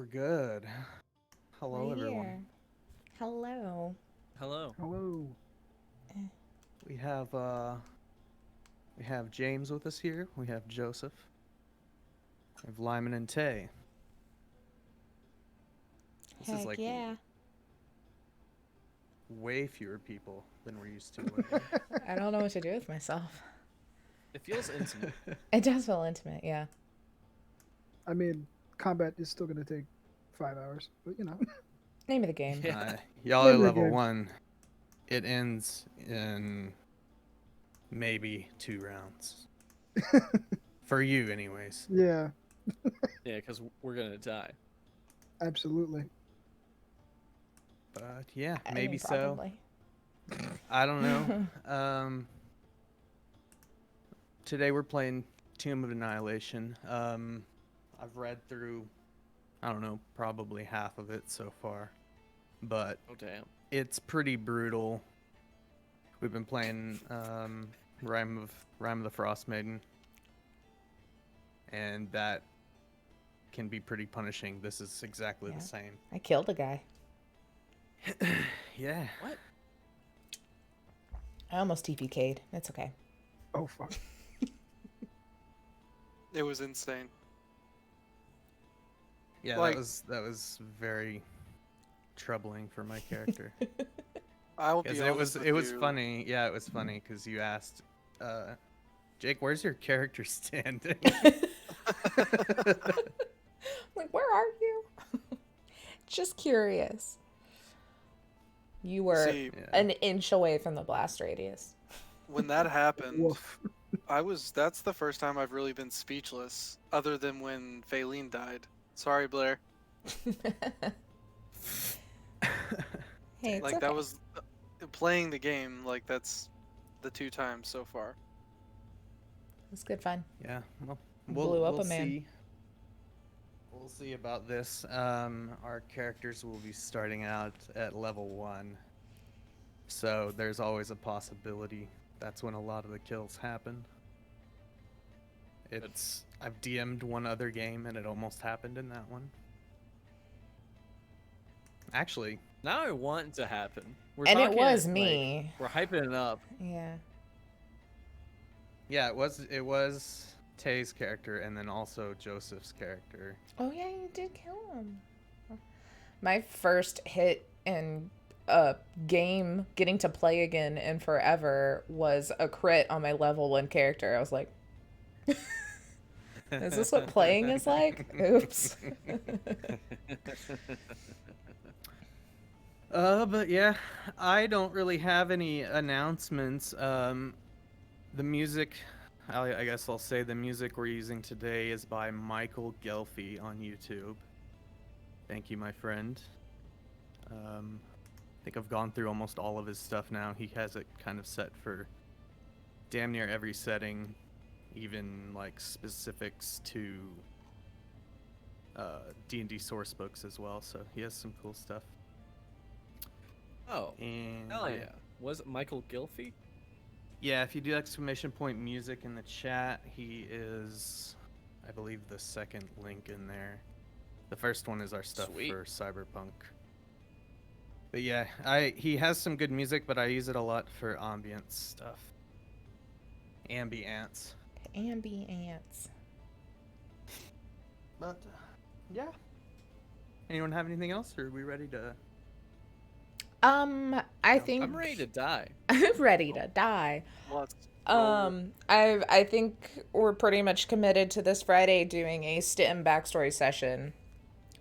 We're good. Hello, We're everyone. here. Hello. Hello. Hello. We have James with us here. We have Joseph. We have Lyman and Tay. This is Heck like yeah. way fewer people than we're used to. Lately. I don't know what to do with myself. It feels intimate. It does feel intimate, yeah. I mean, combat is still going to take 5 hours, but you know. Name of the game. Yeah. Y'all are Never level again. 1. It ends in maybe 2 rounds. For you, anyways. Yeah, Yeah, because we're gonna die. absolutely. But yeah, I maybe mean, so. probably. I don't know. Today we're playing Tomb of Annihilation. I've read through, I don't know, probably half of it so far, but Oh damn. it's pretty brutal. We've been playing Rime of the Frost Maiden, and that can be pretty punishing. This is exactly Yeah. the same. I killed a guy. Yeah. What? I almost TPK'd. It's okay. Oh, fuck. It was insane. Yeah, Like- that was very troubling for my character. I will be Because honest with it was you. funny. Yeah, it was funny because you asked, Jake, where's your character standing? Like, where are you? Just curious. You were See, Yeah. an inch away from the blast radius. when that happened, Woof. that's the first time I've really been speechless, other than when Faylene died. Sorry, Blair. Hey, it's Like okay. that was playing the game. Like that's the 2 times so far. It's good fun. Yeah, well, Blew up we'll a man. see. We'll see about this. Our characters will be starting out at level 1, so there's always a possibility that's when a lot of the kills happen. I've DM'd one other game and it almost happened in that one. Actually, Now I want it to happen. We're And it talking was like, me. we're hyping it up. Yeah. yeah, it was Tay's character and then also Joseph's character. Oh yeah, you did kill him. My first hit in a game getting to play again in forever was a crit on my level 1 character. I was like, is this what playing is like? Oops. But yeah, I don't really have any announcements. The music, I guess I'll say the music we're using today is by Michael Gelfi on YouTube. Thank you, my friend. I think I've gone through almost all of his stuff now. He has it kind of set for damn near every setting, even like specifics to D&D source books as well. So he has some cool stuff. Oh, And hell yeah. Was it Michael Gilfie? Yeah, if you do !music in the chat, he is, I believe, the second link in there. The first one is our stuff Sweet. for Cyberpunk. But yeah, he has some good music, but I use it a lot for ambient stuff. Ambience. Ambience. But yeah. Anyone have anything else, or are we ready to? I think I'm ready to die. I'm ready to die. Let's I think we're pretty much committed to this Friday doing a Stim backstory session.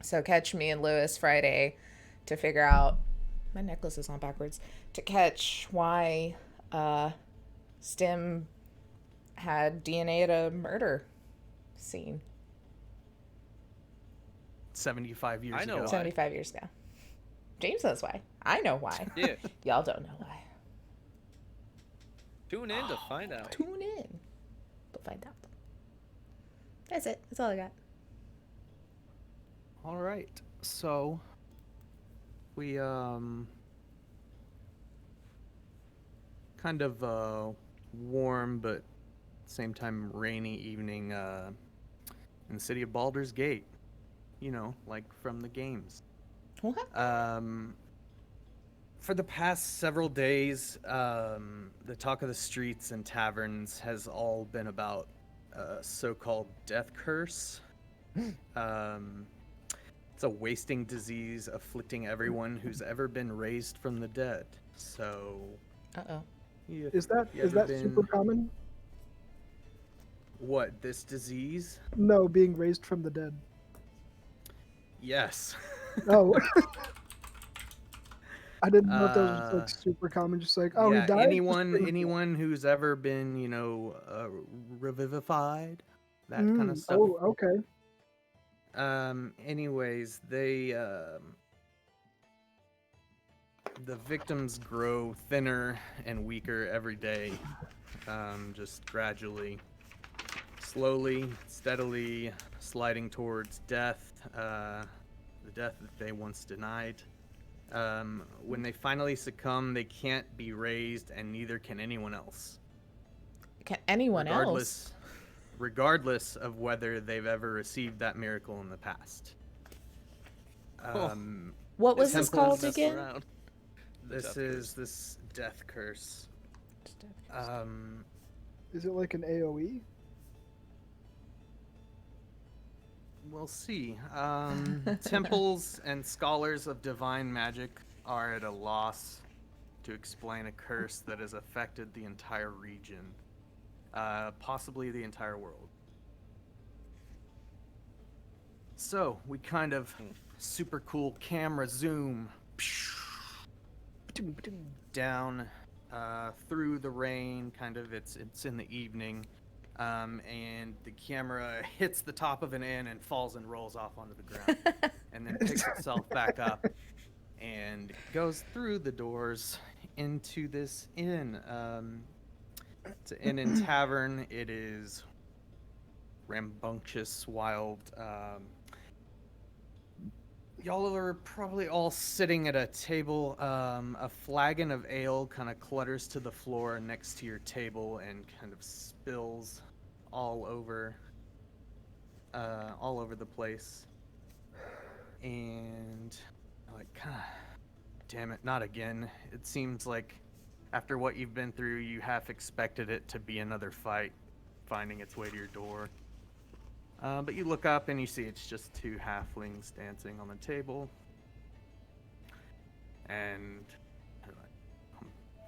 So catch me and Lewis Friday to figure out, my necklace is on backwards, to catch why Stim had DNA at a murder scene 75 years I know ago. why. 75 years ago. James knows why. I know why. Yeah. Y'all don't know why. Tune in to find out. Tune in. We'll find out. That's it. That's all I got. All right. So we kind of warm but same time rainy evening in the city of Baldur's Gate. you know, like from the games. What? For the past several days, the talk of the streets and taverns has all been about so-called death curse. It's a wasting disease afflicting everyone who's ever been raised from the dead. So, Uh-oh. Is that super common? What, this disease? No, being raised from the dead. Yes. Oh. I didn't know if that was like super common, just like, oh, yeah, he died. anyone who's ever been, you know, revivified, that kind of stuff. Oh, okay. Anyways, the victims grow thinner and weaker every day, just gradually, slowly, steadily sliding towards death, the death that they once denied. When they finally succumb, they can't be raised, and neither can anyone else. Can anyone else? Regardless of whether they've ever received that miracle in the past. What was this temples- called again? Around. This is this death curse. Is it like an AoE? We'll see. Temples and scholars of divine magic are at a loss to explain a curse that has affected the entire region, possibly the entire world. So we kind of super cool camera zoom down through the rain. Kind of, it's in the evening. And the camera hits the top of an inn and falls and rolls off onto the ground, and then picks itself back up and goes through the doors into this inn. It's an inn and tavern. It is rambunctious, wild. Y'all are probably all sitting at a table. A flagon of ale kind of clutters to the floor next to your table and kind of spills all over the place. And like, God damn it, not again. It seems like after what you've been through, you half expected it to be another fight finding its way to your door. But you look up and you see it's just two halflings dancing on the table. And they're like,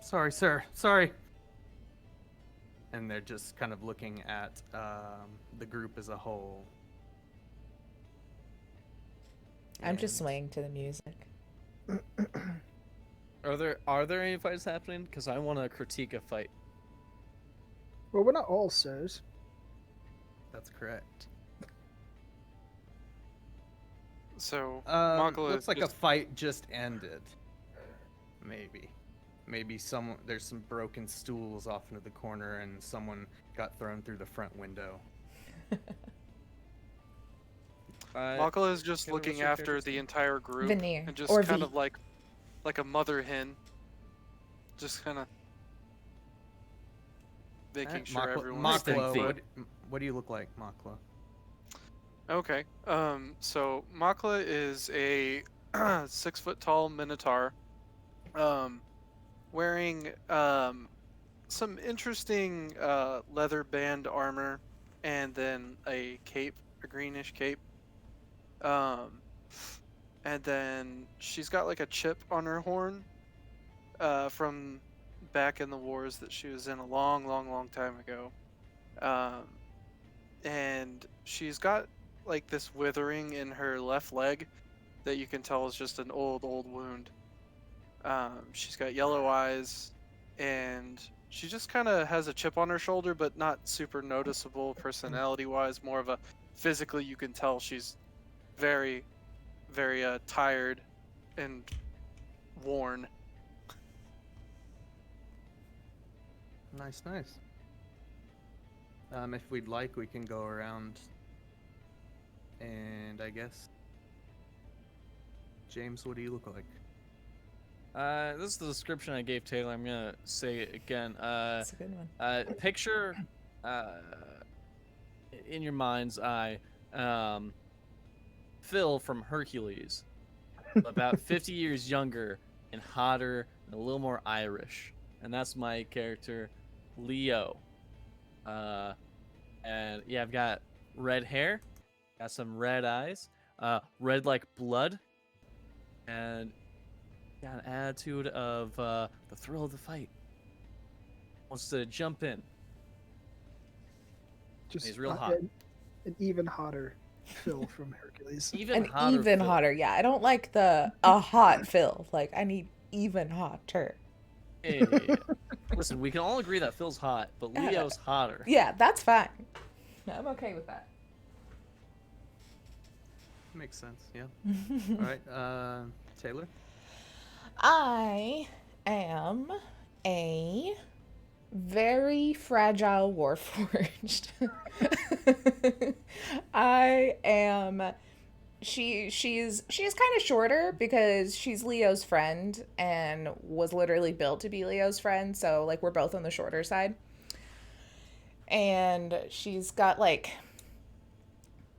sorry, sir, sorry. And they're just kind of looking at the group as a whole. I'm just swaying to the music. Are there any fights happening? Because I want to critique a fight. Well, we're not all sirs. That's correct. So, Makala looks like a fight just ended. Maybe there's some broken stools off into the corner and someone got thrown through the front window. Makala is just Taylor, what's looking your after favorite the scene? entire group Veneer, and just or kind V. of like a mother hen, just kind of making sure everyone's staying Makla, put. what do you look like, Makla? Okay. So Makla is a 6 foot tall minotaur, wearing some interesting leather band armor, and then a cape, a greenish cape. And then she's got like a chip on her horn, from back in the wars that she was in a long, long, long time ago. And she's got like this withering in her left leg that you can tell is just an old wound. She's got yellow eyes, and she just kind of has a chip on her shoulder, but not super noticeable personality-wise. More of a physically, you can tell she's very, very tired and worn. Nice. If we'd like, we can go around. And I guess, James, what do you look like? This is the description I gave Taylor. I'm gonna say it again. That's a good one. Picture, in your mind's eye, Phil from Hercules, about 50 years younger and hotter and a little more Irish. And that's my character, Leo. And yeah, I've got red hair, got some red eyes, red like blood, and got an attitude of the thrill of the fight. Wants to jump in. Just He's real hot. An even hotter Phil from Hercules. Even An hotter. even Phil. hotter. Yeah, I don't like a hot Phil. Like, I need even hotter. Hey, listen, we can all agree that Phil's hot, but Leo's hotter. Yeah, that's fine. I'm okay with that. Makes sense. Yeah. All right. Taylor. I am a very fragile warforged. I am. She's kind of shorter because she's Leo's friend and was literally built to be Leo's friend. So like we're both on the shorter side. And she's got like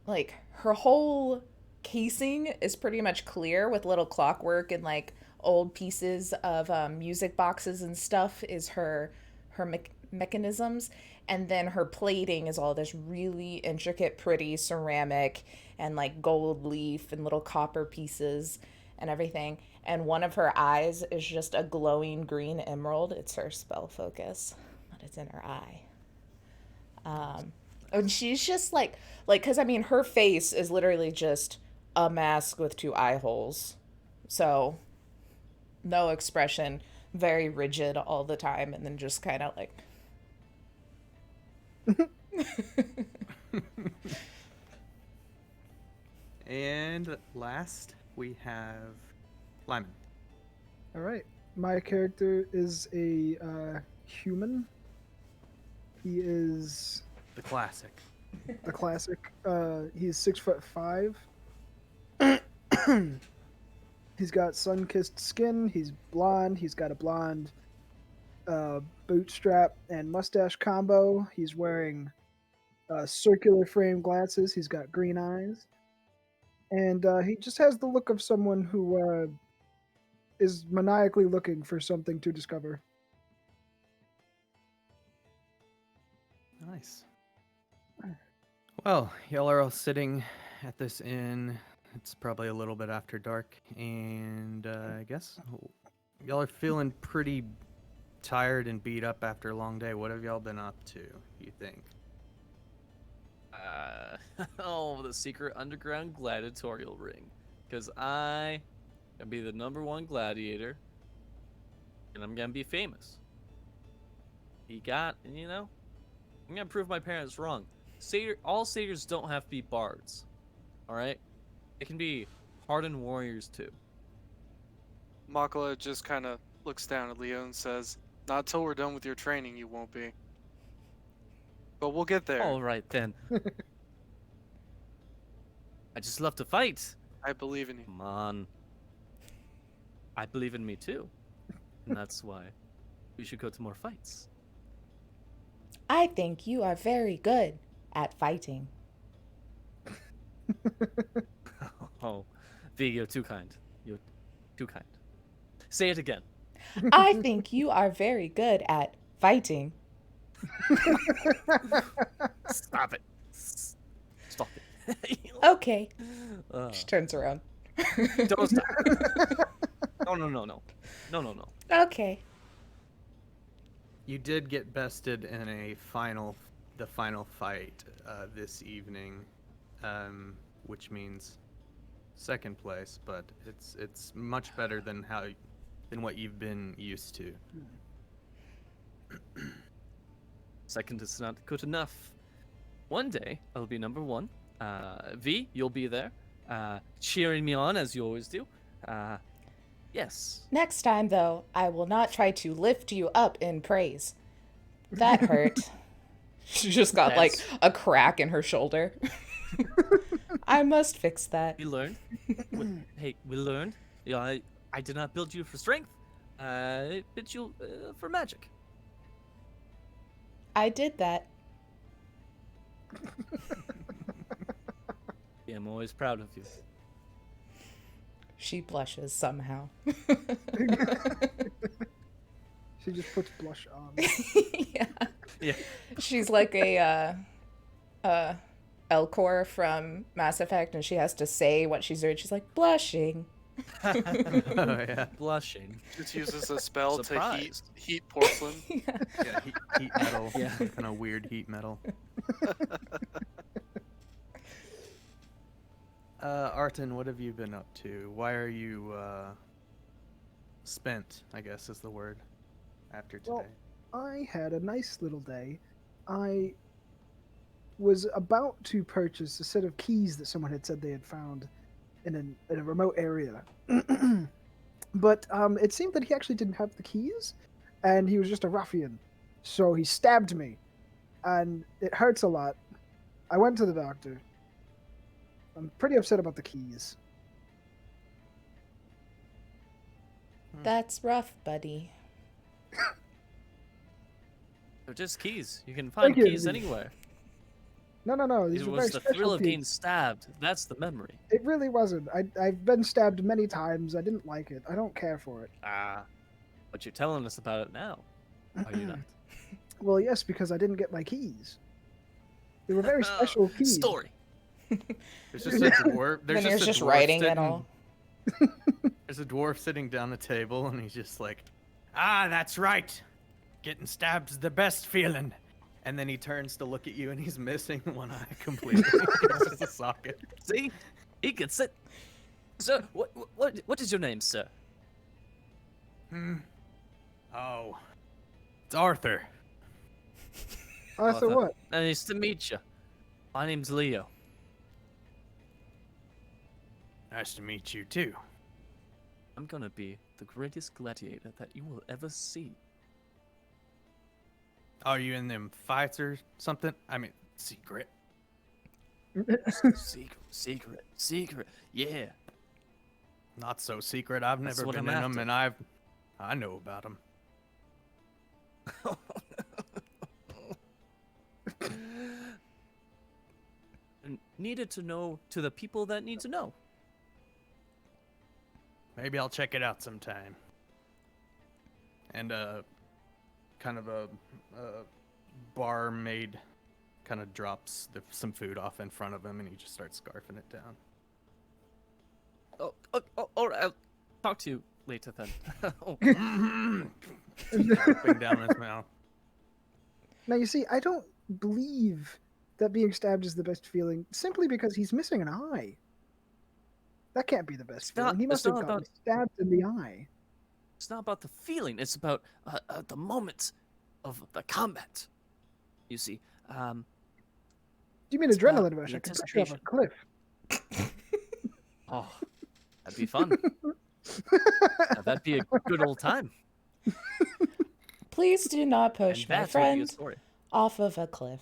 her whole casing is pretty much clear with little clockwork and like old pieces of music boxes and stuff is her mechanisms, and then her plating is all this really intricate pretty ceramic and like gold leaf and little copper pieces and everything, and one of her eyes is just a glowing green emerald. It's her spell focus, but it's in her eye. And she's just like because I mean her face is literally just a mask with two eye holes, so no expression, very rigid all the time, and then just kind of like And last, we have Lyman. All right. My character is a human. He is The classic. the classic. He's 6'5". He's got sun-kissed skin. He's blonde. He's got a blonde bootstrap and mustache combo. He's wearing circular frame glasses. He's got green eyes. And he just has the look of someone who is maniacally looking for something to discover. Nice. Well, y'all are all sitting at this inn. It's probably a little bit after dark, and I guess y'all are feeling pretty tired and beat up after a long day. What have y'all been up to, you think? The secret underground gladiatorial ring. Because I can be the #1 gladiator, and I'm gonna be famous. I'm gonna prove my parents wrong. All satyrs don't have to be bards, alright? They can be hardened warriors too. Makala just kind of looks down at Leo and says, "Not until we're done with your training, you won't be. But we'll get there. Alright then. I just love to fight. I believe in you." Come on. I believe in me too. And that's why we should go to more fights. I think you are very good at fighting. Oh, V, you're too kind. You're too kind. Say it again. I think you are very good at fighting. Stop it. Stop it. Okay. She turns around. Don't stop. No. Okay. You did get bested in the final fight this evening, which means second place, but it's much better than what you've been used to. Second is not good enough. One day I'll be #1. V, you'll be there, cheering me on as you always do. Yes. Next time, though, I will not try to lift you up in praise. That hurt. She just got like a crack in her shoulder. I must fix that. We learned. We learned. Yeah, I did not build you for strength. I built you for magic. I did that. Yeah, I'm always proud of you. She blushes somehow. She just puts blush on. Yeah. Yeah. She's like a Elcor from Mass Effect, and she has to say what she's doing. She's like blushing. Oh yeah. Blushing. Just uses a spell to Surprised. heat porcelain. Yeah. Yeah, heat metal. Yeah. Kind of weird heat metal. Arton, what have you been up to? Why are you spent, I guess is the word, after today? Well, I had a nice little day. I was about to purchase a set of keys that someone had said they had found in a remote area. But it seemed that he actually didn't have the keys, and he was just a ruffian. So he stabbed me, and it hurts a lot. I went to the doctor. I'm pretty upset about the keys. That's rough, buddy. They're just keys. You can find you. keys anywhere. No. These It are very was the special thrill of keys. getting stabbed. That's the memory. It really wasn't. I've been stabbed many times. I didn't like it. I don't care for it. Ah. But you're telling us about it now. Are you not? Well, yes, because I didn't get my keys. They were very special keys. Story. There's just a dwarf. There's Then just you're a just dwarf writing it sitting- all. There's a dwarf sitting down the table, and he's just like, "Ah, that's right. Getting stabbed's the best feeling." And then he turns to look at you, and he's missing one eye completely. It's just a socket. See? He can sit. Sir, what is your name, sir? Oh, it's Arthur. So what? Nice to meet you. My name's Leo. Nice to meet you too. I'm gonna be the greatest gladiator that you will ever see. Are you in them fights or something? I mean, secret. Secret. Yeah. Not so secret. I've That's never what been I'm in them, after. and I know about them. And needed to know to the people that need to know. Maybe I'll check it out sometime. And kind of a barmaid kind of drops some food off in front of him, and he just starts scarfing it down. All right. I'll talk to you later then. Scarfing down his mouth. Now, you see, I don't believe that being stabbed is the best feeling simply because he's missing an eye. That can't be the best It's feeling. not- He must it's have not gotten about- stabbed in the eye. It's not about the feeling. It's about the moment of the combat. You see, Do you mean It's about adrenaline rush? the I could push you off a anticipation. cliff. oh, that'd be fun. That'd be a good old time. Please do not push And my that's would be a friend story. off of a cliff.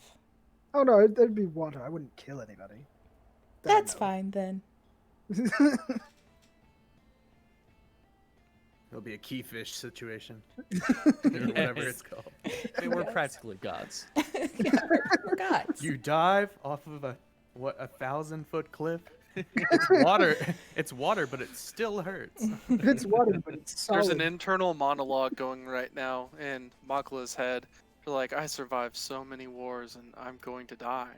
Oh no, it'd be water. I wouldn't kill anybody. That I That's know. fine then. It'll be a keyfish situation. Or whatever it's called. They were practically gods. Yeah, forgot. You dive off of a 1,000-foot cliff. It's water, but it still hurts. It's water, but it's solid. There's an internal monologue going right now in Makla's head. You're like, I survived so many wars and I'm going to die.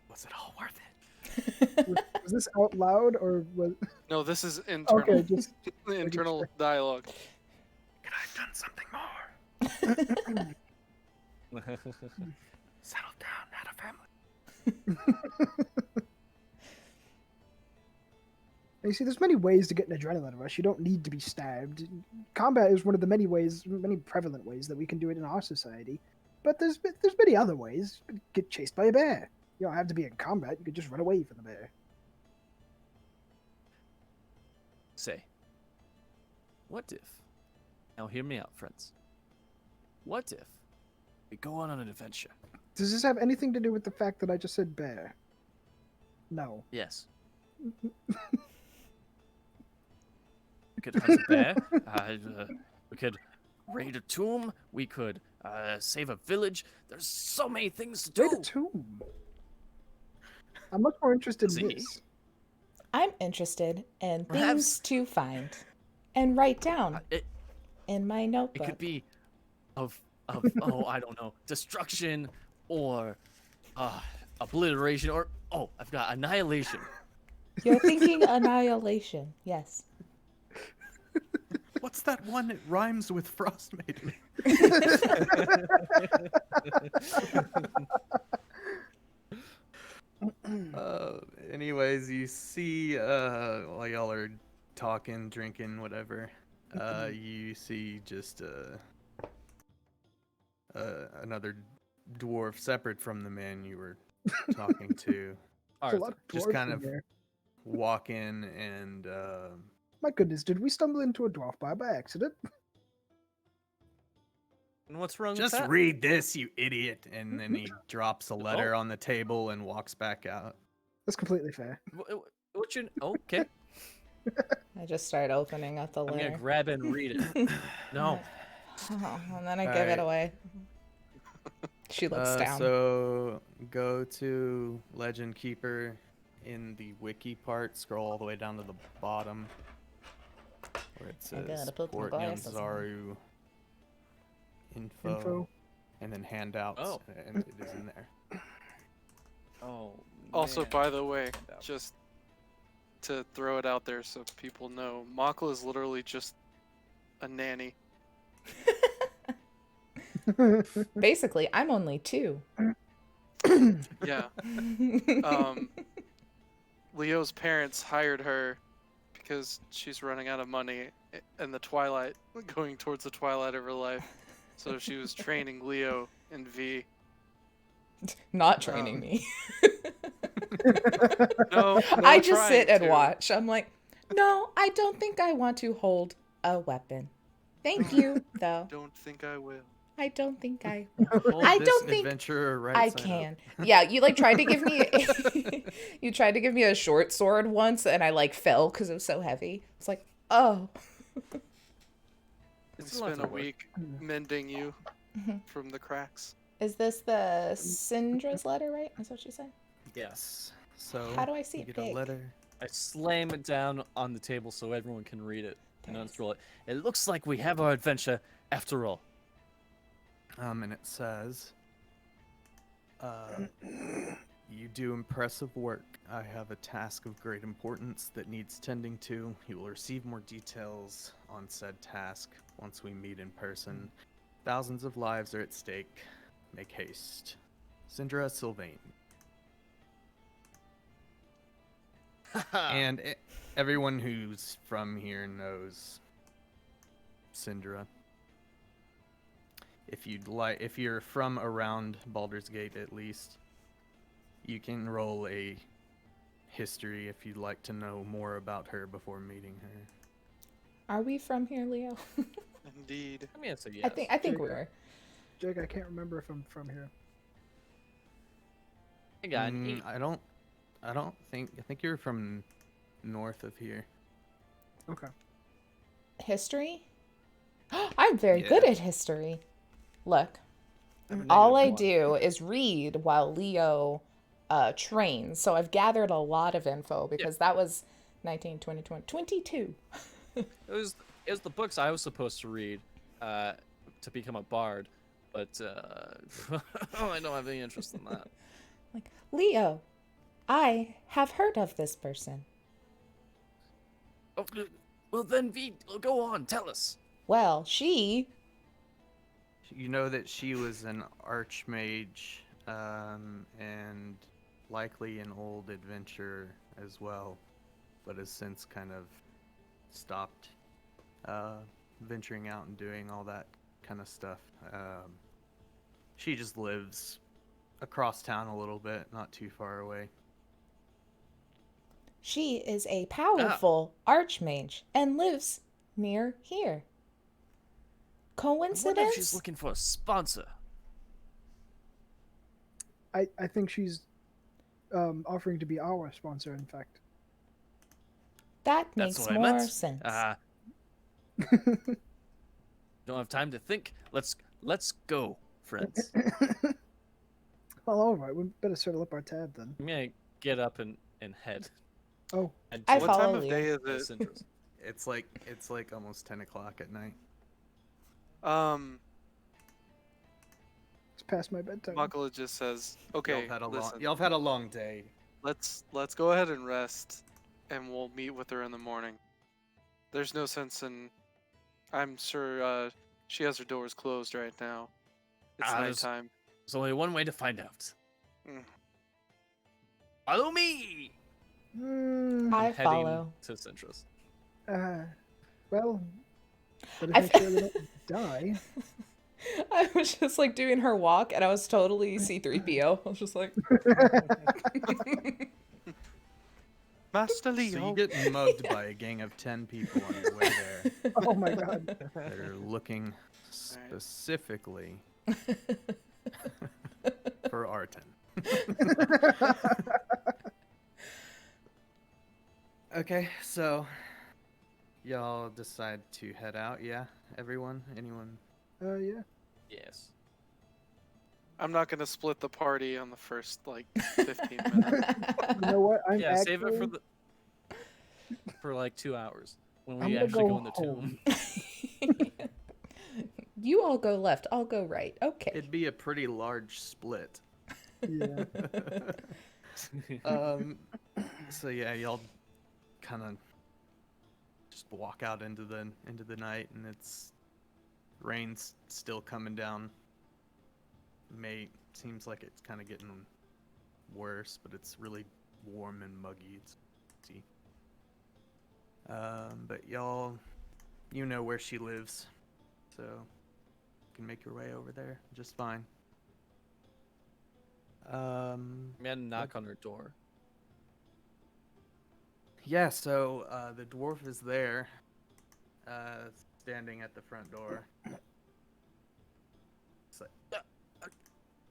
Was it all worth it? Was this out loud or was? No, this is internal. Okay, just internal dialogue. Could I have done something more? Settle down, had a family. you see, there's many ways to get an adrenaline rush. You don't need to be stabbed. Combat is one of the many prevalent ways that we can do it in our society. But there's many other ways. You could get chased by a bear. You don't have to be in combat. You could just run away from the bear. Say, what if? Now hear me out, friends. What if we go on an adventure? Does this have anything to do with the fact that I just said bear? No. Yes. We could hunt a bear. We could raid a tomb. We could save a village. There's so many things to do. Raid a tomb. I'm much more interested in See? this. I'm interested in Perhaps- things to find and write down It in my it notebook. could be of oh, I don't know, destruction or obliteration or I've got annihilation. You're thinking annihilation. Yes. What's that one that rhymes with Frost Maiden? Anyways, you see, while y'all are talking, drinking, whatever, you see just another dwarf separate from the man you were talking to. There's a lot Arthur. of Just dwarves kind in of there. walk in and My goodness, did we stumble into a dwarf bar by accident? And what's wrong just with that? read this, you idiot. And then he drops a letter on the table and walks back out. That's completely fair. What you okay? I just start opening up the I'm letter. gonna grab it and read it. No. And then I give it Alright. away. She looks down. So go to Legend Keeper in the wiki part, scroll all the way down to the bottom where it I gotta says put my Port glasses on. Nyanzaru info, Info. and then handouts, Oh. and it is in there. Oh. Also, man. by the way, Handout. just to throw it out there so people know, Makla is literally just a nanny. Basically, I'm only 2. Yeah. Leo's parents hired her because she's running out of money and the twilight, going towards the twilight of her life. So she was training Leo and V. Not training me. No, I just trying sit and to. watch. I'm like, no, I don't think I want to hold a weapon. Thank you, though. Don't think I will. I don't think I Hold I this don't think adventurer right I side up. can. Yeah, you like tried to give me you tried to give me a short sword once and I like fell because it was so heavy. It's like, oh. We It's a lot spent a of work. week mending you from the cracks. Is this the Syndra's letter, right? That's what she said? Yes. So How do I see you it get a big? letter. I slam it down on the table so everyone can read it and There. unscroll it. It looks like we have our adventure after all. And it says, you do impressive work. I have a task of great importance that needs tending to. You will receive more details on said task once we meet in person. Thousands of lives are at stake. Make haste. Syndra Sylvain. And everyone who's from here knows Syndra. If you'd like, if you're from around Baldur's Gate at least, you can roll a history if you'd like to know more about her before meeting her. Are we from here, Leo? Indeed. I mean, it's a yes. I think we're. Jake, I can't remember if I'm from here. I got an 8. I think you're from north of here. Okay. History? I'm very good Yeah. at history. Look, I'm all I -1. do is read while Leo trains. So I've gathered a lot of info because that was 19, 20, 22. It was the books I was supposed to read to become a bard, but I don't have any interest in that. Like, Leo, I have heard of this person. Oh, well then, V, go on, tell us. Well, she. You know that she was an archmage, and likely an old adventurer as well, but has since kind of stopped venturing out and doing all that kind of stuff. She just lives across town a little bit, not too far away. She is a powerful archmage and lives near here. I wonder if she's Coincidence? looking for a sponsor. I think she's offering to be our sponsor, in fact. That That's makes what I more meant. sense. Don't have time to think. Let's go, friends. Well, all right. We better settle up our tab then. I'm gonna get up and head. Oh, And I What time follow of you. day is to it? Sindra's. It's like almost 10 o'clock at night. it's past my bedtime. Makala just says, "Okay, listen. Y'all have had a long day. Let's go ahead and rest, and we'll meet with her in the morning. There's no sense in. I'm sure she has her doors closed right now. It's There's nighttime. only one way to find out. Mm. Follow me. I I'm heading follow. to Sindra's. Well, better I make fe- sure they don't die. I was just like doing her walk, and I was totally C3PO. I was just like, Master So Leo. you get mugged by a gang of 10 people on your way there Oh my god. that are looking specifically for Arton. Okay, so y'all decide to head out, yeah? Everyone? Anyone? Yeah. Yes. I'm not gonna split the party on the first 15 minutes. You know what? I'm Yeah, actually, save it for like 2 hours when I'm we gonna actually go go in the home. tomb. you all go left, I'll go right. Okay. It'd be a pretty large split. Yeah. So yeah, y'all kind of just walk out into the night, and it's rain's still coming down. Seems like it's kind of getting worse, but it's really warm and muggy. It's see. But y'all, you know where she lives, so you can make your way over there just fine. Man, knock on her door. Yeah, so the dwarf is there, standing at the front door. It's like,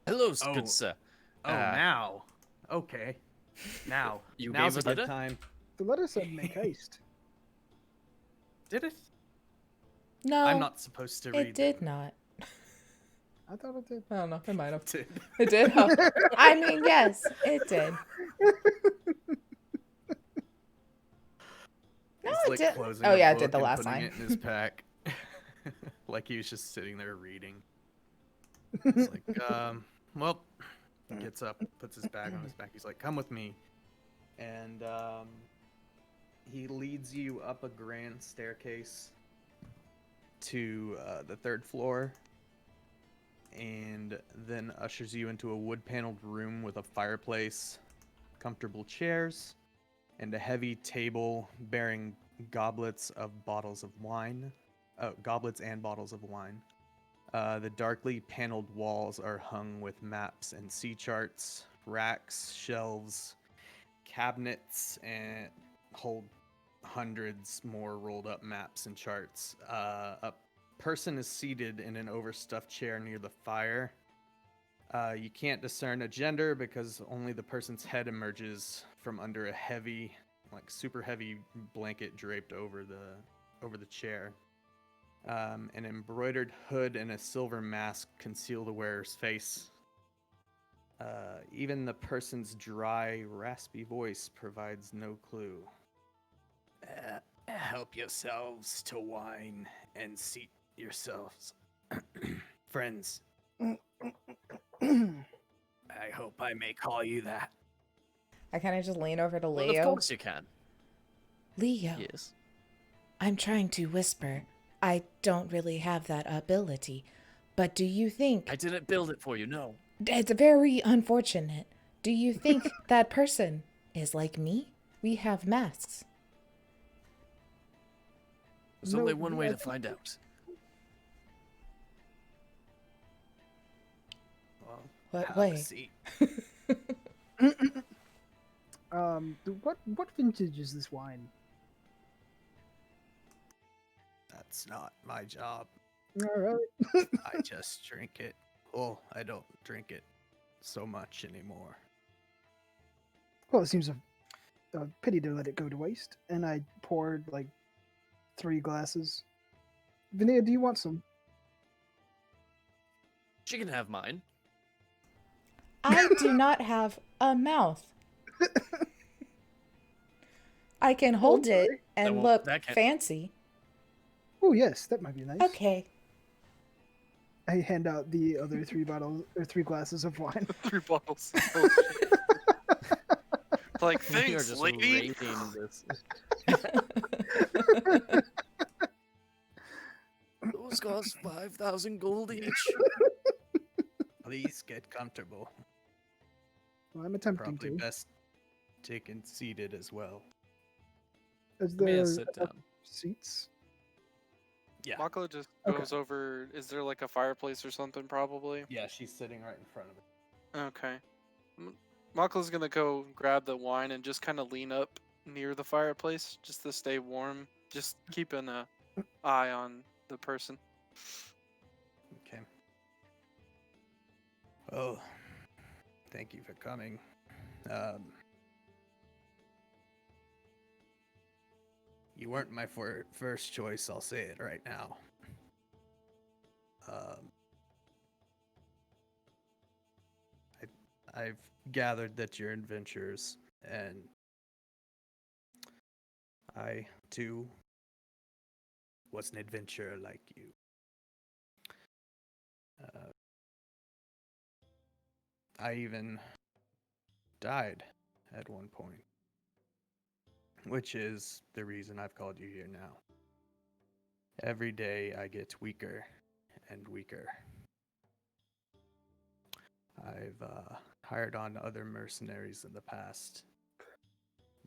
Hello, Oh. good sir. now. Okay. Now's gave a us good letter? time. The letter said make haste. Did it? No, I'm not supposed to read it did not. I thought it did. I don't know. It might have. Did. It did. Huh? I mean, yes, it did. No, He's it like did. closing Oh a yeah, it book did the and last putting line. it in his pack. Like he was just sitting there reading. It's like, well, he gets up, puts his bag on his back. He's like, come with me. And he leads you up a grand staircase to the 3rd floor, and then ushers you into a wood-paneled room with a fireplace, comfortable chairs, and a heavy table bearing goblets and bottles of wine. The darkly paneled walls are hung with maps and sea charts, racks, shelves, cabinets, and hold hundreds more rolled up maps and charts. A person is seated in an overstuffed chair near the fire. You can't discern a gender because only the person's head emerges from under a heavy, super heavy blanket draped over the chair. An embroidered hood and a silver mask conceal the wearer's face. Even the person's dry, raspy voice provides no clue. Help yourselves to wine and seat yourselves. Friends, I hope I may call you that. I kind of just lean over to Well, Leo. of course you can. Leo, Yes. I'm trying to whisper. I don't really have that ability. But do you think... I didn't build it for you, no. It's very unfortunate. Do you think that person is like me? We have masks. There's No, only one way I to think- find out. Well, What have a way? seat. What vintage is this wine? That's not my job. All right. I just drink it. Well, I don't drink it so much anymore. Well, it seems a pity to let it go to waste. And I poured 3 glasses. Vinaya, do you want some? She can have mine. I do not have a mouth. I can hold it sorry. and won't- look that can't- fancy. Oh yes, that might be nice. Okay. I hand out the other 3 glasses of wine. 3 bottles. Oh, shit. Like, We are thanks, just lady. rating this. Those cost 5,000 gold each. Please get comfortable. Well, I'm attempting Probably to. best taken seated as well. Is May I there sit down? seats? Yeah. Mako just Okay. goes over. Is there like a fireplace or something? Probably. Yeah, she's sitting right in front of it. Okay. Mako's gonna go grab the wine and just kind of lean up near the fireplace just to stay warm. Just keeping a eye on the person. Okay. Oh, thank you for coming. You weren't my first choice, I'll say it right now. I've gathered that you're adventurers, and I, too, was an adventurer like you. I even died at one point, which is the reason I've called you here now. Every day I get weaker and weaker. I've hired on other mercenaries in the past,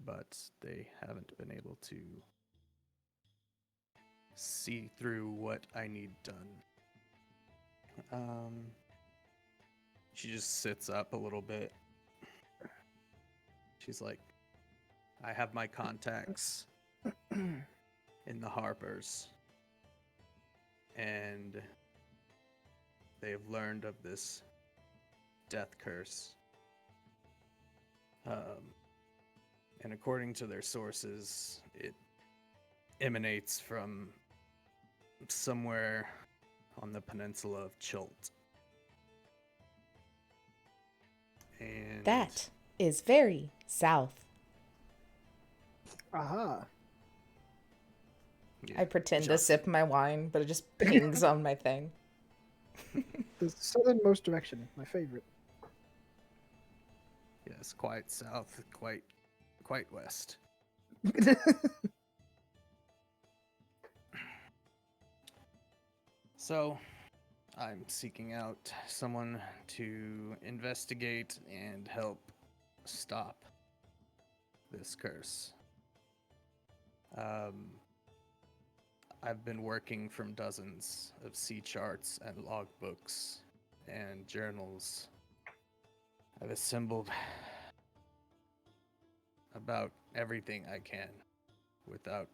but they haven't been able to see through what I need done. She just sits up a little bit. She's like, I have my contacts in the harbors, and they've learned of this death curse. And according to their sources, it emanates from somewhere on the peninsula of Chult. And That is very south. Aha. yeah, I pretend to just- sip my wine, but it just pings on my thing. The southernmost direction, my favorite. Yes, quite south, quite west. So, I'm seeking out someone to investigate and help stop this curse. I've been working from dozens of sea charts and logbooks and journals. I've assembled about everything I can without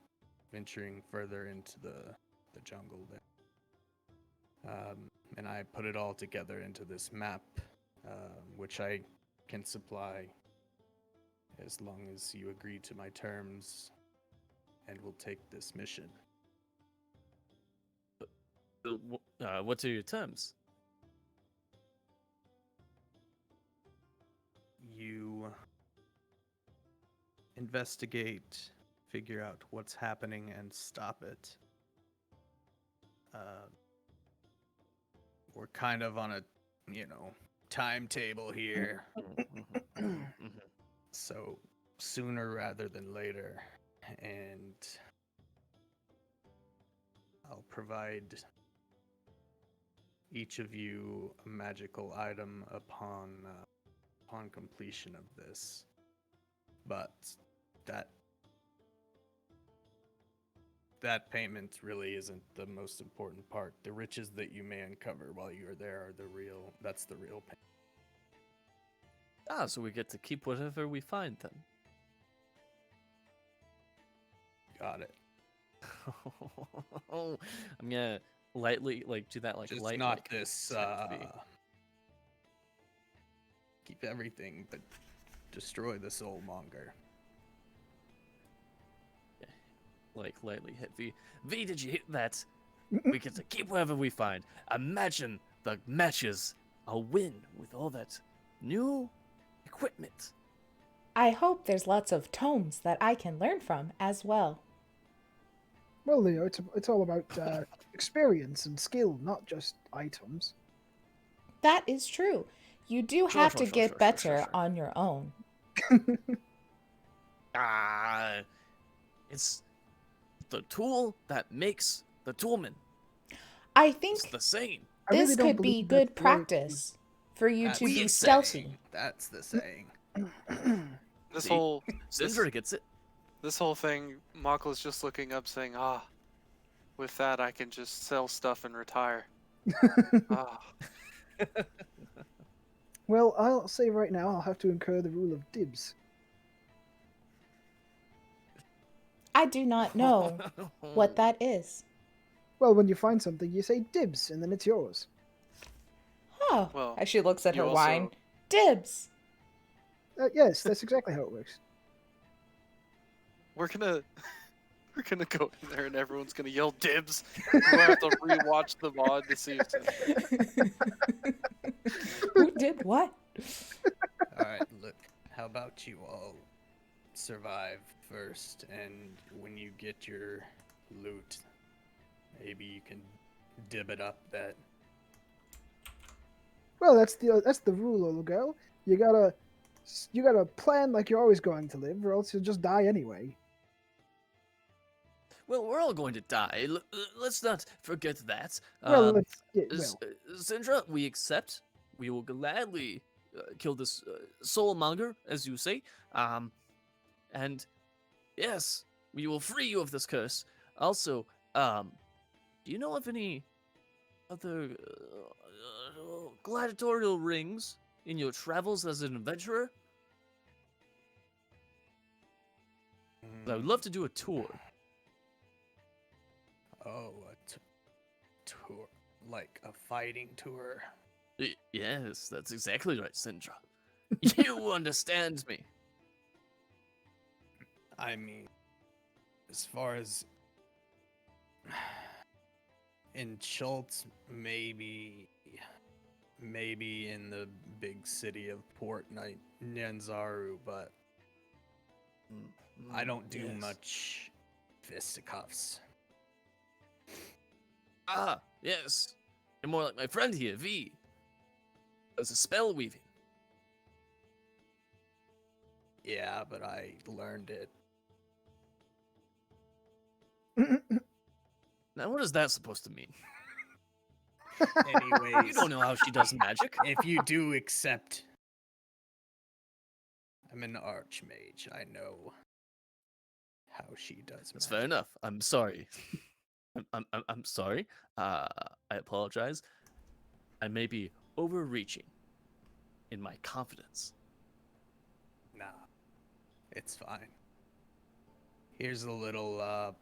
venturing further into the jungle there. And I put it all together into this map, which I can supply as long as you agree to my terms and will take this mission. What are your terms? You investigate, figure out what's happening, and stop it. We're kind of on a, timetable here. So sooner rather than later. And I'll provide each of you a magical item upon completion of this. But that payment really isn't the most important part. The riches that you may uncover while you are there are that's the real payment. Ah, so we get to keep whatever we find then. Got it. I'm gonna lightly do that Just light not this tech fee. keep everything but destroy the soulmonger. Lightly hit V. V, did you hit that? We get to keep whatever we find. Imagine the matches. I'll win with all that new equipment. I hope there's lots of tomes that I can learn from as well. Well, Leo, it's all about experience and skill, not just items. That is true. You do Sure, have sure, to sure, get sure, sure, better sure. on your own. Ah, it's the tool that makes the toolman. I It's think the same. I really this don't could be believe that's good the way it is. practice for you That's to we be the accept. stealthy. saying. That's the saying. This See? whole Sindra gets it. this whole thing, Mako's just looking up, saying, "Ah, with that I can just sell stuff and retire." Ah, Well, I'll say right now, I'll have to incur the rule of dibs. I do not know what that is. Well, when you find something, you say dibs, and then it's yours. Oh, Well, as she looks at you her also- wine. Dibs. Yes, that's exactly how it works. we're gonna go in there and everyone's gonna yell dibs. We're gonna have to rewatch the VOD to see if Who did what? All right, look. How about you all survive first, and when you get your loot, maybe you can dib it up that. Well, that's the rule, little girl. You gotta plan like you're always going to live, or else you'll just die anyway. Well, we're all going to die. Let's not forget that. Well, well, Sindra, we accept. We will gladly kill this soulmonger, as you say. And yes, we will free you of this curse. Also, do you know of any other gladiatorial rings in your travels as an adventurer? I would love to do a tour. Oh, a tour, like a fighting tour. Yes, that's exactly right, Sindra. You understand me. I mean, as far as in Schultz, maybe in the big city of Port Nyanzaru, but I don't do Yes. much fisticuffs. Ah, yes. You're more like my friend here, V. Does a spell weaving. Yeah, but I learned it. Now, what is that supposed to mean? Anyways, You don't know how she does magic. if you do accept, I'm an archmage. I know how she does. That's magic. fair enough. I'm sorry. I'm sorry. I apologize. I may be overreaching in my confidence. Nah, it's fine. Here's a little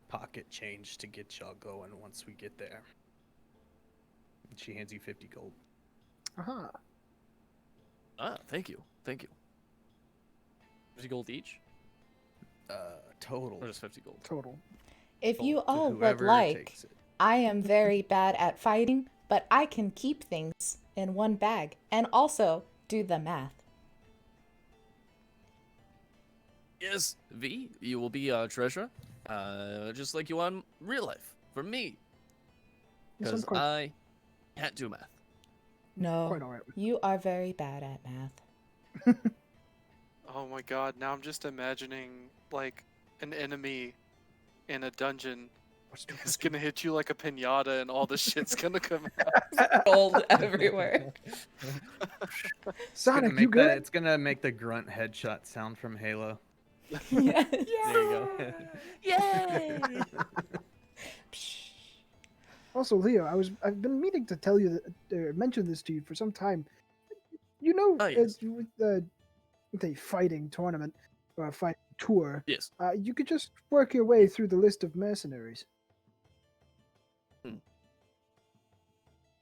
pocket change to get y'all going once we get there. And she hands you 50 gold. Aha. Ah, thank you. Thank you. 50 gold each? Total. Or just 50 gold? Total. If you To all would whoever like, takes it. I am very bad at fighting, but I can keep things in one bag and also do the math. Yes, V, you will be our treasurer. Just like you are in real life. For me. Yes, I'm Because quite, I can't do math. No, quite alright with you are very bad at math. oh my god, now I'm just imagining like an enemy in a dungeon is gonna hit you like a pinata and all the shit's gonna come out. Gold everywhere. Sonic, you good? It's gonna make the grunt headshot sound from Halo. Yes. There you go. Yay! Also, Leo, I've been meaning to tell you that, mention this to you for some time. You know, Oh, yes. with a fighting tournament or a fighting tour, Yes. you could just work your way through the list of mercenaries.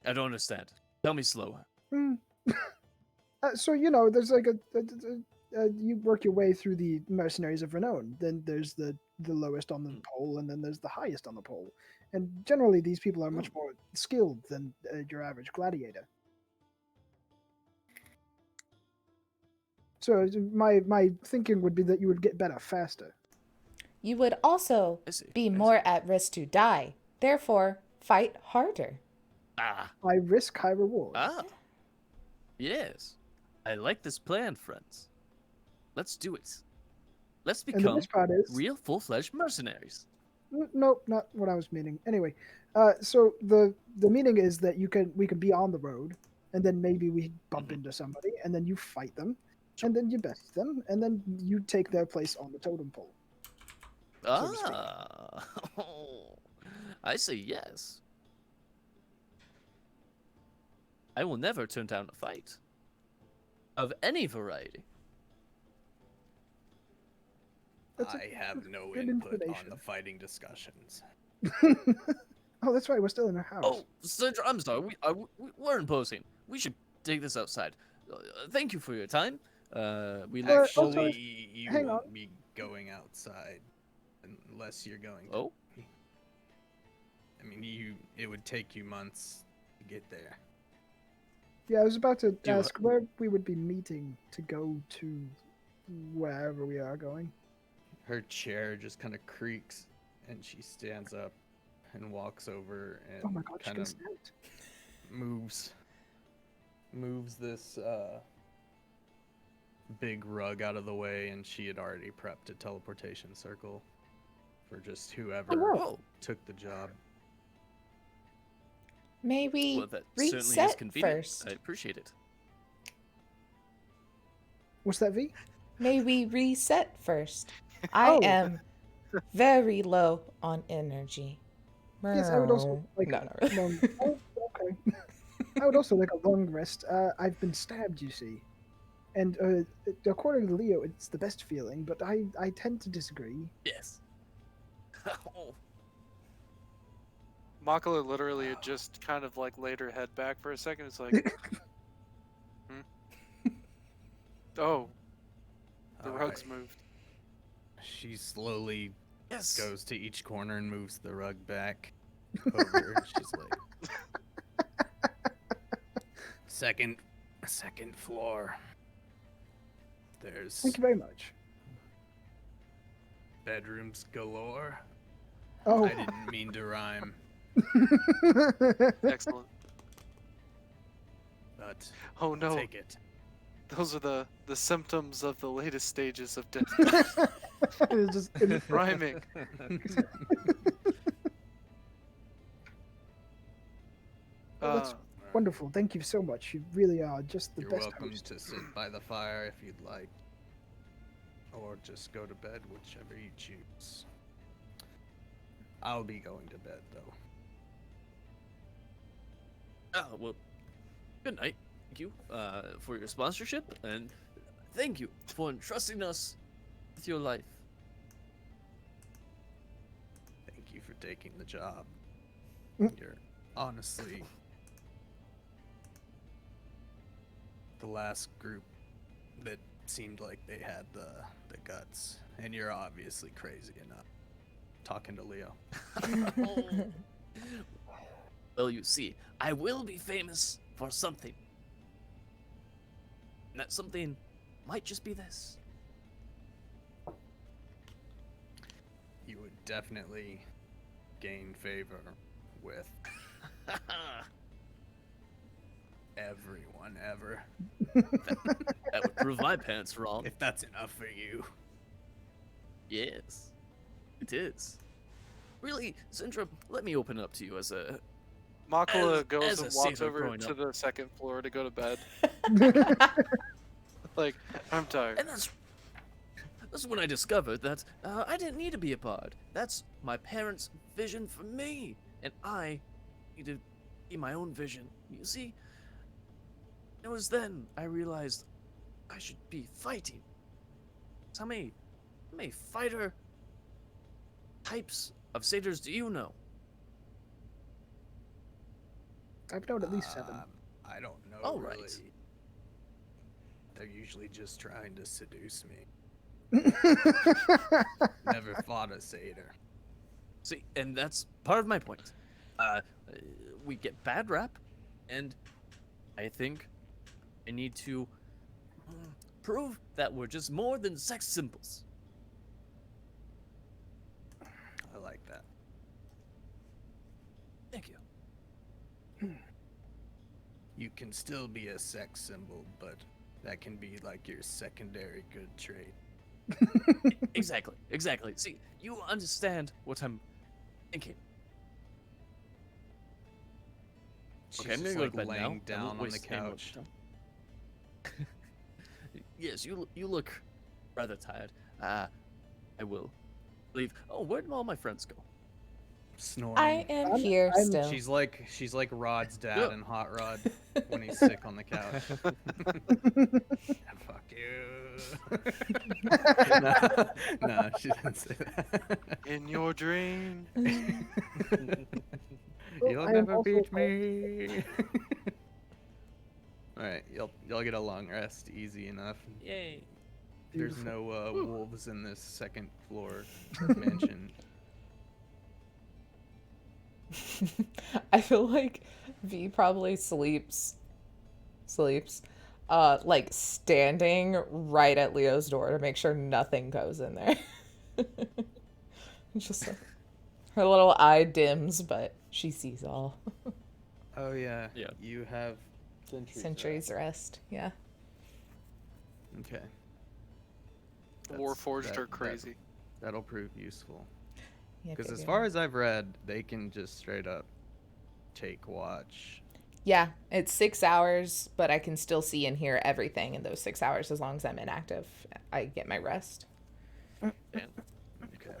I don't understand. Tell me slower. So you know, there's like you work your way through the mercenaries of renown. Then there's the lowest on the pole, and then there's the highest on the pole. And generally, these people are much more skilled than your average gladiator. So my thinking would be that you would get better faster. You would also I see. be I more see. at risk to die. Therefore, fight harder. Ah. High risk, high reward. Ah. Yes. I like this plan, friends. Let's do it. Let's And the become best part is, real full-fledged mercenaries. nope, not what I was meaning. Anyway, so the meaning is that we can be on the road, and then maybe we bump Mhm. into somebody, and then you fight them, Sure. and then you best them, and then you take their place on the totem pole. So to speak. Ah. I say yes. I will never turn down a fight. Of any variety. That's I have no good input on information. the fighting discussions. Oh, that's right. We're still in our house. Oh, Sandra, I'm sorry. We're imposing. We should take this outside. Thank you for your time. We look also, forward. Actually, you hang won't on. be going outside unless you're going to. Oh, I mean, it would take you months to get there. Yeah, I was about to Do you- ask where we would be meeting to go to wherever we are going. Her chair just kind of creaks, and she stands up and walks over and Oh my god, she kind can of stand. moves this big rug out of the way, and she had already prepped a teleportation circle for just whoever oh. took the job. May we Well, that certainly is reset convenient. first? I appreciate it. What's that, V? May we reset first? I Oh. am very low on energy. Yes, I would also like no, a not really. long. Oh, okay. I would also like a long rest. I've been stabbed, you see, and according to Leo, it's the best feeling. But I tend to disagree. Yes. Oh, Makala literally had just kind of like laid her head back for a second. It's like, oh, the rug's Alright. moved. She slowly yes. goes to each corner and moves the rug back over. And she's like, second floor. There's Thank you very much. bedrooms galore. Oh. I didn't mean to rhyme, Excellent. but Oh no, take it. those are the symptoms of the latest stages of death. It's just Rhyming. Oh, that's wonderful. Thank you so much. You really are just the You're best welcome host. to sit by the fire if you'd like, or just go to bed, whichever you choose. I'll be going to bed though. Oh, well, good night. Thank you for your sponsorship, and thank you for entrusting us with your life. Thank you for taking the job. Mm. You're honestly the last group that seemed like they had the guts, and you're obviously crazy enough. Talking to Leo. Well, you see, I will be famous for something. And that something might just be this. You would definitely gain favor with everyone ever. That would prove my pants wrong. If that's enough for you. Yes, it is. Really, Syndrome, let me open up to you as a... Makala as goes a and walks sailor over growing to up. the second floor to go to bed. Like, I'm tired. And that's when I discovered that I didn't need to be a bard. That's my parents' vision for me, and I need to be my own vision. You see, it was then I realized I should be fighting. How many fighter types of satyrs do you know? I've known at least 7. I don't know. Oh, really. right. They're usually just trying to seduce me. Never fought a satyr. See, and that's part of my point. We get bad rap, and I think I need to prove that we're just more than sex symbols. I like that. Thank you. You can still be a sex symbol, but that can be like your secondary good trait. Exactly. See, you understand what I'm thinking. She's Okay, I'm just gonna go like to bed now. laying I down won't on the waste any more of couch. your time. Yes, you look rather tired. I will leave. Oh, where'd all my friends go? Snoring. I am I'm- here I'm- still. She's like Rod's dad Yeah. and Hot Rod when he's sick on the couch. Fuck you. no, she didn't say that. In your dream. You'll I am never also beat me. All right, y'all get a long rest, easy enough. Yay. There's Beautiful. no wolves in this second floor mansion. I feel like V probably sleeps, like standing right at Leo's door to make sure nothing goes in there. Just like, her little eye dims, but she sees all. Oh yeah. Yeah. You have sentries. Centuries rest, yeah. Okay. Warforged are crazy. That'll prove useful. Yeah, Because as figure. far as I've read, they can just straight up take watch. Yeah, it's 6 hours, but I can still see and hear everything in those 6 hours as long as I'm inactive. I get my rest. Damn. Okay.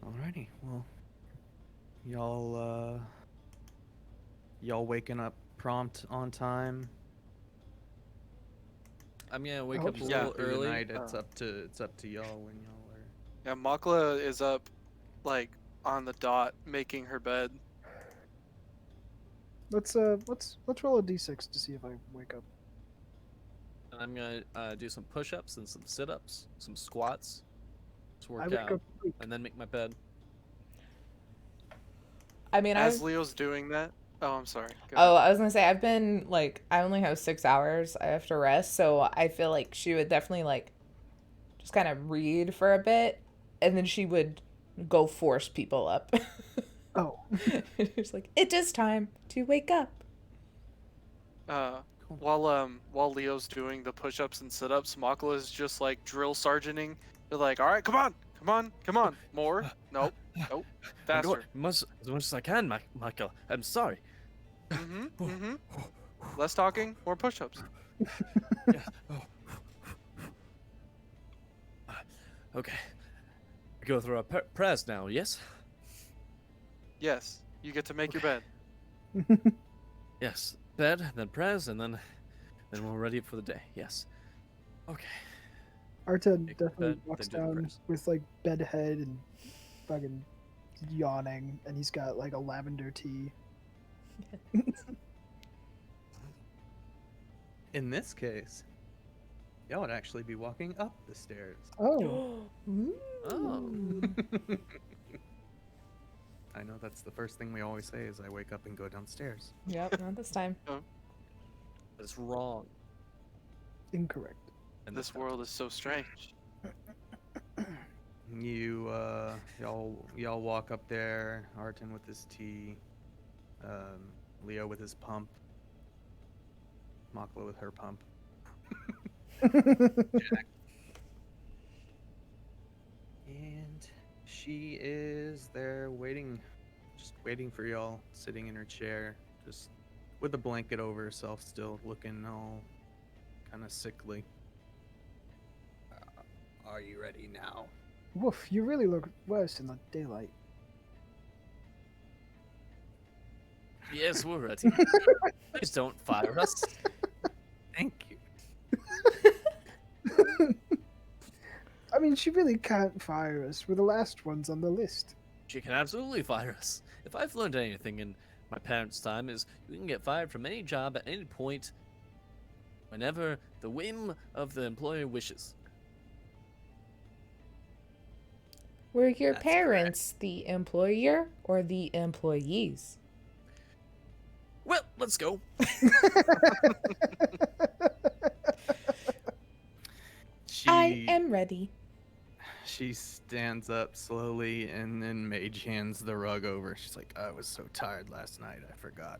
Alrighty. Well, y'all waking up prompt on time. I'm gonna wake hope up a so. little Yeah, Through the early. night, it's up to y'all when y'all are. Yeah, Makla is up, like, on the dot, making her bed. Let's roll a d6 to see if I wake up. And I'm gonna do some push-ups and some sit-ups, some squats. Just I work wake out, up weak. and then make my bed. I mean, As I've Leo's doing that. Oh, I'm sorry. Go Oh, ahead. I was gonna say I've been like I only have 6 hours I have to rest, so I feel like she would definitely like just kind of read for a bit, and then she would go force people up. Oh, It's like it is time to wake up. While Leo's doing the push-ups and sit-ups, Makla is just like drill sergeanting. They're like, all right, come on, more. Nope, I'm faster. going as much as I can, Michael. I'm sorry. Mm-hmm. Less talking, more push-ups. Yeah. Oh. Okay. Go through our prayers now, yes? Yes, you get to make your bed. Yes. Bed, then prayers, and then we're ready for the day. Yes. Okay. Arta Make the definitely bed, walks then do the down prayers. with like bed head and fucking yawning, and he's got like a lavender tea. In this case, y'all would actually be walking up the stairs. Oh, Oh. I know that's the first thing we always say is I wake up and go downstairs. Yep, not this time. That's wrong. incorrect. And This world is so strange. You y'all walk up there, Arton with his tea, Leo with his pump, Makla with her pump. And she is there waiting, just waiting for y'all, sitting in her chair, just with a blanket over herself, still looking all kind of sickly. Are you ready now? Woof, you really look worse in the daylight. Yes, we're ready. Please don't fire us. Thank you. I mean, she really can't fire us. We're the last ones on the list. She can absolutely fire us. If I've learned anything in my parents' time is you can get fired from any job at any point whenever the whim of the employer wishes. Were your That's parents the employer or the employees? Well, let's go. ready. She stands up slowly and then mage hands the rug over. She's like, I was so tired last night, I forgot.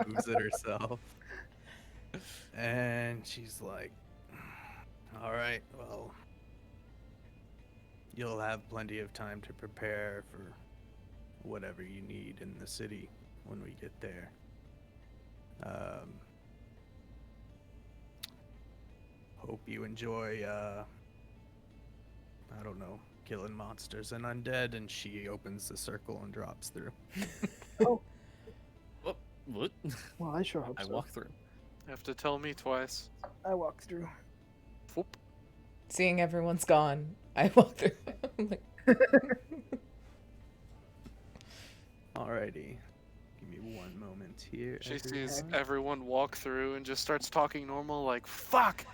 Moves it herself. And she's like, all right, well, you'll have plenty of time to prepare for whatever you need in the city when we get there. Hope you enjoy, I don't know, killing monsters and undead. And she opens the circle and drops through. Oh, what? Well, I sure hope I so. walk through. You have to tell me twice. I walk through. Whoop. Seeing everyone's gone, I walk through. I'm like, Alrighty. Give me one moment here. She sees everyone. everyone walk through and just starts talking normal, like, fuck!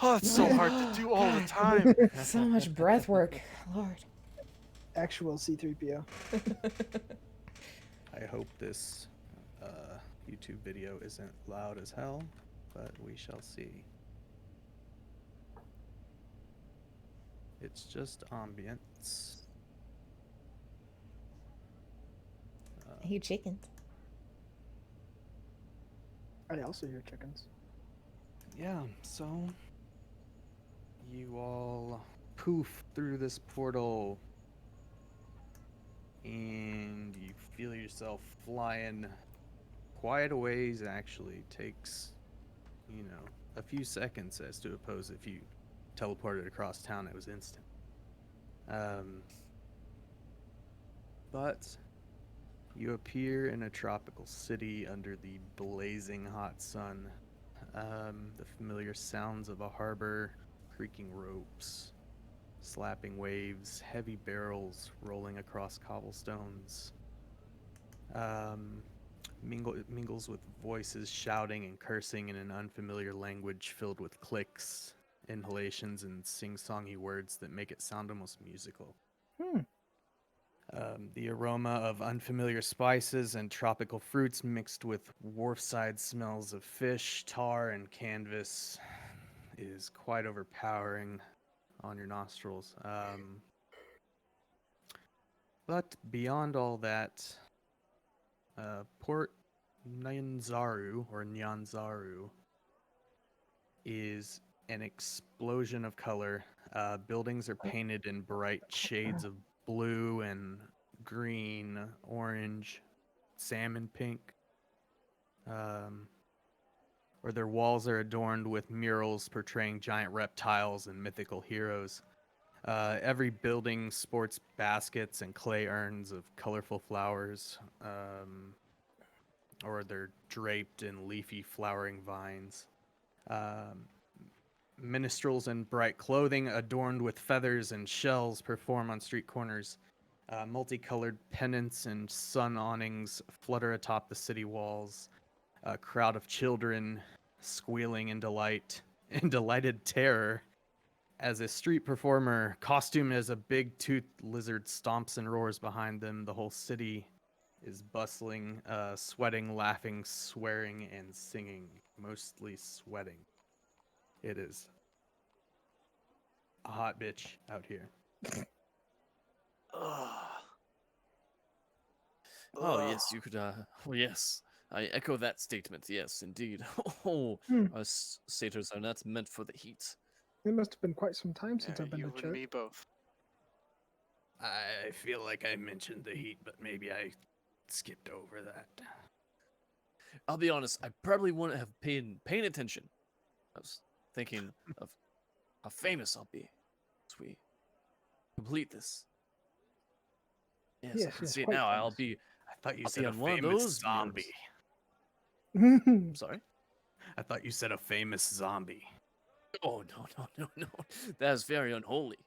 Oh, it's so hard to do all the time. so much breath work. Lord. Actual C3PO. I hope this YouTube video isn't loud as hell, but we shall see. It's just ambience. Hey, chickens. I also hear chickens. Yeah, so you all poof through this portal and you feel yourself flying quite a ways. Actually takes, you know, a few seconds as to oppose if you teleported across town. It was instant. But you appear in a tropical city under the blazing hot sun. The familiar sounds of a harbor, creaking ropes, slapping waves, heavy barrels rolling across cobblestones. Mingles with voices shouting and cursing in an unfamiliar language filled with clicks, inhalations, and sing-songy words that make it sound almost musical. The aroma of unfamiliar spices and tropical fruits mixed with wharfside smells of fish, tar, and canvas is quite overpowering on your nostrils. But beyond all that, Port Nyanzaru, or Nyanzaru, is an explosion of color. Buildings are painted in bright shades of blue and green, orange, salmon pink. Or their walls are adorned with murals portraying giant reptiles and mythical heroes. Every building sports baskets and clay urns of colorful flowers, or they're draped in leafy flowering vines. Minstrels in bright clothing adorned with feathers and shells perform on street corners. Multicolored pennants and sun awnings flutter atop the city walls. A crowd of children squealing in delighted terror as a street performer costumed as a big-toothed lizard stomps and roars behind them. The whole city is bustling, sweating, laughing, swearing, and singing. Mostly sweating. It is a hot bitch out here. Oh, yes, you could, oh, yes. I echo that statement, yes, indeed. Oh, us satyrs are not meant for the heat. It must have been quite some time since Yeah, I've been you to and church. me both. I feel like I mentioned the heat, but maybe I skipped over that. I'll be honest, I probably wouldn't have paid attention. I was thinking of how famous I'll be as we complete this. Yes, I Yes, can yes, see it quite now. I'll famous. be. I thought you I'll said be a on one of famous those zombie. I'm sorry. I thought you said a famous zombie. Oh no! That is very unholy.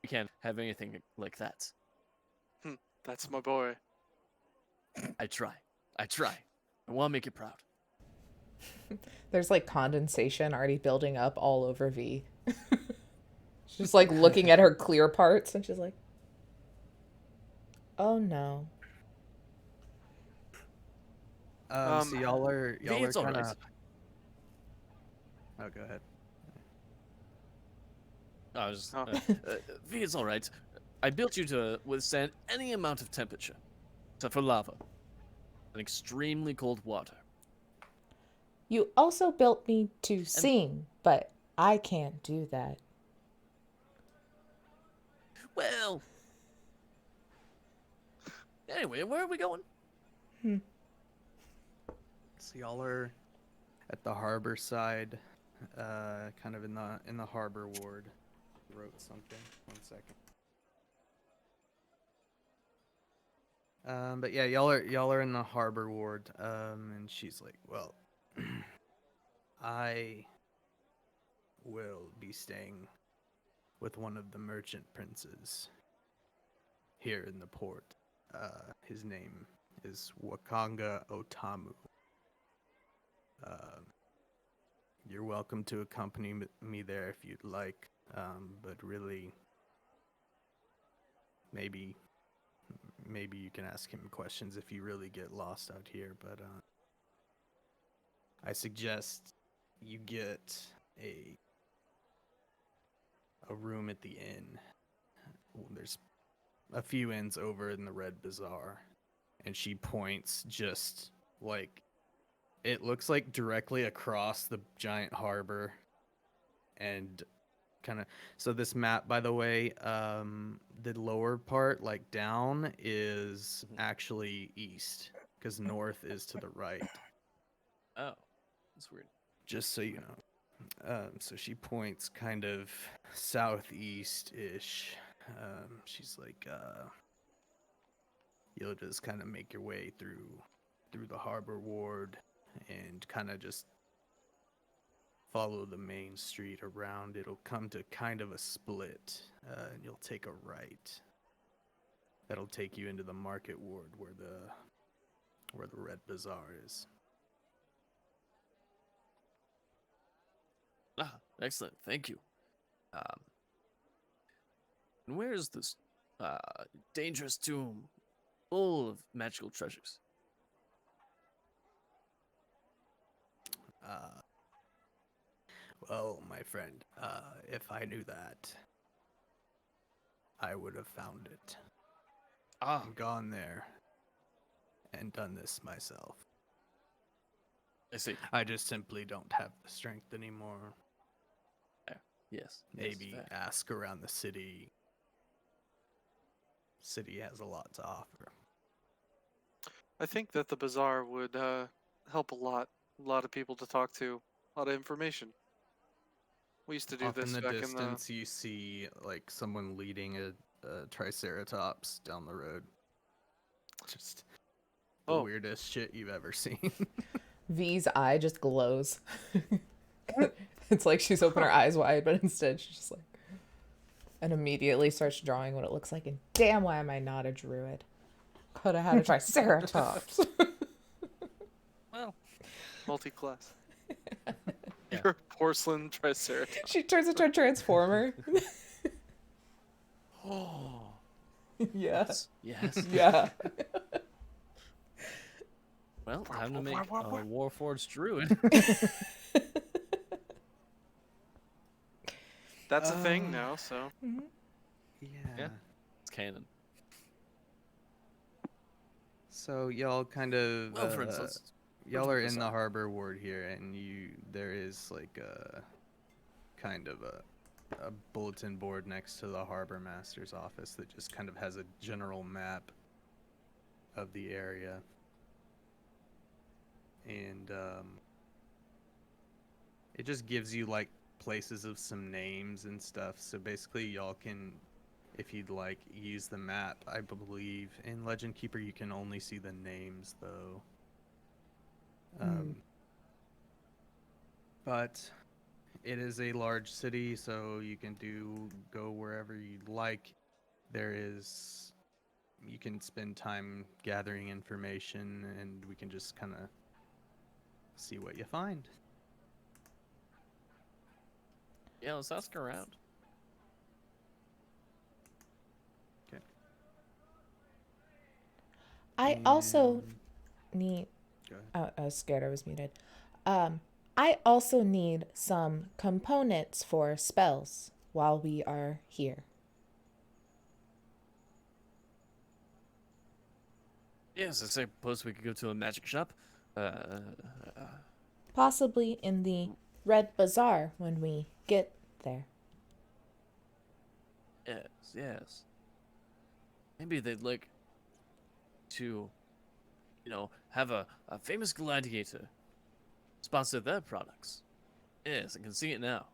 We can't have anything like that. That's my boy. I try. I want to make you proud. There's like condensation already building up all over V. She's just like looking at her clear parts and she's like, oh no. So y'all are it's all kind of. right. Oh, go ahead. I was Oh. V is all right. I built you to withstand any amount of temperature, except for lava and extremely cold water. You also built me to sing, but I can't do that. Well, anyway, where are we going? So y'all are at the harbor side, kind of in the harbor ward. Wrote something. 1 second. But yeah, y'all are in the harbor ward. And she's like, well, I will be staying with one of the merchant princes here in the port. His name is Wakanga Otamu. You're welcome to accompany me there if you'd like, but really, maybe you can ask him questions if you really get lost out here, but I suggest you get a room at the inn. There's a few inns over in the Red Bazaar, and she points just like it looks like directly across the giant harbor, and kind of so this map, by the way, the lower part like down is actually east because north is to the right, Oh, that's weird. just so you know. So she points kind of southeast-ish. She's like, you'll just kind of make your way through the harbor ward and kind of just follow the main street around. It'll come to kind of a split, and you'll take a right. That'll take you into the market ward where the Red Bazaar is. Ah, excellent. Thank you. And where is this dangerous tomb full of magical treasures? Well, my friend, if I knew that, I would have found it. Ah, Gone there and done this myself. I see. I just simply don't have the strength anymore. Yes. Maybe yes, ask around the city. City has a lot to offer. I think that the bazaar would help a lot. A lot of people to talk to. A lot of information. We used to do Off this in the back distance, you see like someone leading a triceratops down the road. Just the Oh. weirdest shit you've ever seen. V's eye just glows. It's like she's opened her eyes wide, but instead she's just like, and immediately starts drawing what it looks like. And damn, why am I not a druid? Could have had a triceratops. Well, multi-class. Yeah. You're a porcelain triceratops. She turns into a transformer. oh, Yes. yes. Yeah. Well, time to make a Warforged Druid. That's a thing now, so. Yeah. It's canon. So y'all kind of Well, friends, let's y'all are this in the up. harbor ward here, and there is like a kind of a bulletin board next to the harbor master's office that just kind of has a general map of the area, and it just gives you like places of some names and stuff. So basically, y'all can, if you'd like, use the map. I believe in Legend Keeper you can only see the names though. But it is a large city, so you can go wherever you'd like. You can spend time gathering information, and we can just kind of see what you find. Yeah, let's ask around. Okay. I also And- need. Go ahead. Oh, I was scared I was muted. I also need some components for spells. while we are here. Yes, I suppose we could go to a magic shop. Possibly in the Red Bazaar when we get there. Yes. Maybe they'd like to, have a famous gladiator sponsor their products. Yes, I can see it now.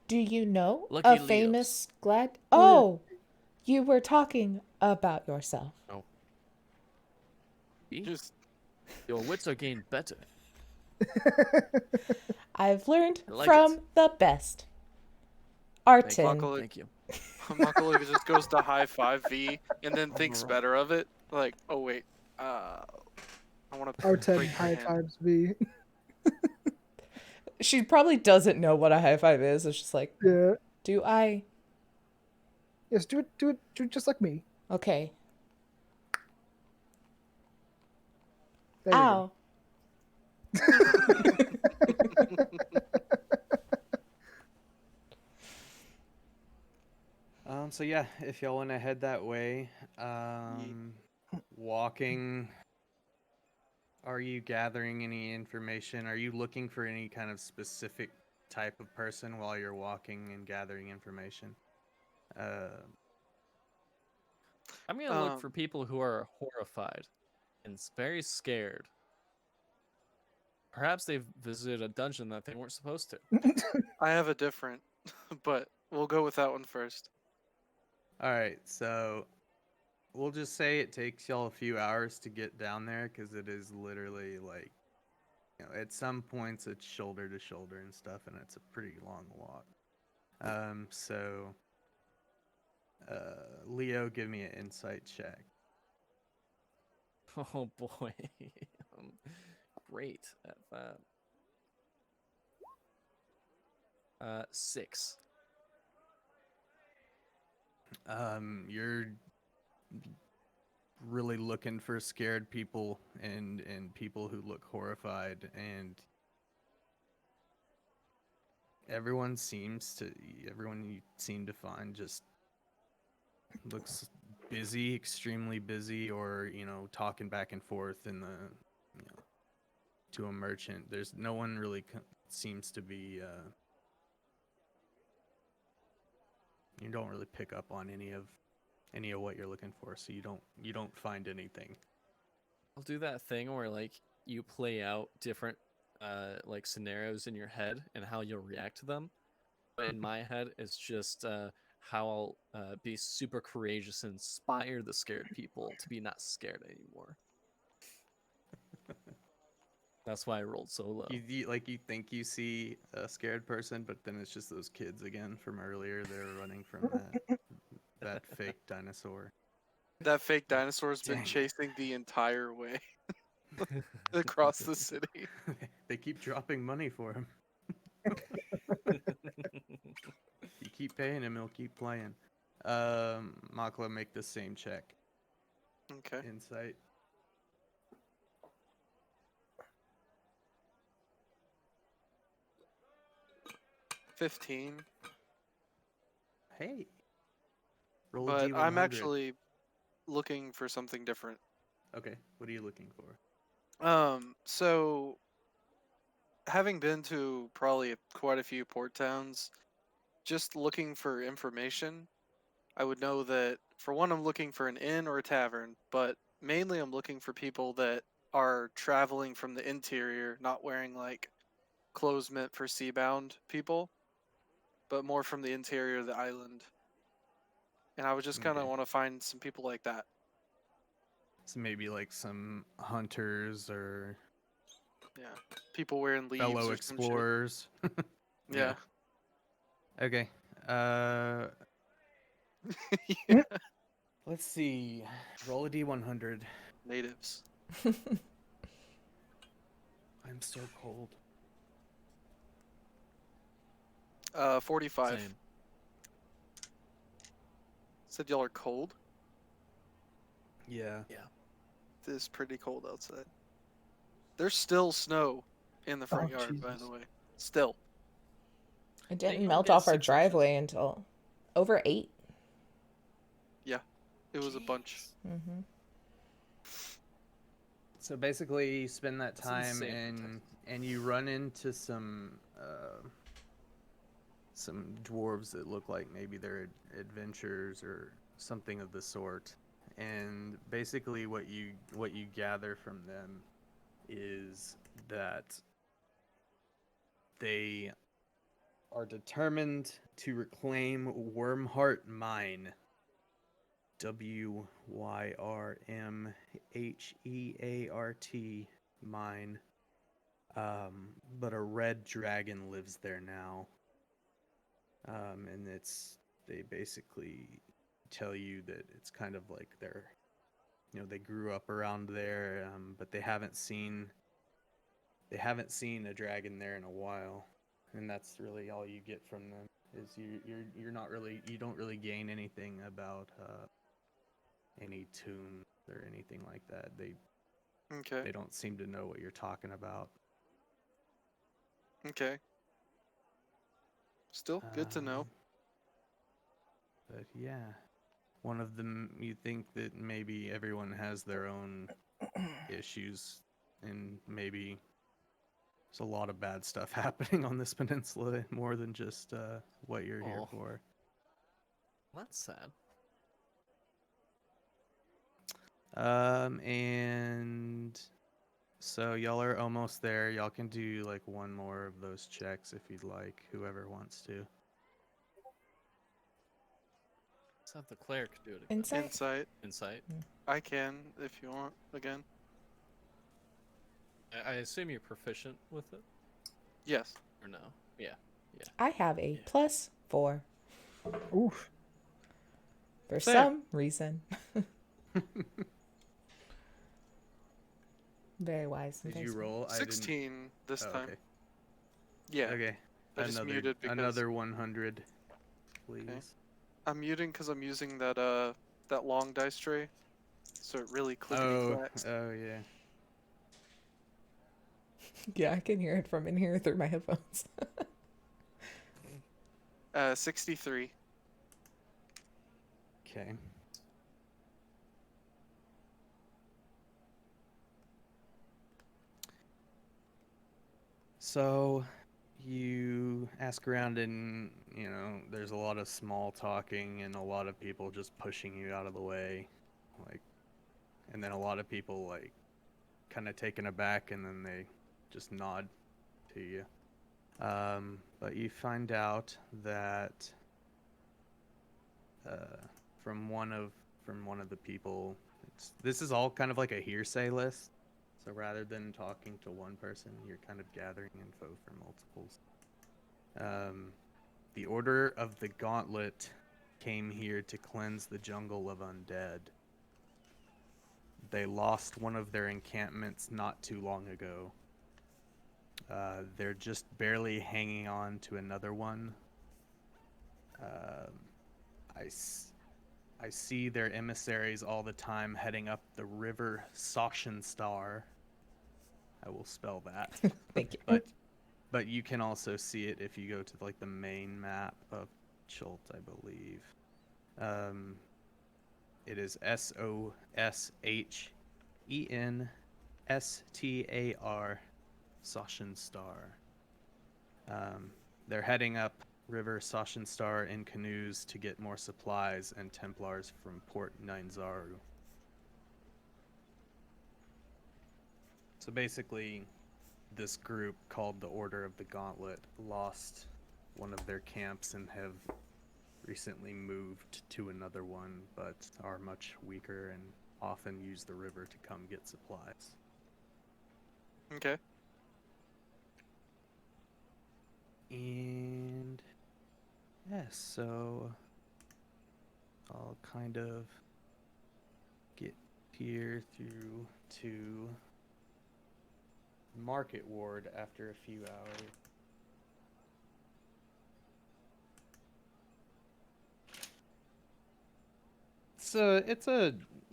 Do you know Lucky a Leos. famous glad? Oh, you were talking about yourself. Oh. Just Your wits are getting better. I've learned I like from it. the best. Artin. Buckle it. Thank you. Macaulay just goes to high five V and then thinks better of it. Like, oh wait, I want to. R10 high fives V. She probably doesn't know what a high five is. It's just like, Yeah. do I? Yes, do it just like me. Okay. There you go. Ow. So yeah, if y'all want to head that way, walking, are you gathering any information? Are you looking for any kind of specific type of person while you're walking and gathering information? I'm gonna look for people who are horrified and very scared. Perhaps they've visited a dungeon that they weren't supposed to. I have a different, but we'll go with that one first. All right, so we'll just say it takes y'all a few hours to get down there because it is literally like, at some points it's shoulder to shoulder and stuff, and it's a pretty long walk. Leo, give me an insight check. Oh boy. Great at that. 6. You're really looking for scared people and people who look horrified, and everyone you seem to find just looks busy, extremely busy, or talking back and forth in the to a merchant. There's no one really seems to be you don't really pick up on any of what you're looking for, so you don't find anything. I'll do that thing where like you play out different like scenarios in your head and how you'll react to them. But in my head, it's just how I'll be super courageous and inspire the scared people to be not scared anymore. That's why I rolled so low. You think you see a scared person, but then it's just those kids again from earlier. They're running from that fake dinosaur. That fake dinosaur's been Dang. chasing the entire way across the city. They keep dropping money for him. You keep paying him, he'll keep playing. Makla, make the same check. Okay. Insight. $15. Hey. Roll But D100. I'm actually looking for something different. Okay, what are you looking for? So having been to probably quite a few port towns, just looking for information, I would know that for one, I'm looking for an inn or a tavern, but mainly I'm looking for people that are traveling from the interior, not wearing like clothes meant for seabound people, but more from the interior of the island. And I would just kind of Okay. want to find some people like that. So maybe like some hunters or Yeah, people wearing leaves fellow or explorers. some shit. Yeah. Okay. Yeah. Let's see. Roll a D100. Natives. I'm so cold. 45. Same. Said y'all are cold? Yeah. It is pretty cold outside. There's still snow in the front Oh, yard, by the Jesus. way. Still. It didn't you melt get off our 6 inches. driveway until Over 8. It was a bunch. Mm-hmm. So basically, you spend that That's time insane and you run into some dwarves that look like maybe they're adventurers or something of the sort. And basically, what you gather from them is that they are determined to reclaim Wormheart Mine. Wyrmheart mine. But a red dragon lives there now. And they basically tell you that it's kind of like they grew up around there, but they haven't seen a dragon there in a while, and that's really all you get from them. Is you don't really gain anything about any tombs or anything like that. Okay. They don't seem to know what you're talking about. Okay. Still good to know. But yeah, one of them, you think that maybe everyone has their own issues, and maybe there's a lot of bad stuff happening on this peninsula, more than just what you're here Oh. for. That's sad. And so y'all are almost there. Y'all can do like one more of those checks if you'd like, whoever wants to. Let's have the cleric do it again. Insight? Insight. Insight. I can if you want again. I assume you're proficient with it, Yes. or no? Yeah. I have a +4 Oof. for Fair. some reason. Very wise. and Did you tasteful. roll? 16 this Oh, time. okay. Yeah. Okay. I just muted because Another 100, please. Okay. I'm muting because I'm using that that long dice tray, so it really clickety clacks. Oh yeah. Yeah, I can hear it from in here through my headphones. 63. Okay. So you ask around, and there's a lot of small talking and a lot of people just pushing you out of the way, and then a lot of people kind of taken aback, and then they just nod to you. But you find out that from one of the people, this is all kind of like a hearsay list. So rather than talking to one person, you're kind of gathering info from multiples. The Order of the Gauntlet came here to cleanse the jungle of undead. They lost one of their encampments not too long ago. They're just barely hanging on to another one. I see their emissaries all the time heading up the river Sachenstar. I will spell that. Thank you. But you can also see it if you go to the main map of Chult, I believe. It is Soshenstar, Sachenstar. They're heading up River Sachenstar in canoes to get more supplies and Templars from Port Nyanzaru. So basically, this group called the Order of the Gauntlet lost one of their camps and have recently moved to another one, but are much weaker and often use the river to come get supplies. Okay. And yes, so I'll kind of get here through to Market Ward after a few hours. It's a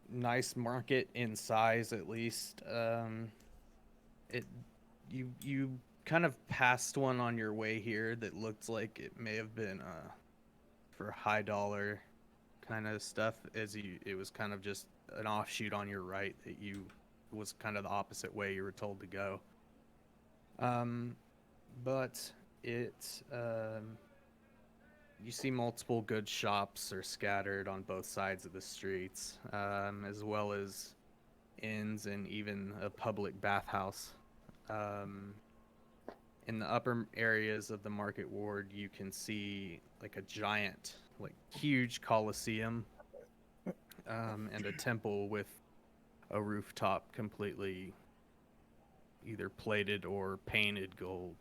nice market in size, at least. You kind of passed one on your way here that looked like it may have been for high dollar kind of stuff, it was kind of just an offshoot on your right that you was kind of the opposite way you were told to go. But it you see multiple good shops are scattered on both sides of the streets, as well as inns and even a public bathhouse. In the upper areas of the market ward, you can see like a giant, like huge coliseum, and a temple with a rooftop completely either plated or painted gold.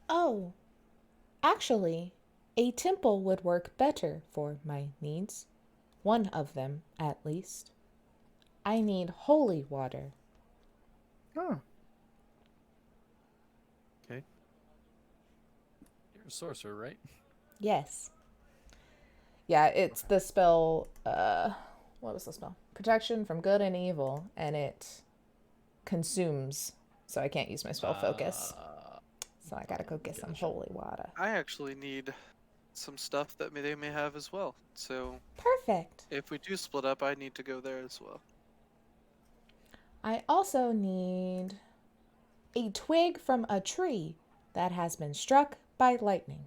Oh, actually, a temple would work better for my needs. One of them, at least. I need holy water. Oh, Okay. You're a sorcerer, right? Yes. Yeah, it's the spell, what was the spell? Protection from good and evil, and it consumes, so I can't use my spell focus. So I gotta go get some Gotcha. holy water. I actually need some stuff that they may have as well. So Perfect. if we do split up, I need to go there as well. I also need a twig from a tree that has been struck by lightning.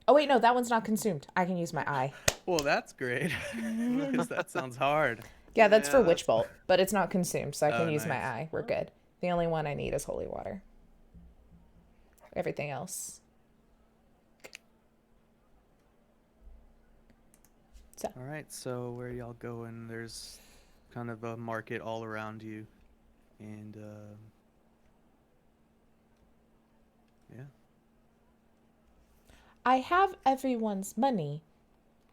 Oh wait, no, that one's not consumed. I can use my eye. Well, that's great. Because that sounds hard. Yeah, that's for Yeah, Witch Bolt, but it's not consumed, so I can Oh, use my nice. eye. We're good. The only one I need is holy water. Everything else. So, All right, so where y'all going? There's kind of a market all around you, and yeah. I have everyone's money,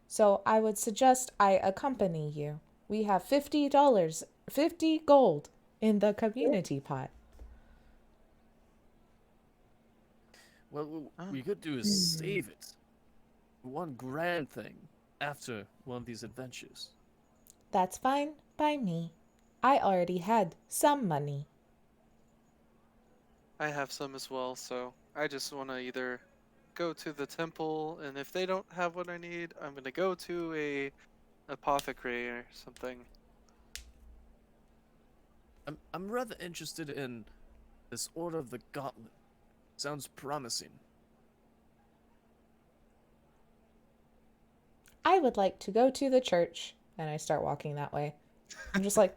so I would suggest I accompany you. We have $50, 50 gold in the community pot. Well, what Oh. we could do is save it. One grand thing after one of these adventures. That's fine by me. I already had some money. I have some as well, so I just want to either go to the temple, and if they don't have what I need, I'm gonna go to a apothecary or something. I'm rather interested in this Order of the Gauntlet. Sounds promising. I would like to go to the church. And I start walking that way. I'm just like,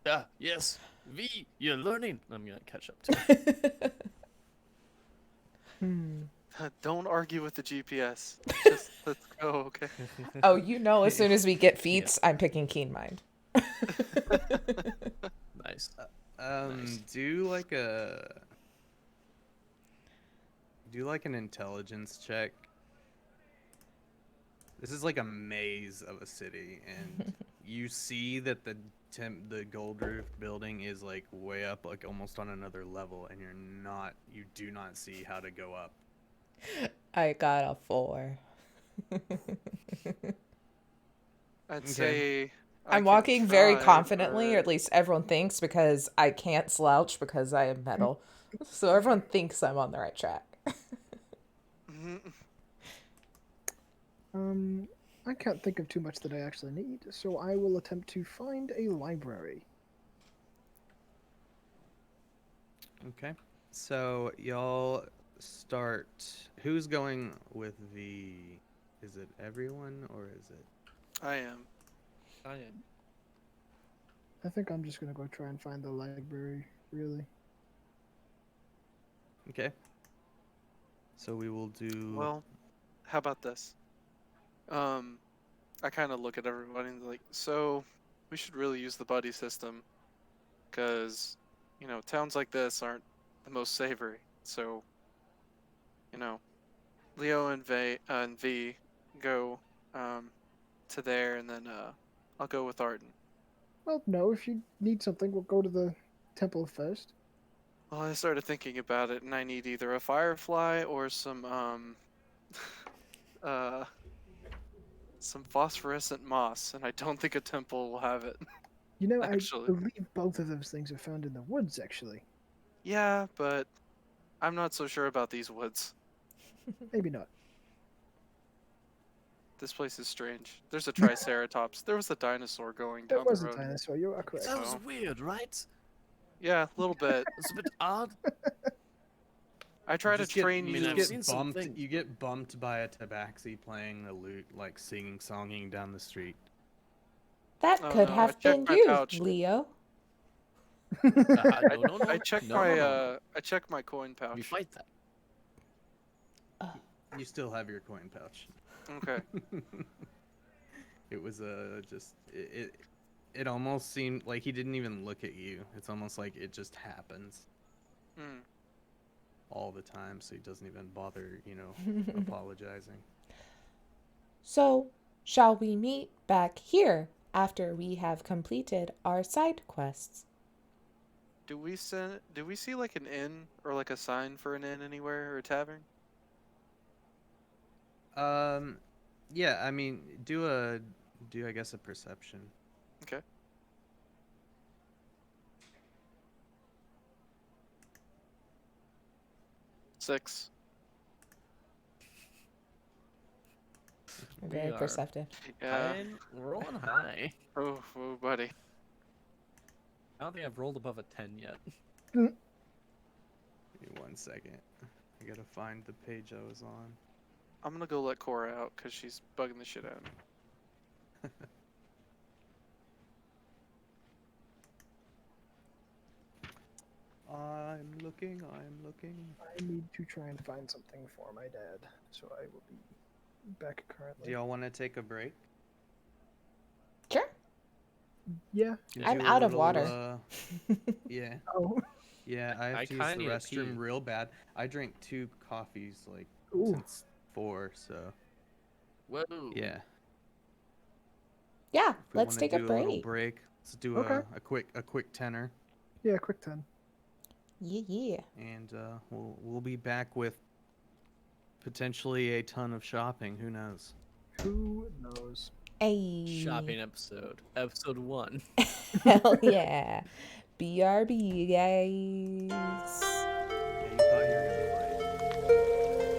Ah, yes. V, you're learning. I'm gonna catch up to you. Don't argue with the GPS. Just let's go, okay? oh, you know, as soon as we get feats, I'm picking Keen Mind. Nice. Nice. Do like an intelligence check. This is like a maze of a city, and you see that the gold roofed building is like way up, like almost on another level, and you do not see how to go up. I got a 4. I'd say I I'm can walking very try, confidently, or at but- least everyone thinks, because I can't slouch because I am metal. So everyone thinks I'm on the right track. Mhm. I can't think of too much that I actually need, so I will attempt to find a library. Okay. So y'all start. Who's going with the? Is it everyone or is it? I am. I am. I think I'm just gonna go try and find the library, really. Okay. So we will do. Well, how about this? I kind of look at everybody and like, so we should really use the buddy system, because, towns like this aren't the most savory. So, Leo and V go to there, and then I'll go with Arden. Well, no, if you need something, we'll go to the temple first. Well, I started thinking about it, and I need either a firefly or some some phosphorescent moss, and I don't think a temple will have it. You know, Actually. I believe both of those things are found in the woods, actually. Yeah, but I'm not so sure about these woods. Maybe not. This place is strange. There's a triceratops. There was a dinosaur going down It was the a road. dinosaur. You are correct. Sounds Oh. weird, right? Yeah, a little bit. It's a bit odd. I try to Just get- train you you. just I've get seen some bumped. things. You get bumped by a tabaxi playing the lute, like singing, songing down the street. That Oh, could no, I have checked been my you, pouch. Leo. No. I checked No, my no, no. I checked my coin pouch. We fight that. You still have your coin pouch. Okay. It was just it almost seemed like he didn't even look at you. It's almost like it just happens Hmm. all the time, so he doesn't even bother, apologizing. So, shall we meet back here after we have completed our side quests? Do we see like an inn or like a sign for an inn anywhere or a tavern? Yeah, I mean, do I guess a perception. Okay. Six. Very are- perceptive. Yeah. We're rolling high. Oh, buddy. I don't think I've rolled above a 10 yet. Give me 1 second. I gotta find the page I was on. I'm gonna go let Cora out because she's bugging the shit out of me. I'm looking. I need to try and find something for my dad, so I will be back currently. Do y'all want to take a break? Sure. Yeah. I'm Do a out of little, water. Yeah. Oh. Yeah, I have I to use the kinda need a restroom pee. real bad. I drank 2 coffees like Ooh. since 4, so Whoa. yeah. Yeah, If we let's wanna take a do little break. break. Let's do Okay. a quick tenor, Yeah, quick 10. Yeah. and we'll be back with potentially a ton of shopping. Who knows? Who knows? Hey. Shopping episode. Episode 1. Hell yeah. BRB, guys. Yeah, you thought you were gonna fight.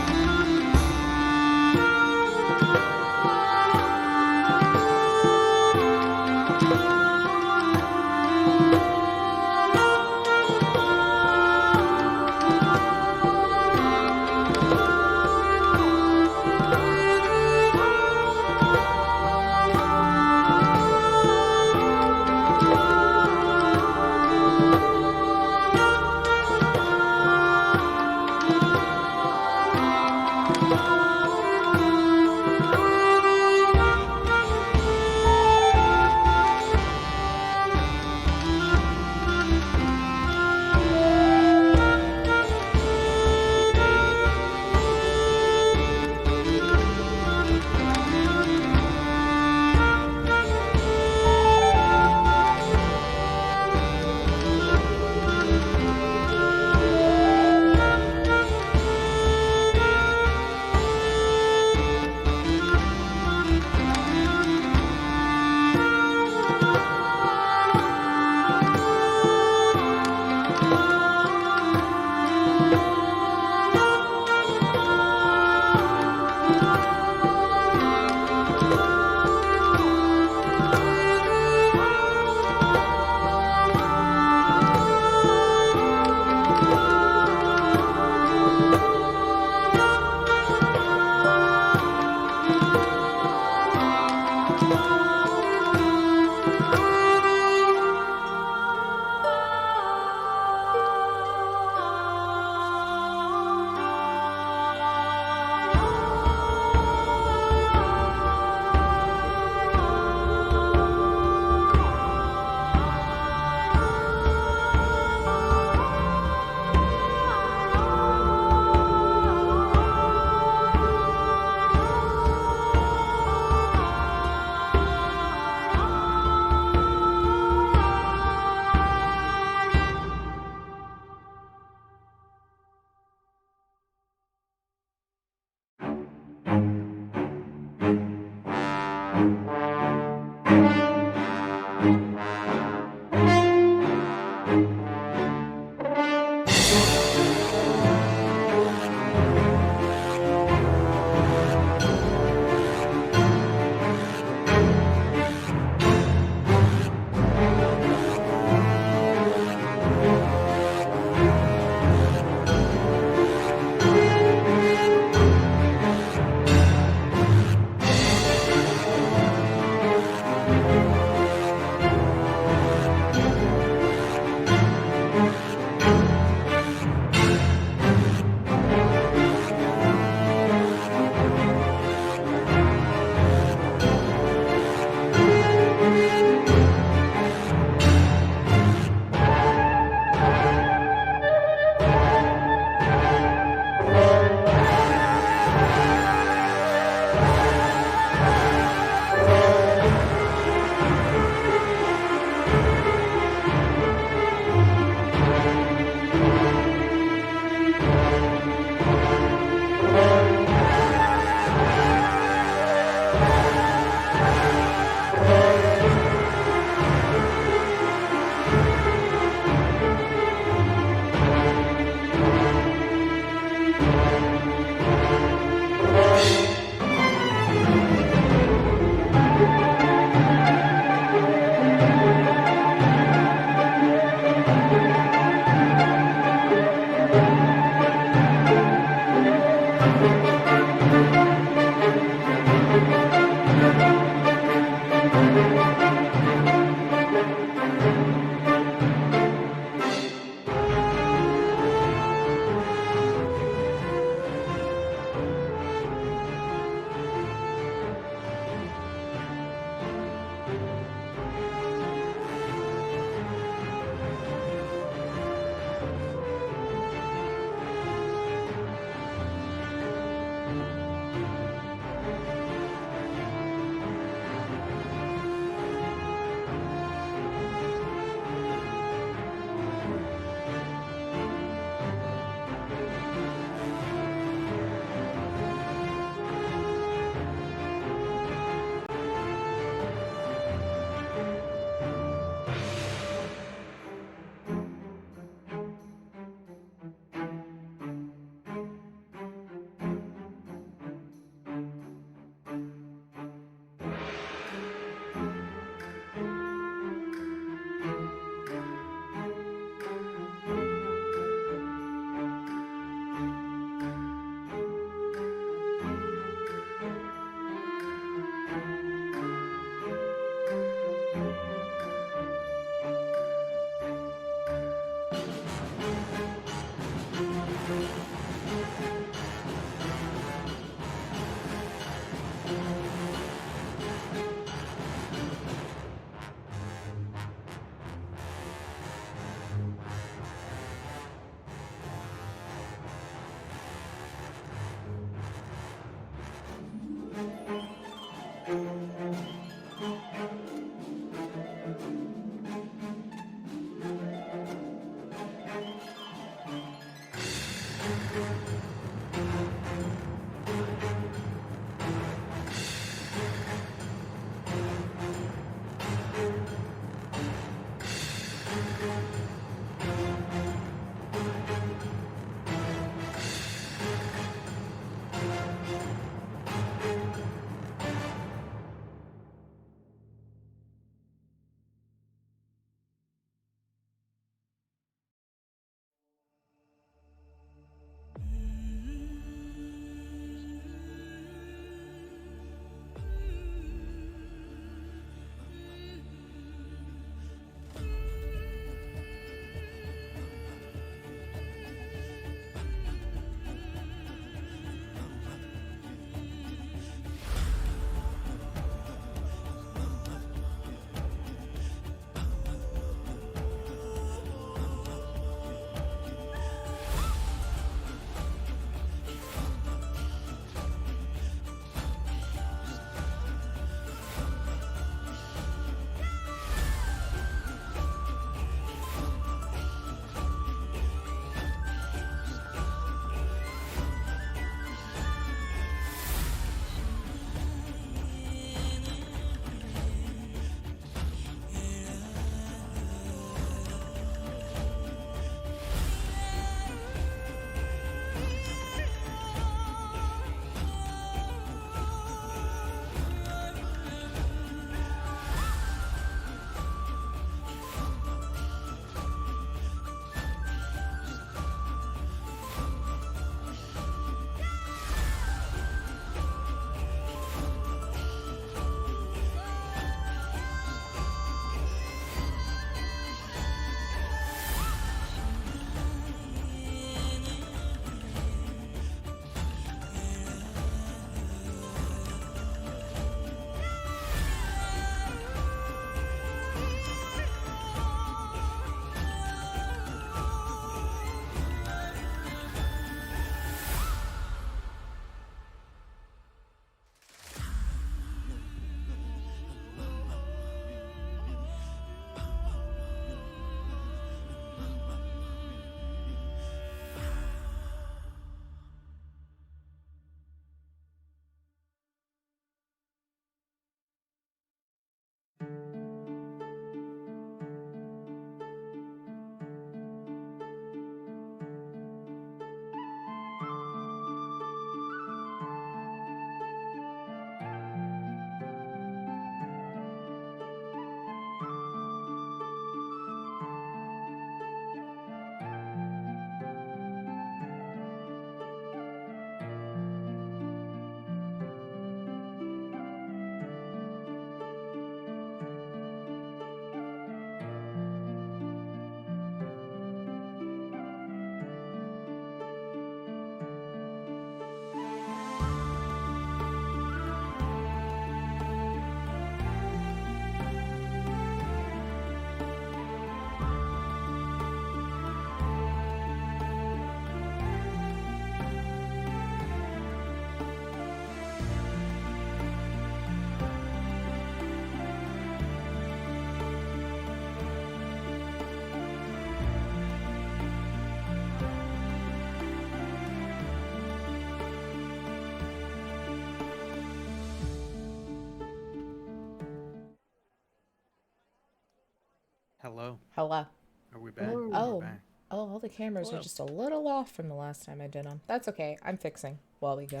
Hello. Hello. Are we back? Hello. We're Oh. back. Oh, all the cameras are Hello. just a little off from the last time I did them. That's okay. I'm fixing while we go.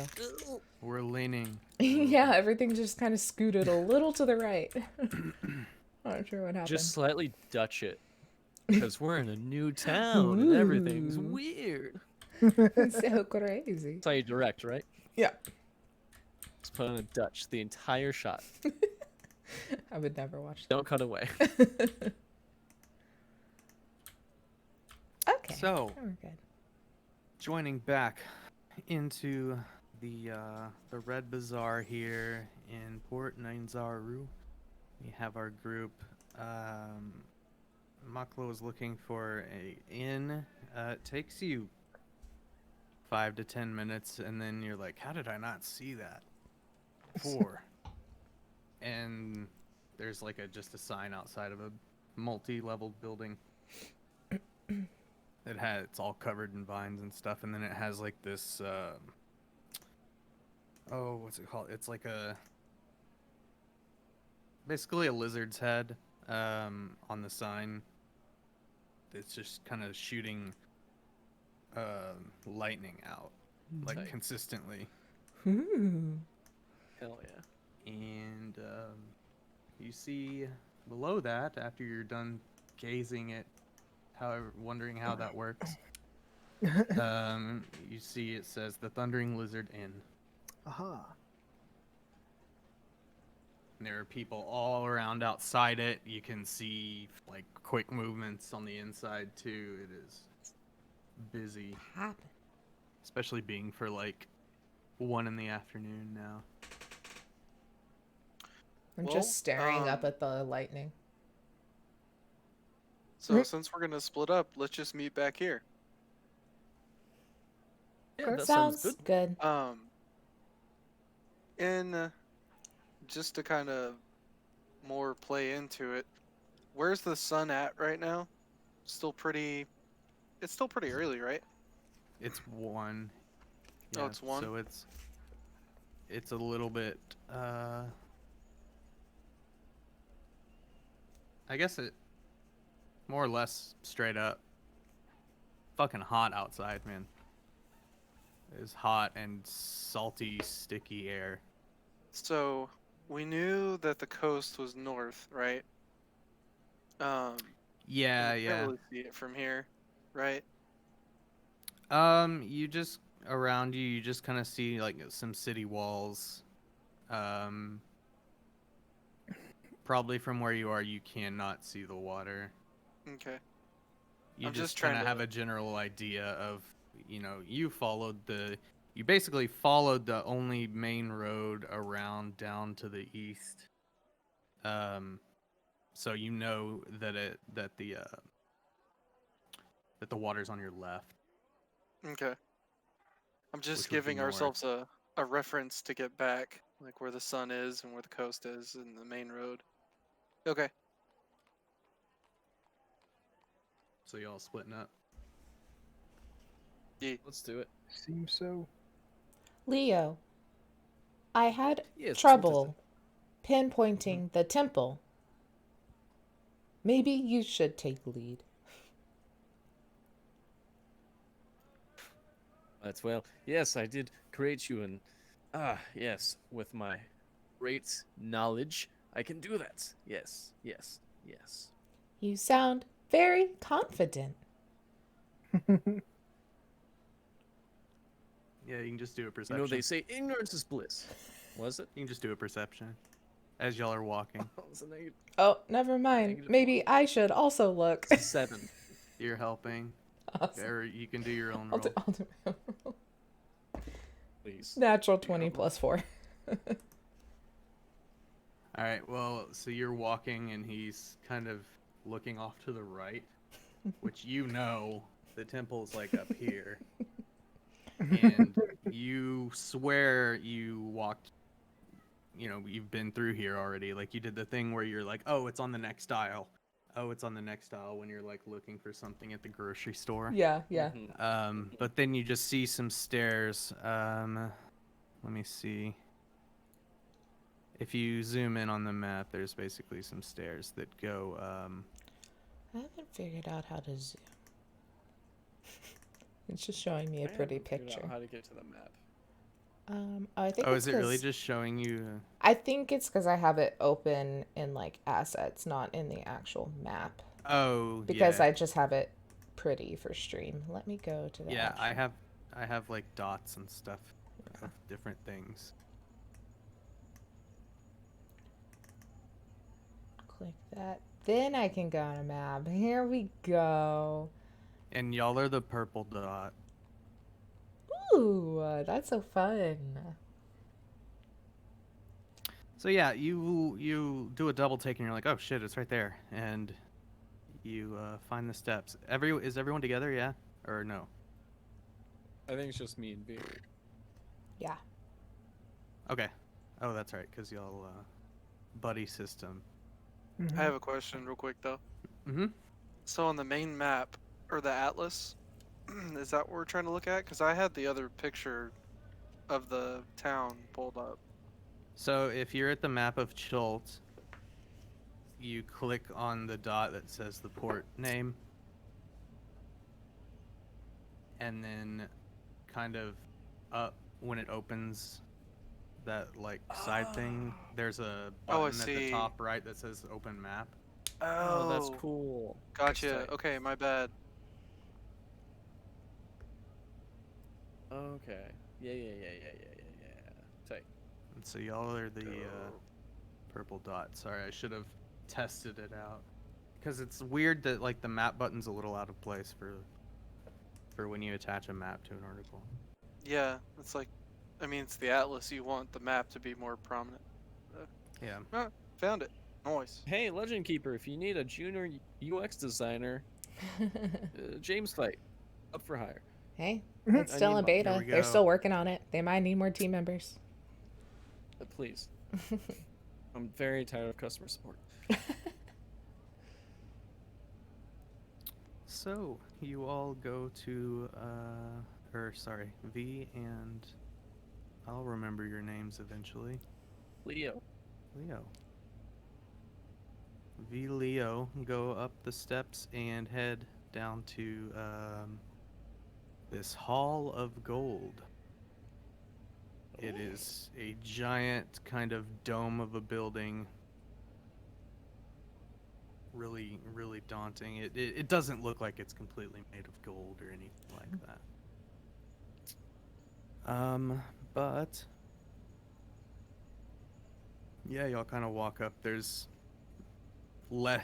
We're leaning. Yeah, everything just kind of scooted a little to the right. Not sure what happened. Just slightly Dutch it. Because we're in a new town and everything's Ooh. weird. So crazy. That's how you direct, right? Yeah. Just put on a Dutch the entire shot. I would never watch Don't cut away. that. Okay. So, We're good. joining back into the Red Bazaar here in Port Nyanzaru, we have our group. Maklo is looking for a inn. It takes you 5 to 10 minutes, and then you're like, "How did I not see that before?" And there's like just a sign outside of a multi-level building. It's all covered in vines and stuff, and then it has like this what's it called? It's like basically a lizard's head on the sign. It's just kind of shooting lightning out like Tight. consistently. Ooh. Hell yeah. And you see below that, after you're done gazing at wondering how that works, you see it says the Thundering Lizard Inn. Aha. And there are people all around outside it. You can see like quick movements on the inside too. It is busy, Happen. especially being for like 1 in the afternoon now. I'm Well, just staring up at the lightning. So since we're gonna split up, let's just meet back here. Yeah, that Sounds sounds good. good. And just to kind of more play into it, where's the sun at right now? It's still pretty early, right? It's 1. Oh, it's 1? So it's a little bit I guess it more or less straight up. Fucking hot outside, man. It's hot and salty, sticky air. So we knew that the coast was north, right? Yeah, We can't yeah. really see it from here, right? You just around you just kind of see like some city walls. Probably from where you are, you cannot see the water. Okay. You I'm just just kind trying of to- have a general idea of, you basically followed the only main road around down to the east. So you know that the water's on your left. Okay. I'm just Which would be giving north. ourselves a reference to get back, like where the sun is and where the coast is and the main road. Okay. So y'all splitting up. Let's do it. Seems so. Leo, I had Yes, it's trouble pinpointing the temple. Maybe you should take lead. That's well. Yes, I did create you and yes, with my great knowledge, I can do that. Yes, yes, yes. You sound very confident. Yeah, you can just do a You perception. know they say ignorance is bliss. Was it? You can just do a perception as y'all are walking. It's a negative Oh, never mind. Negative Maybe I should also look. 7. You're helping. Awesome. Or you can do your own I'll roll. do my own roll. Please. Natural 20 plus 4. All right. Well, so you're walking, and he's kind of looking off to the right, which the temple's like up here, and you swear you walked. You've been through here already. Like you did the thing where you're like, "Oh, it's on the next aisle." Oh, it's on the next aisle when you're like looking for something at the grocery store. Yeah, yeah. But then you just see some stairs. Let me see. If you zoom in on the map, there's basically some stairs that go I haven't figured out how to zoom. It's just showing me a I pretty haven't figured out picture. how to get to the map. I think Oh, it's is it really 'cause- just showing you? I think it's because I have it open in like assets, not in the actual map. Oh, Because yeah. I just have it pretty for stream. Let me go to the Yeah, actual... I have like dots and stuff of different things. Click that. Then I can go on a map. Here we go. And y'all are the purple dot. Ooh, that's so fun. So yeah, you do a double take and you're like, oh shit, it's right there, and you find the steps. Is everyone together? Yeah, or no? I think it's just me and V. Yeah. Okay. Oh, that's right, because y'all buddy system. I have a question real quick though. Mm-hmm. So on the main map or the atlas, is that what we're trying to look at? Because I had the other picture of the town pulled up. So if you're at the map of Chult, you click on the dot that says the port name, and then kind of up when it opens that like side thing, there's a Oh, I button at the see. top right that says open map. Oh, that's cool. That's Gotcha. tight. Okay, my bad. Okay. Yeah. Tight. And so y'all are the Dope. purple dot. Sorry, I should have tested it out. Because it's weird that like the map button's a little out of place for when you attach a map to an article. Yeah, it's like, I mean, it's the atlas. You want the map to be more prominent. Yeah. Found it. Nice. Hey, Legend Keeper, if you need a junior UX designer, James Fight, up for hire. Hey, Mhm. it's still in There beta. we They're go. still working on it. They might need more team members. Please. I'm very tired of customer support. So you all go to V, and I'll remember your names eventually. Leo. Leo. Leo, go up the steps and head down to this Hall of Gold. It is a giant kind of dome of a building. Really, really daunting. It doesn't look like it's completely made of gold or anything like that. But yeah, y'all kind of walk up. There's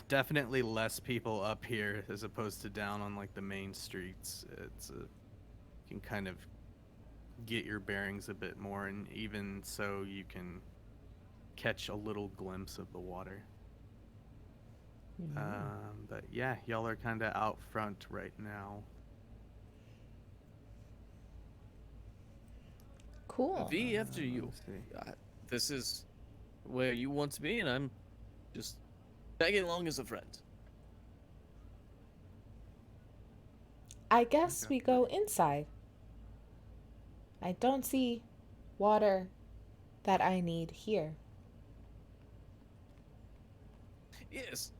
definitely less people up here as opposed to down on like the main streets. You can kind of get your bearings a bit more, and even so, you can catch a little glimpse of the water. But yeah, y'all are kind of out front right now. Cool. V, after you. Let's see. This is where you want to be, and I'm just tagging along as a friend. I guess Okay. we go inside. I don't see water that I need here. Yes.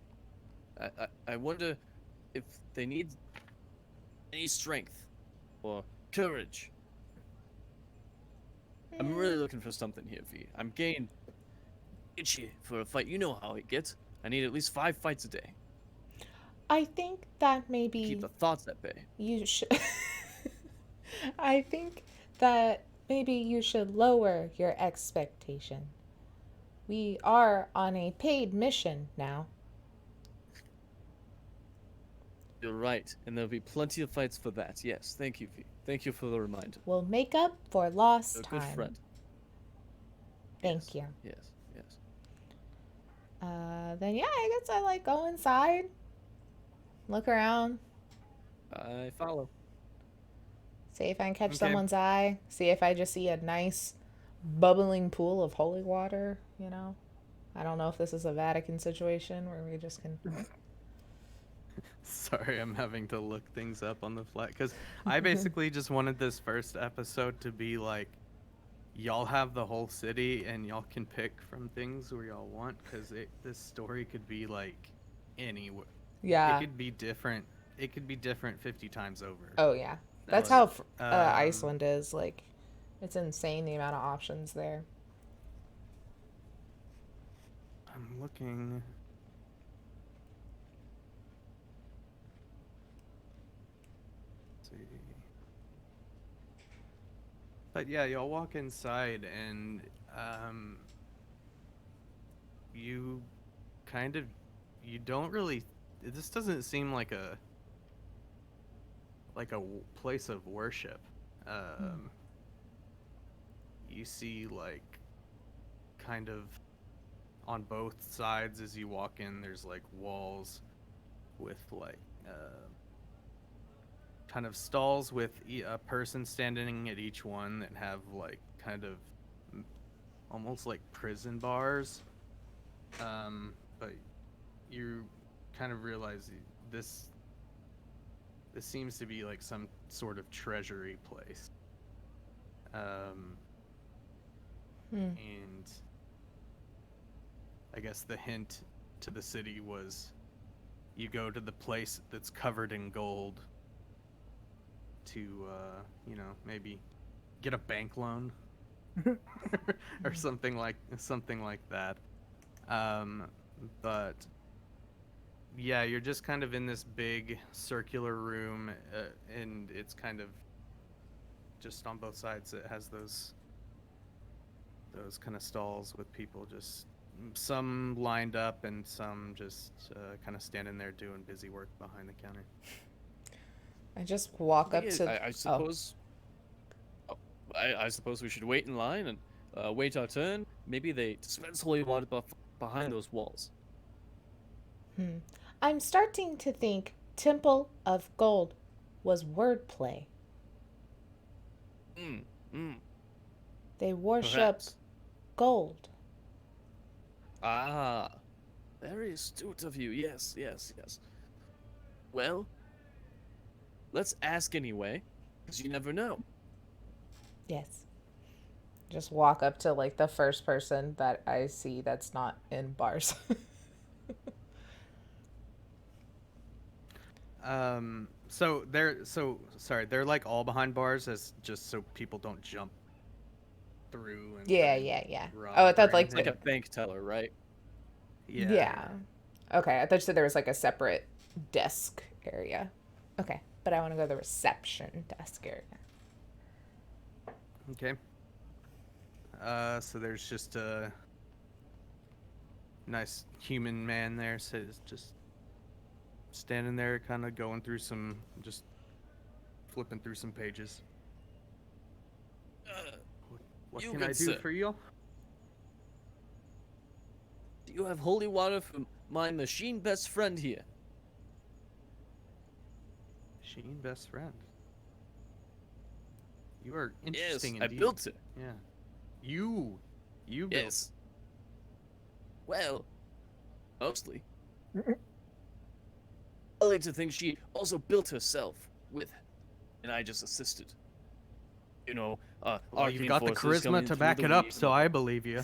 I wonder if they need any strength or courage. I'm really looking for something here, V. I'm getting itchy for a fight. You know how it gets. I need at least 5 fights a day. I think that maybe Keep the thoughts at bay. you should. I think that maybe you should lower your expectation. We are on a paid mission now. You're right, and there'll be plenty of fights for that. Yes, thank you, V. Thank you for the reminder. We'll make up for lost You're a time. good friend. Thank you. Yes. Then yeah, I guess I like go inside, look around, I follow. see if I can catch Okay. someone's eye, see if I just see a nice bubbling pool of holy water, you know? I don't know if this is a Vatican situation where we just can... Sorry, I'm having to look things up on the fly because I basically just wanted this first episode to be like, y'all have the whole city and y'all can pick from things where y'all want, because this story could be like anywhere, Yeah. It could be different. It could be different 50 times over. Oh yeah. That's But, how Iceland is. Like, it's insane the amount of options there. I'm looking. Let's see. But yeah, y'all walk inside and you kind of you don't really. This doesn't seem like a place of worship. You see like kind of on both sides as you walk in. There's like walls with like kind of stalls with a person standing at each one that have like kind of almost like prison bars. But you kind of realize this seems to be like some sort of treasury place. And I guess the hint to the city was you go to the place that's covered in gold to maybe get a bank loan or something like that. But yeah, you're just kind of in this big circular room, and it's kind of just on both sides. It has those kind of stalls with people, just some lined up and some just kind of standing there doing busy work behind the counter. I just walk up to. I suppose. Oh, I suppose we should wait in line and wait our turn. Maybe they dispense holy water behind those walls. I'm starting to think Temple of Gold was wordplay. They worship Perhaps. gold. Ah, very astute of you. Yes, yes, yes. Well, let's ask anyway, because you never know. Yes. Just walk up to like the first person that I see that's not in bars. They're like all behind bars as just so people don't jump through and Yeah. rob Oh, I or thought like It's like anything. a bank teller, right? yeah. Okay, I thought you said there was like a separate desk area. Okay, but I want to go to the reception desk area. Okay. So there's just a nice human man there, so it's just standing there, kind of going through just flipping through some pages. What you can good I do sir. for you? Do you have holy water for my machine best friend here? Sheen, best friend. You are Yes, interesting I indeed. built it. Yeah. You built Yes. Well, mostly. I like to think she also built herself with it, and I just assisted. You know, Well, arcane you've got the forces charisma coming to through back the it up, weeds so and I believe you.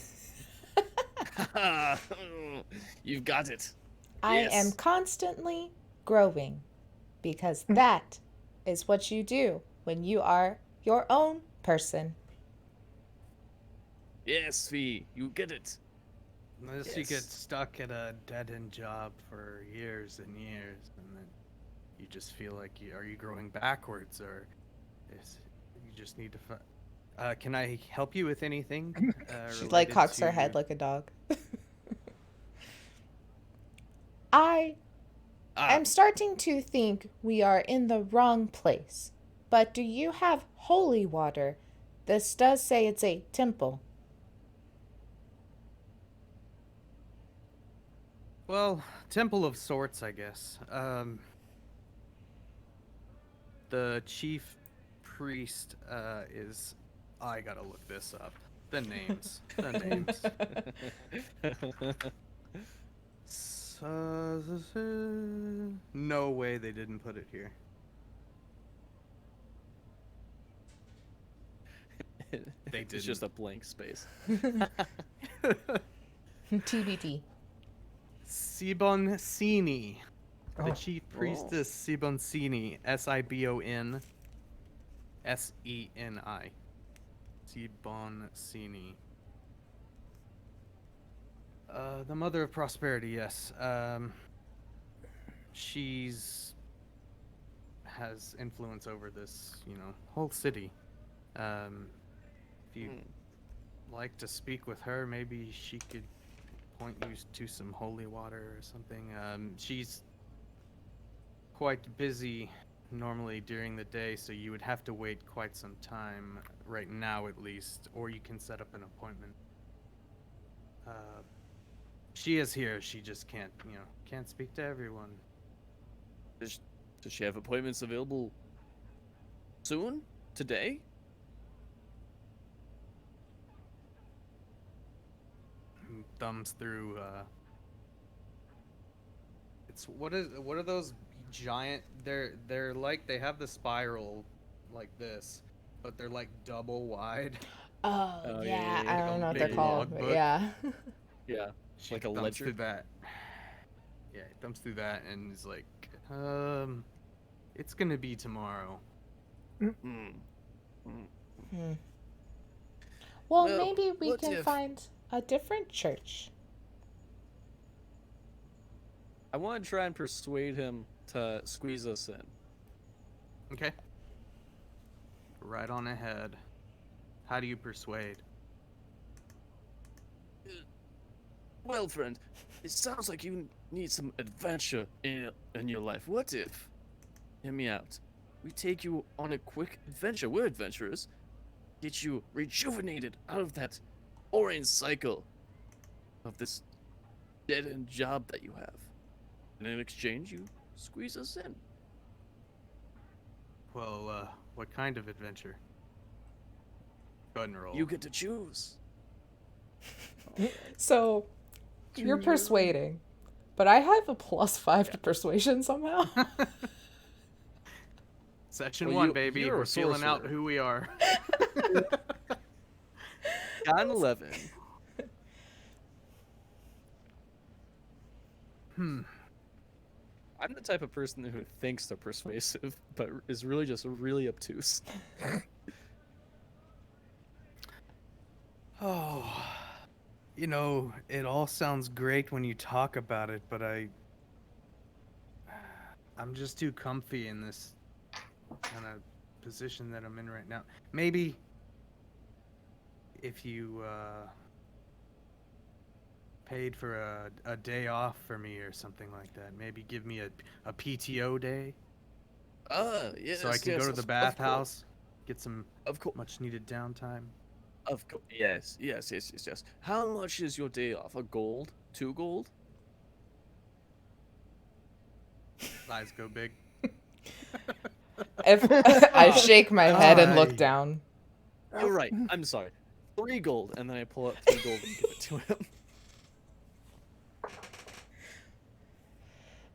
You've got it. I Yes. am constantly growing because that is what you do when you are your own person. Yes, Fee, you get it. Unless you get Yes. stuck at a dead-end job for years and years, and then you just feel like are you growing backwards, or you just need to can I help you with anything? She like related cocks her to- head like a dog. I am starting to think we are in the wrong place. But do you have holy water? This does say it's a temple. Well, temple of sorts, I guess. The chief priest is. I gotta look this up. The names. The names. No way they didn't put it here. They It's just a blank space. TBT. Siboncini. The Oh. chief priestess Siboncini, Sibonceni. Siboncini. The mother of prosperity, yes. She's has influence over this, whole city. If you like to speak with her, maybe she could point you to some holy water or something. She's quite busy normally during the day, so you would have to wait quite some time, right now at least, or you can set up an appointment. She is here, she just can't speak to everyone. Does she have appointments available soon? Today? And thumbs through, what are those giant, they're like, they have the spiral like this, but they're like double wide. Oh, Oh, yeah, yeah, I yeah. don't know what Big they're called, but logbook. yeah. Yeah. She Like a thumbs ledger? through that. Yeah, he thumbs through that and is like, it's gonna be tomorrow. Hmm. Well, Well, maybe we what can if- find a different church. I want to try and persuade him to squeeze us in. Okay. Right on ahead. How do you persuade? Well, friend, it sounds like you need some adventure in your life. What if, hear me out, we take you on a quick adventure? We're adventurers. Get you rejuvenated out of that boring cycle of this dead-end job that you have. And in exchange, you squeeze us in. Well, what kind of adventure? Go ahead and roll. You get to choose. So, you're persuading, but I have a +5 to persuasion somehow. Session Well, 1, baby. you're a We're feeling out sorcerer. who we are. Got an 11. I'm the type of person who thinks they're persuasive, but is really just really obtuse. Oh, it all sounds great when you talk about it, but I'm just too comfy in this kind of position that I'm in right now. Maybe if you paid for a day off for me or something like that. Maybe give me a PTO day Yes, so I can yes, go to the of bathhouse, get some Of course. much needed downtime. Of course. Yes. How much is your day off? A gold? 2 gold? Eyes go big. If I shake my head and look Aye. down. You're right. I'm sorry. 3 gold, and then I pull up 3 gold and give it to him.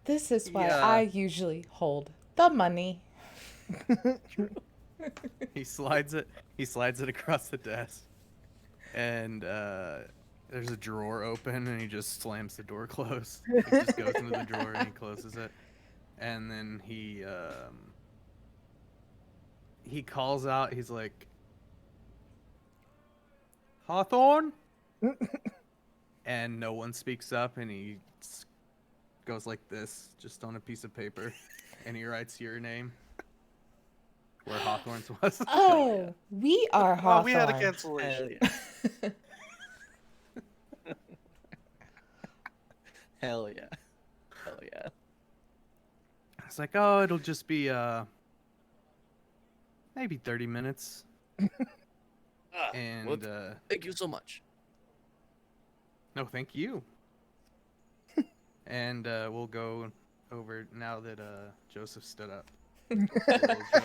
This is why Yeah. I usually hold the money. He slides it across the desk, and there's a drawer open, and he just slams the door closed. He just goes into the drawer and he closes it, and then he calls out. He's like, Hawthorne, and no one speaks up, and he goes like this, just on a piece of paper, and he writes your name where Hawthorne's was. Oh, we are Oh, Hawthorne. we had a cancellation. Hell yeah. Hell yeah. It's like, oh, it'll just be maybe 30 minutes. And Well, thank you so much. no, thank you. And we'll go over now that Joseph stood up. We'll go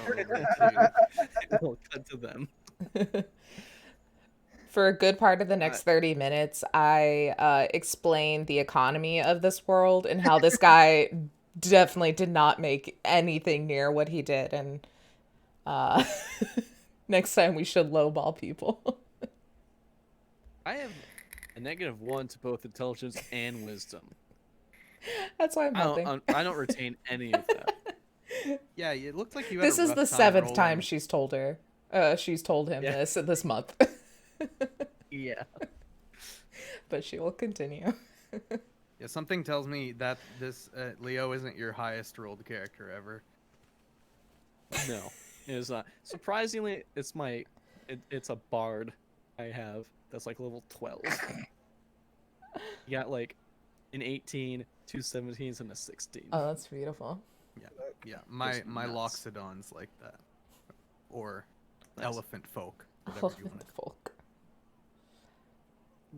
over to- We'll cut to them. For a good part of the next 30 minutes, I explained the economy of this world and how this guy definitely did not make anything near what he did. And next time we should lowball people. I have a -1 to both intelligence and wisdom. That's why I'm helping. I don't retain any of that. Yeah, it looked like you had This a is rough the time seventh time rolling. she's told her. She's told him Yeah. this month. Yeah. But she will continue. Yeah, something tells me that this Leo isn't your highest rolled character ever. No, it is not. Surprisingly, it's a bard I have that's like level 12. You got like an 18, two 17s, and a 16. Oh, that's beautiful. Yeah, my Just my nuts. Loxodon's like that, or Nice. elephant folk, whatever you want Elephant to. folk.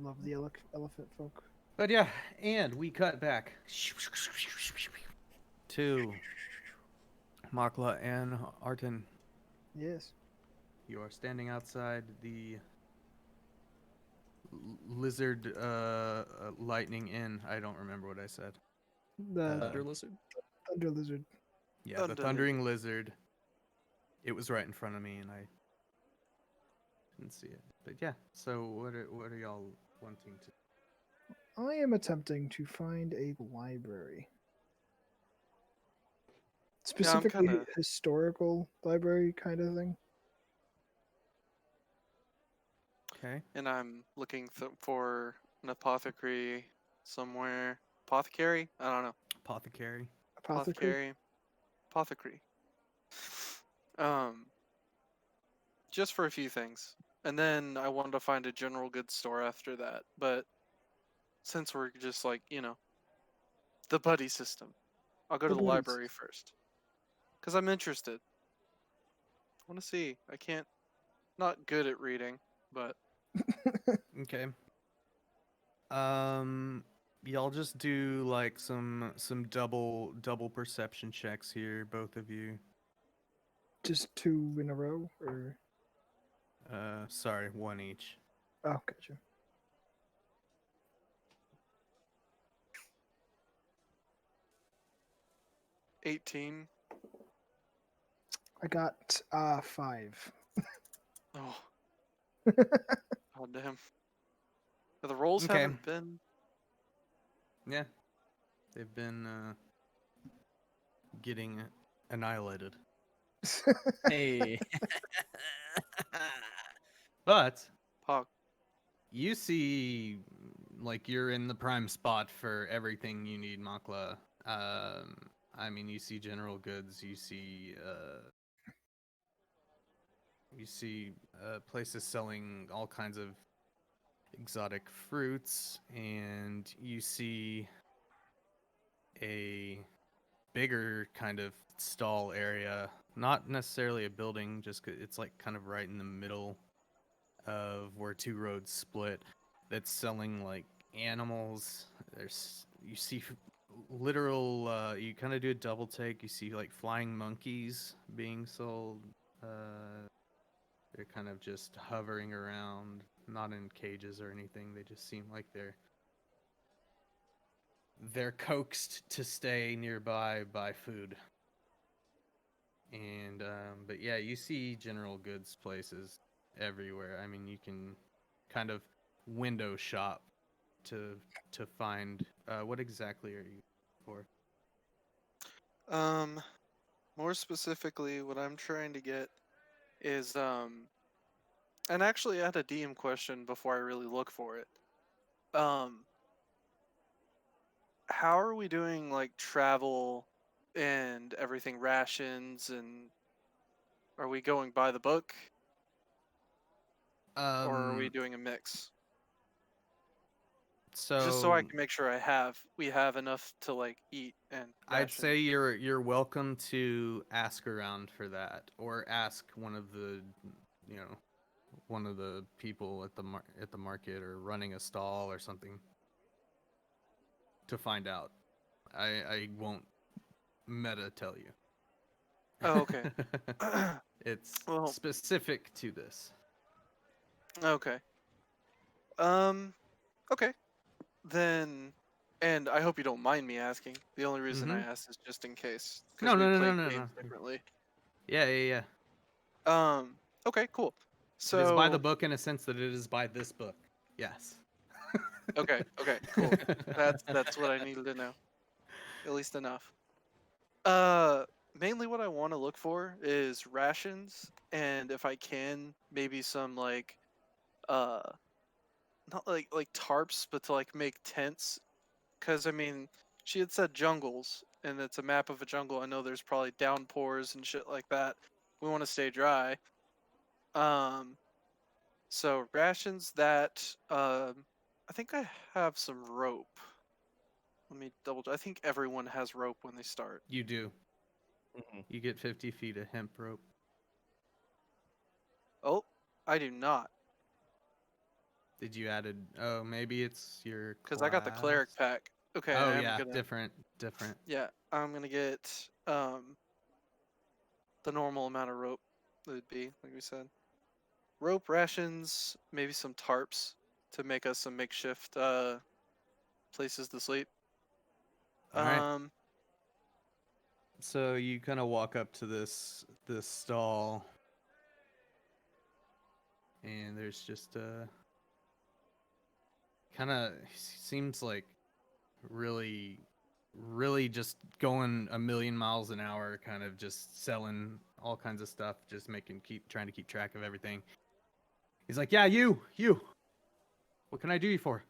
Love the elephant folk. But yeah, and we cut back to Makla and Arten. Yes. You are standing outside the lizard lightning inn. I don't remember what I said. The Thunder lizard. thunder lizard. Yeah, the Thunder thundering lizard. It was right in front of me, and I didn't see it. But yeah, so what are y'all wanting to? I am attempting to find a library. Specifically, kinda- historical library kind of thing. Okay. And I'm looking for an apothecary somewhere. Apothecary? I don't know. Apothecary. Apothecary. Apothecary. Um, just for a few things. And then I wanted to find a general goods store after that. But since we're just like, the buddy system, I'll go to The the buddies. library first. Because I'm interested. I want to see. I can't. Not good at reading, but. Okay. Y'all just do like some double perception checks here, both of you. Just 2 in a row, or Sorry, one each. oh, gotcha. $18. I got 5. Oh. God damn. The rolls Okay. haven't been. Yeah, they've been getting annihilated. Hey. But Pog. you see, like you're in the prime spot for everything you need, Makla. I mean, you see general goods. You see places selling all kinds of exotic fruits, and you see a bigger kind of stall area, not necessarily a building, just 'cause it's like kind of right in the middle of where two roads split, that's selling like animals. You see literal you kind of do a double take, you see like flying monkeys being sold. They're kind of just hovering around, not in cages or anything. They just seem like they're coaxed to stay nearby by food. And but yeah, you see general goods places everywhere. I mean, you can kind of window shop to find what exactly are you for? More specifically, what I'm trying to get is and actually I had a DM question before I really look for it. How are we doing like travel and everything, rations, and are we going by the book or are we doing a mix? Just so I So can make sure we have enough to like eat and I'd ration. say you're welcome to ask around for that, or ask one of the one of the people at the market or running a stall or something to find out. I won't meta tell you. Oh, okay. It's Well, specific to this. okay. Okay. Then, and I hope you don't mind me asking. The only reason I asked is just in case, because No, we no, no, play no, no, games no. differently. Yeah. Okay, cool. It is by the So, book in a sense that it is by this book. Yes. okay, cool. That's what I needed to know. at least enough. Mainly what I want to look for is rations, and if I can, maybe some like uh, not like tarps, but to like make tents. Cause I mean, she had said jungles, and it's a map of a jungle. I know there's probably downpours and shit like that. We want to stay dry. Um, so rations that I think I have some rope. Let me double. I think everyone has rope when they start. You do. Mhm. You get 50 feet of hemp rope. Oh, I do not, Did you added? Oh, maybe it's your cause I got the class. cleric pack. Okay, Oh I am yeah, gonna. different. Yeah, I'm gonna get the normal amount of rope that would be, like we said. Rope, rations, maybe some tarps to make us some makeshift places to sleep. All right. Um, So you kind of walk up to this stall, and there's just kind of seems like really really just going a million miles an hour, kind of just selling all kinds of stuff, just trying to keep track of everything. He's like, yeah, you, what can I do you for?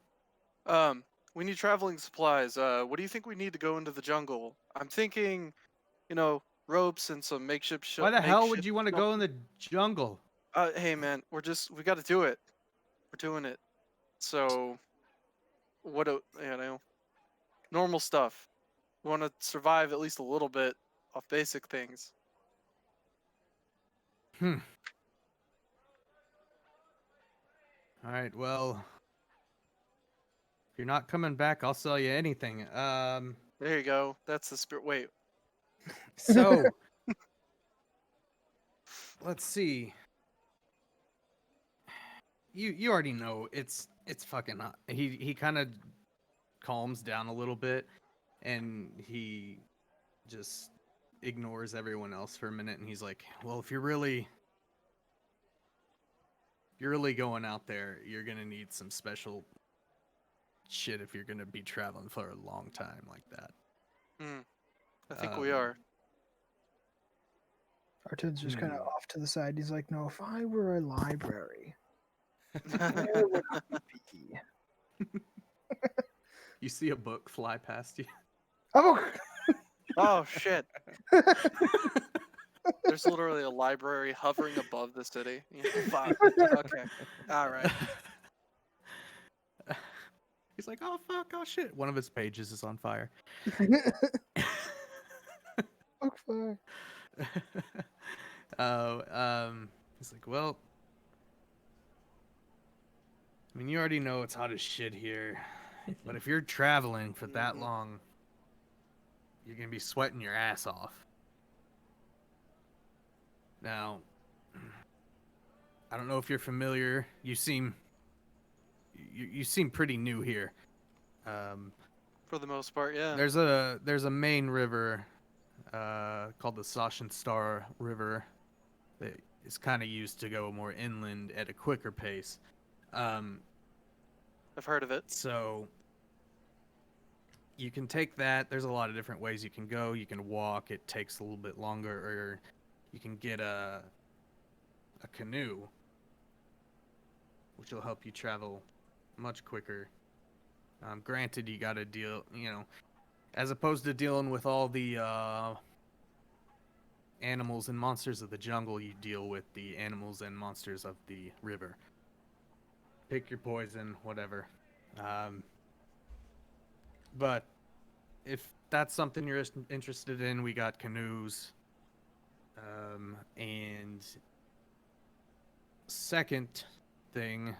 um, we need traveling supplies. What do you think we need to go into the jungle? I'm thinking, ropes and some Why the hell would makeshift you want to go in shelter. the jungle? Hey man, we got to do it. We're doing it. So, what do normal stuff. We want to survive at least a little bit off basic things. Hmm. All right, well, if you're not coming back, I'll sell you anything. There you go. That's the spirit. Wait, So let's see. You already know it's fucking hot. He kind of calms down a little bit, and he just ignores everyone else for a minute, and he's like, well, if you're really going out there, you're gonna need some special shit if you're gonna be traveling for a long time like that. I think we are. Arten's just kind of Hmm. off to the side. He's like, no, if I were a library, where would I be? You see a book fly past you. Oh, Oh shit! There's literally a library hovering above the city. Fuck. Okay. All right. He's like, oh fuck, oh shit. One of his pages is on fire. fuck, fuck. Oh, he's like, well, I mean, you already know it's hot as shit here, but if you're traveling for that Mhm. long, you're gonna be sweating your ass off. Now, I don't know if you're familiar. You seem pretty new here. Um, For the most part, yeah. there's a main river, called the Sashin Star River, that is kind of used to go more inland at a quicker pace. Um, I've heard of it. so you can take that. There's a lot of different ways you can go. You can walk. It takes a little bit longer, or you can get a canoe, which will help you travel much quicker. Granted, you got to deal, as opposed to dealing with all the animals and monsters of the jungle, you deal with the animals and monsters of the river. Pick your poison, whatever. But if that's something you're interested in, we got canoes. And second thing,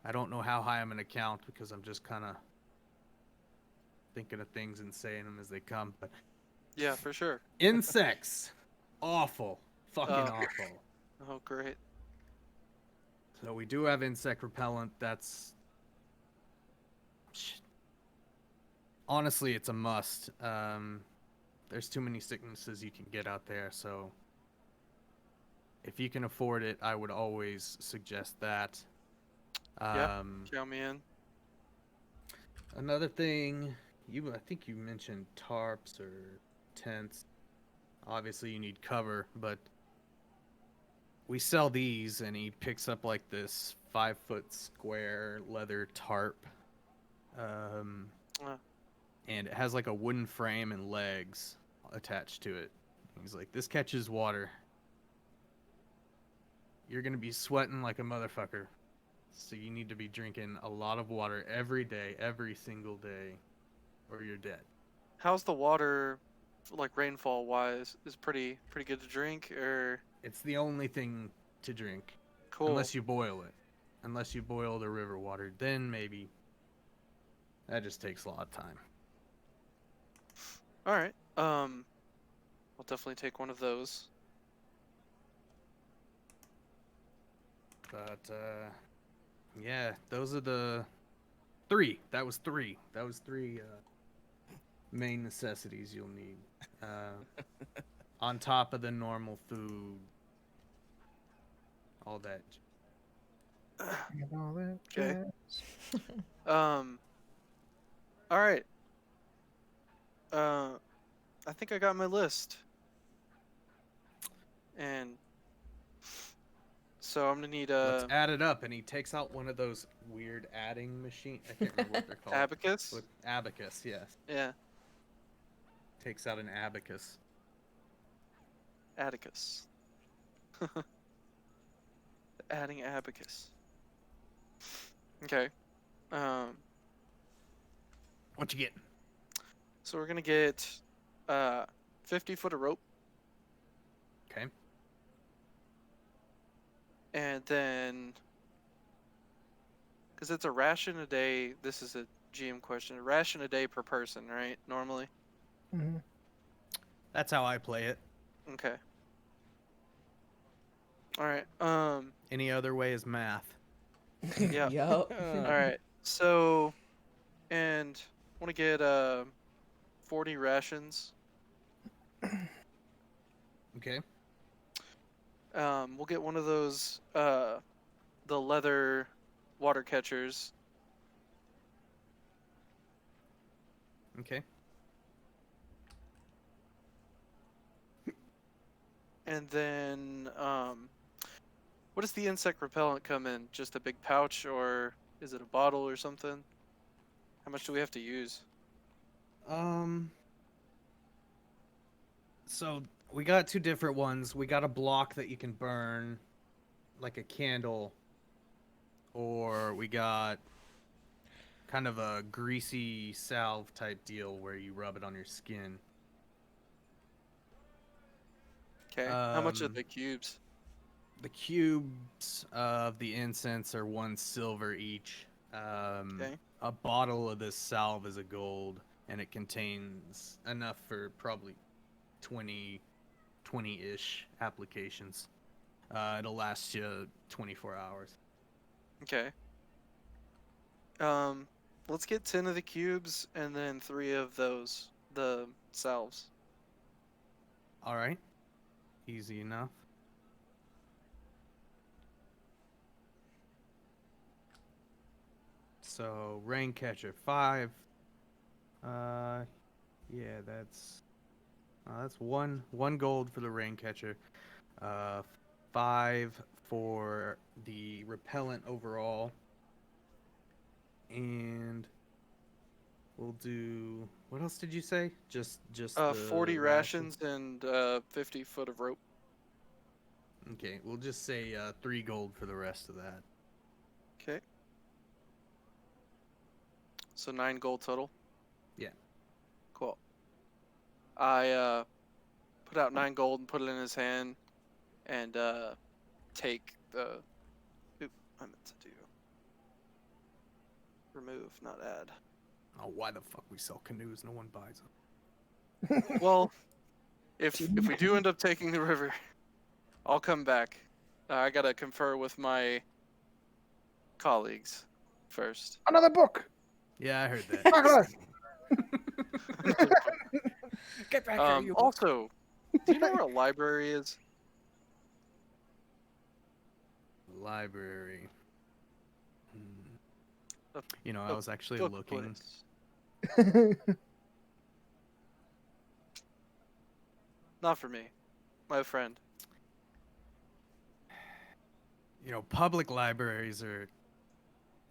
I don't know how high I'm going to count because I'm just kind of thinking of things and saying them as they come. But Yeah, for sure. insects, awful, fucking Oh. awful. Oh, great. So we do have insect repellent. That's honestly, it's a must. There's too many sicknesses you can get out there, so if you can afford it, I would always suggest that. Yeah. Count me in. Another thing I think you mentioned tarps or tents. Obviously, you need cover, but we sell these, and he picks up like this 5-foot square leather tarp, um, Uh, and it has like a wooden frame and legs attached to it. He's like, this catches water. You're gonna be sweating like a motherfucker, so you need to be drinking a lot of water every day, every single day, or you're dead. how's the water, like rainfall wise, is pretty good to drink or It's the only thing to drink, cool? unless you boil it. Unless you boil the river water, then maybe. That just takes a lot of time. All right. I'll definitely take one of those. But yeah, those are the three. That was three. That was three main necessities you'll need. On top of the normal food, all that. And all that Okay. jazz. All right. I think I got my list, and so I'm gonna need Let's a add it up, and he takes out one of those weird adding machine. I can't remember what they're called. abacus. With abacus, yes. Yeah, Takes out an abacus. Atticus. Adding abacus. Okay. What you get? So we're gonna get 50 foot of rope, Okay. and then because it's a ration a day. This is a GM question. A ration a day per person, right? Normally. Mhm. That's how I play it. Okay. All right. Any other way is math. Yeah. Yup. All right. So, and want to get 40 rations. Okay. We'll get one of those the leather water catchers. Okay. And then what does the insect repellent come in? Just a big pouch, or is it a bottle or something? How much do we have to use? So we got two different ones. We got a block that you can burn, like a candle, or we got kind of a greasy salve type deal where you rub it on your skin. Okay. How much are Um, the cubes? The cubes of the incense are 1 silver each. Okay. A bottle of this salve is a gold, and it contains enough for probably 20-ish applications. It'll last you 24 hours. Okay. Let's get 10 of the cubes and then 3 of those, the salves. All right. Easy enough. So, rain catcher 5. Yeah, that's one gold for the rain catcher. 5 for the repellent overall. And we'll do, what else did you say? Just the 40 rations and 50 foot of rope. Okay, we'll just say 3 gold for the rest of that. Okay. So 9 gold total. Yeah. Cool. I put out 9 gold and put it in his hand, and take the. Oop, I meant to do. Remove, not add. Oh, why the fuck we sell canoes? No one buys them. Well, if we do end up taking the river, I'll come back. I gotta confer with my colleagues first. Another book. Yeah, I heard that. Marvelous. Get back here, you. Also, do you know where a library is? Library. A- You know, I a was actually book looking. place. Not for me, my friend. You know, public libraries are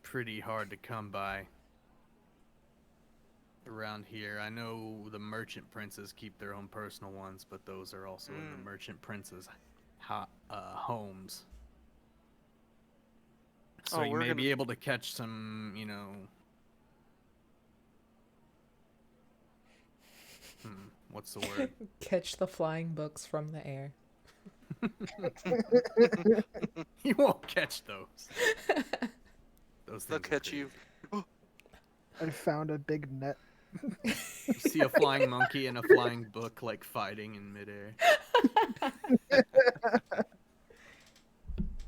pretty hard to come by around here. I know the merchant princes keep their own personal ones, but those are also in the merchant princes' homes. So Oh, you we're may gonna. be able to catch some, you know. What's the word? Catch the flying books from the air. You won't catch those. Those They'll things are catch crazy. you. I found a big net. You see a flying monkey and a flying book like fighting in midair.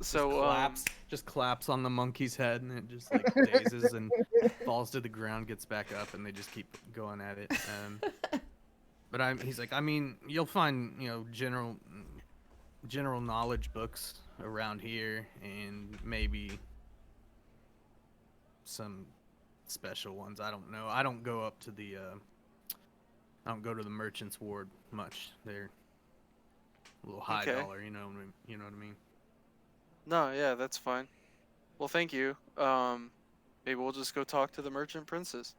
So Just claps on the monkey's head, and it just like dazes and falls to the ground, gets back up, and they just keep going at it. But he's like, I mean, you'll find, you know, general knowledge books around here, and maybe some special ones. I don't know. I don't go up to the I don't go to the merchants ward much. They're a little high Okay. dollar, you know what I mean? No, yeah, that's fine. Well, thank you. Maybe we'll just go talk to the merchant princes.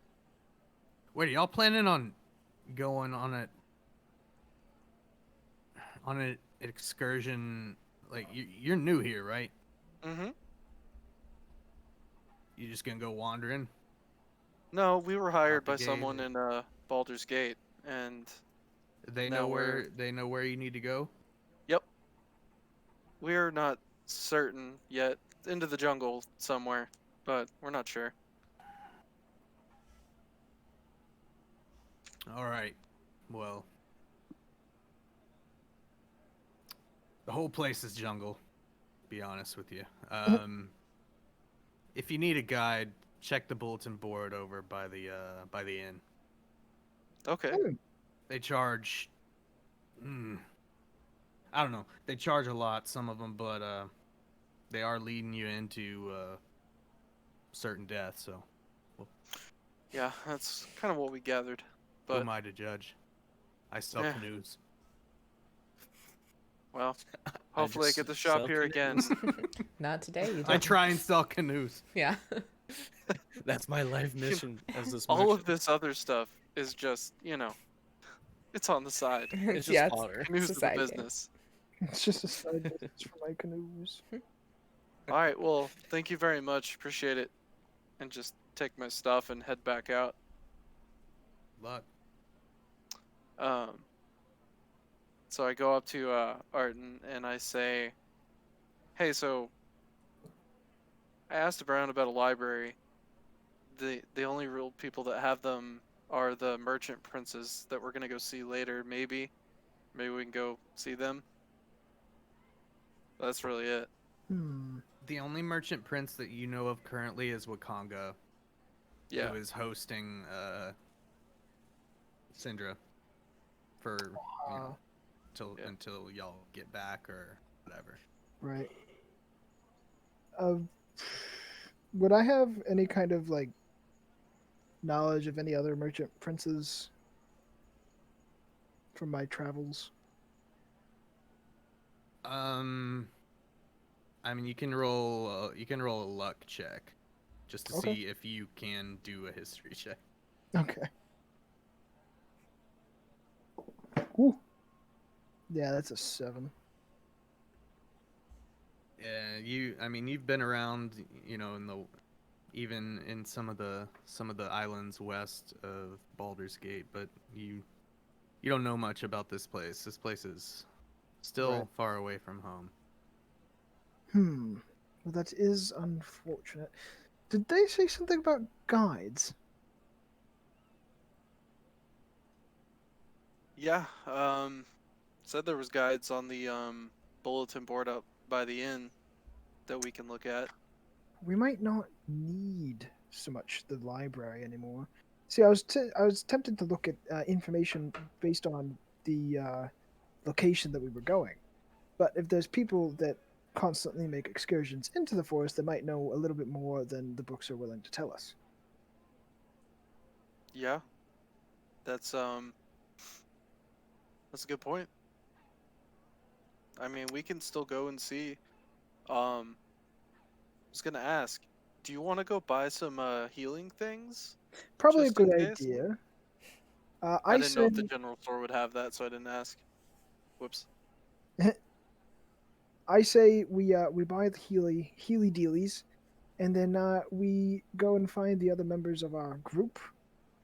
Wait, are y'all planning on going on an excursion? Like, you're new here, right? Mm-hmm. You just gonna go wandering? No, we were hired the by gate, someone or- in Baldur's Gate, and They Now know we're- where you need to go. yep, we're not certain yet. Into the jungle somewhere, but we're not sure. All right. Well, the whole place is jungle. To be honest with you. If you need a guide, check the bulletin board over by the inn. Okay. They charge. I don't know. They charge a lot, some of them, but they are leading you into certain death. So Yeah, that's kind of what we gathered. who But am I to judge? I sell Yeah. canoes. well, hopefully I just get the shop sell here canoes. again. Not today. You I don't. try and sell canoes. Yeah. That's my life mission as this All of merchant. this other stuff is just, it's on the side. It's just yeah, fodder. Canoes it's are a the side gig. business. It's just a side business for my canoes. All right, well, thank you very much. Appreciate it. And just take my stuff and head back out. Luck. So I go up to Arton and I say, "Hey, so I asked around about a library. The only real people that have them are the merchant princes that we're gonna go see later. Maybe we can go see them. That's really it. The only merchant prince that you know of currently is Wakanga, Yeah. who is hosting Syndra for until y'all get back or whatever. Right. Would I have any kind of like knowledge of any other merchant princes from my travels? I mean, you can roll a luck check, just to Okay. see if you can do a history check. Okay. Ooh. Yeah, that's a 7. Yeah, I mean, you've been around, you know, even in some of the islands west of Baldur's Gate, but you don't know much about this place. This place is still Right. far away from home. Well, that is unfortunate. Did they say something about guides? Yeah. Said there was guides on the bulletin board up by the inn that we can look at. We might not need so much the library anymore. See, I was tempted to look at information based on the location that we were going, but if there's people that constantly make excursions into the forest, they might know a little bit more than the books are willing to tell us. Yeah. That's a good point. I mean, we can still go and see. I was gonna ask, do you want to go buy some healing things? Probably a Just in good case? idea. I I didn't know say if the general store would have that, so I didn't ask. Whoops. I say we buy the Healy dealies, and then we go and find the other members of our group,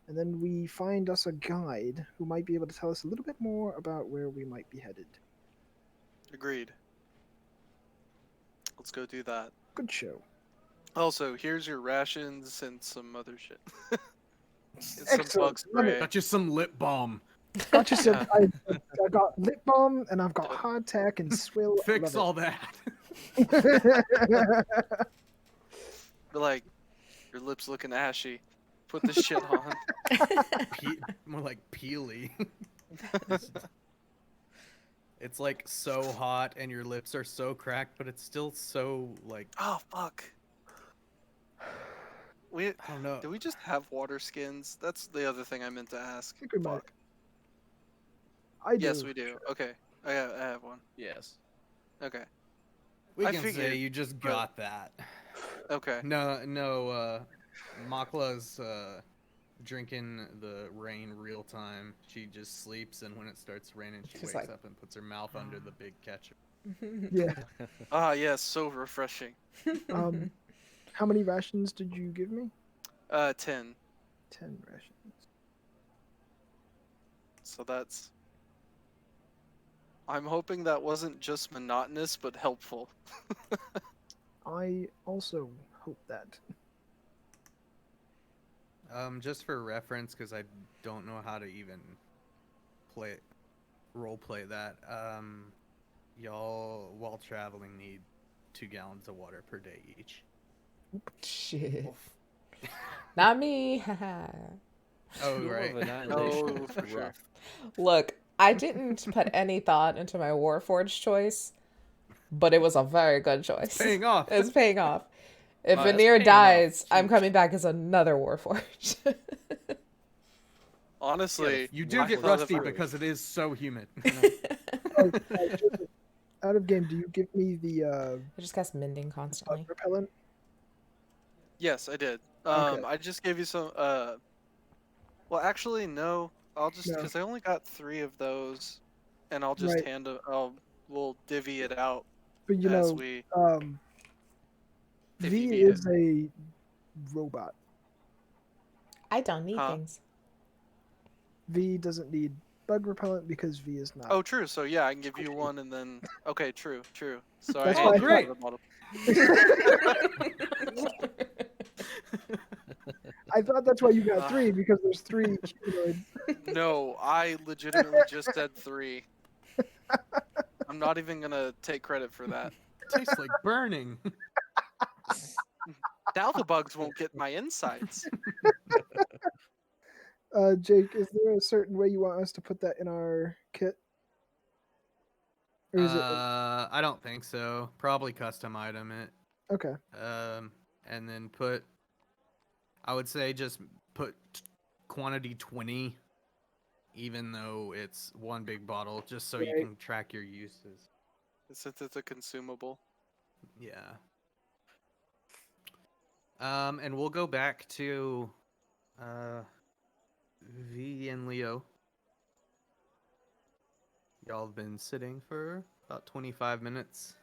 and then we find us a guide who might be able to tell us a little bit more about where we might be headed. Agreed. Let's go do that. Good show. Also, here's your rations and some other shit. And some Excellent. bug Love it. spray. Got you some lip balm. Got you some. Yeah. I got lip balm, and I've got hardtack and swill. I Fix love all that. it. But like, your lips looking ashy. Put this shit on. More like peely. It's like so hot and your lips are so cracked, but it's still so like Oh fuck. We I don't know. do we just have water skins? That's the other thing I meant to ask. think we might. Fuck. I do. Yes, we do. Okay, I have one. Yes. Okay. We I can figured, say you just but- got that. Okay. No, Makla's drinking the rain real time. She just sleeps, and when it starts raining, she Just wakes like- up and puts her mouth under the big ketchup. Yeah. Ah, yes, so refreshing. How many rations did you give me? 10. 10 rations. So that's. I'm hoping that wasn't just monotonous, but helpful. I also hope that. Just for reference, because I don't know how to even role play that. Y'all, while traveling, need 2 gallons of water per day each. Shit. Not me. Oh, Tool right. of Annihilation. No, for sure. Rough. Look, I didn't put any thought into my Warforged choice, but it was a very good choice. Paying off. It's paying off. If Wow, that's Veneer paying off. dies, I'm Huge. coming back as another Warforged. Honestly, You do I get thought of rusty it- because it is so humid. Joseph, out of game, do you give me the I just cast Mending bug constantly. repellent? Yes, I did. Okay. I just gave you some. Well, actually, no. I'll just No. because I only got 3 of those, and I'll just Right. we'll divvy it out But you as know, we. If V you need is a robot. I don't need Huh? things. V doesn't need bug repellent because V is not. Oh, true. So yeah, I can give you one, and then okay, true. So That's I why I am great. the bottom. I thought that's why you got 3 because there's 3 humanoid. No, I legitimately just said 3. I'm not even gonna take credit for that. Tastes like burning. Now the bugs won't get my insides. Jake, is there a certain way you want us to put that in our kit? Or is I don't think so. Probably custom item it. okay? And then I would say just put quantity 20, even though it's one big bottle, just so you Right. can track your uses. Since it's a consumable. Yeah. And we'll go back to V and Leo. Y'all have been sitting for about 25 minutes.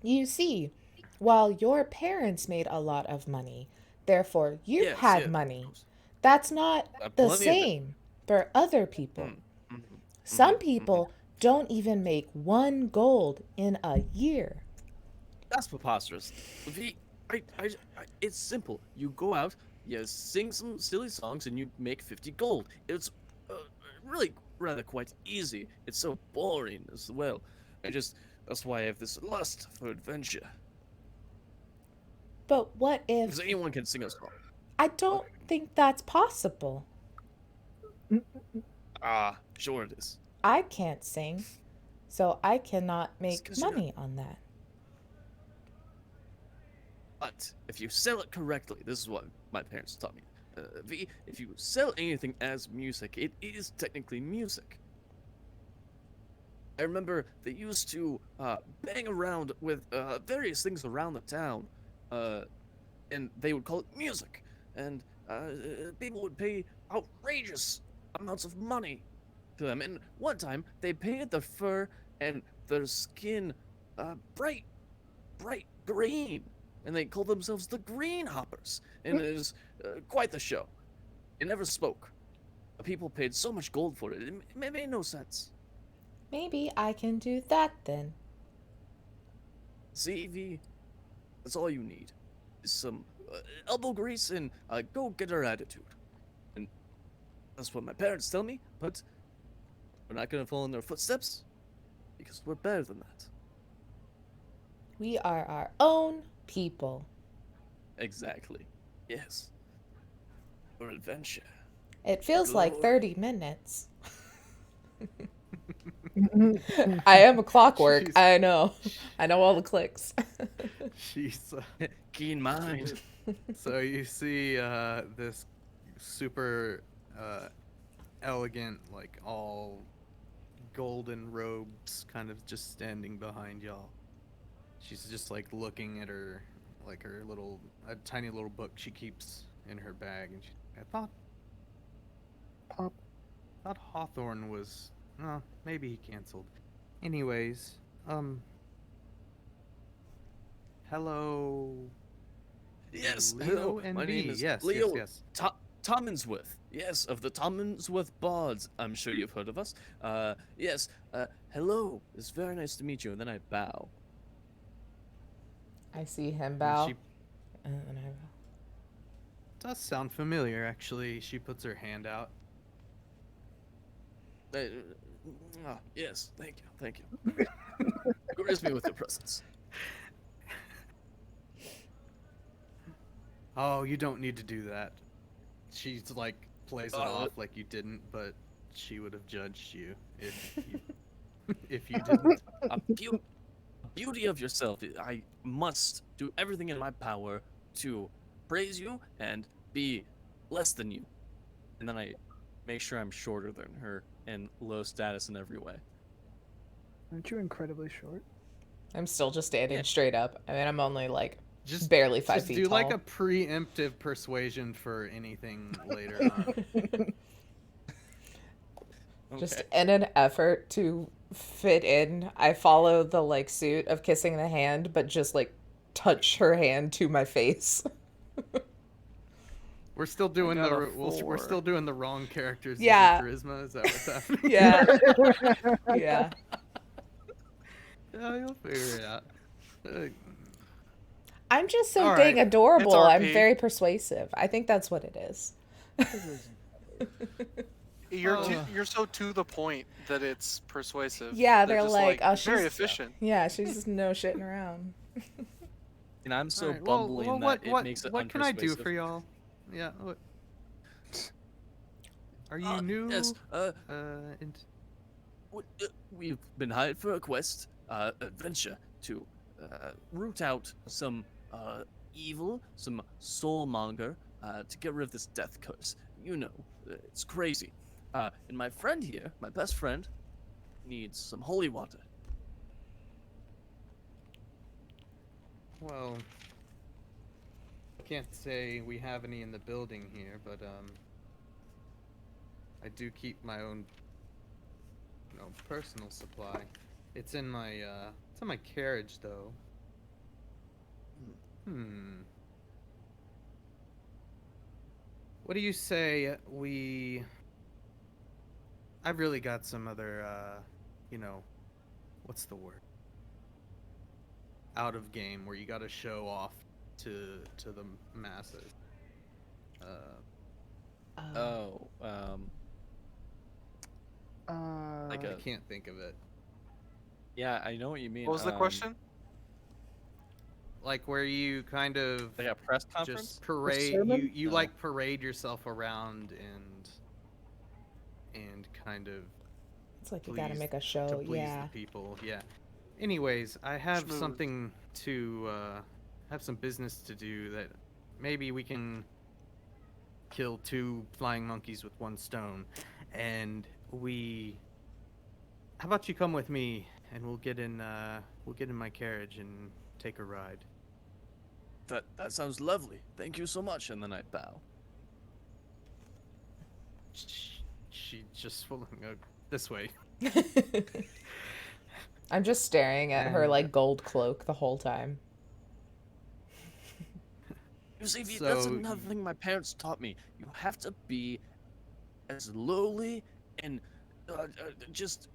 You see, while your parents made a lot of money, therefore you Yes, had yes, money. of course. That's not Plenty the of it. same for other people. Mhm, Some mhm, people don't even make 1 gold in a year. That's preposterous. It's simple. You go out, you sing some silly songs, and you make 50 gold. It's really rather quite easy. It's so boring as well. That's why I have this lust for adventure. But what if Because anyone can sing a song. I don't think that's possible? Ah, sure it is. I can't sing, so I cannot make 'cause you're not- money on that. But if you sell it correctly, this is what my parents taught me. V, if you sell anything as music, it is technically music. I remember they used to bang around with various things around the town, and they would call it music, and people would pay outrageous amounts of money to them. And one time, they painted their fur and their skin bright green, and they called themselves the Green Hoppers, and it was quite the show. It never spoke. People paid so much gold for it, it made no sense. Maybe I can do that then. See, V, that's all you need. Is some elbow grease and a go-getter attitude. And that's what my parents tell me, but we're not gonna follow in their footsteps, because we're better than that. We are our own people. Exactly. Yes. For adventure. It feels like Lord. 30 minutes. I am a clockwork. Jeez. I know. I know all the clicks. She's Keen mind. so you see this super elegant, like all golden robes, kind of just standing behind y'all. She's just like looking at her, like a tiny little book she keeps in her bag, and I thought Hawthorne was, maybe he canceled. Anyways, hello. Yes, Leo hello. and My name me. is Yes, Leo yes. Tommonsworth. Yes, of the Tommonsworth Bards. I'm sure you've heard of us. Yes. Hello. It's very nice to meet you. And then I bow. I see him And bow. she And I bow. does sound familiar, actually. She puts her hand out. Yes, thank you. Grace me with your presence. Oh, you don't need to do that. She's like plays it off like you didn't, but she would have judged you if you if you didn't. Beauty of yourself. I must do everything in my power to praise you and be less than you. And then I make sure I'm shorter than her and low status in every way. Aren't you incredibly short? I'm still just standing Yeah. straight up. I mean, I'm only like Just barely 5 just feet do tall. like a preemptive persuasion for anything later on. Just Okay. in an effort to fit in, I follow the like suit of kissing the hand, but just like touch her hand to my face. We're still doing got a we're 4. still doing the wrong characters Yeah. using charisma. Is that what's happening? Yeah. Yeah. Yeah, you'll figure it out. I'm just so All dang right. adorable. It's I'm RP. very persuasive. I think that's what it is. You're so to the point that it's persuasive. Yeah, they're just like, oh, she's very efficient. Yeah, she's just no shitting around. And I'm so All right, well, bumbling what that it makes it what can I do unpersuasive. for y'all? Yeah. What? Are you new? Yes. in- We've been hired for a quest, adventure, to root out some evil, some soulmonger, to get rid of this death curse. You know, it's crazy. And my friend here, my best friend, needs some holy water. Well, I can't say we have any in the building here, but I do keep my own, personal supply. It's in my carriage though. What do you say I've really got some other what's the word? Out of game where you got to show off to the masses. Like I can't think of it. Yeah, I know what you mean. What was the question? Like where you kind of Like a press conference? just parade sermon? you No. like parade yourself around and kind of It's like you gotta please- make a to show. please Yeah. the people. Yeah. Anyways, I have Schmooze. something to have some business to do that maybe we can kill 2 flying monkeys with 1 stone, and how about you come with me and we'll get in my carriage and take a ride. That sounds lovely. Thank you so much. And then I bow. She just this way. I'm just staring at her And- like gold cloak the whole time. You see, V, that's So- another thing my parents taught me. You have to be as lowly and just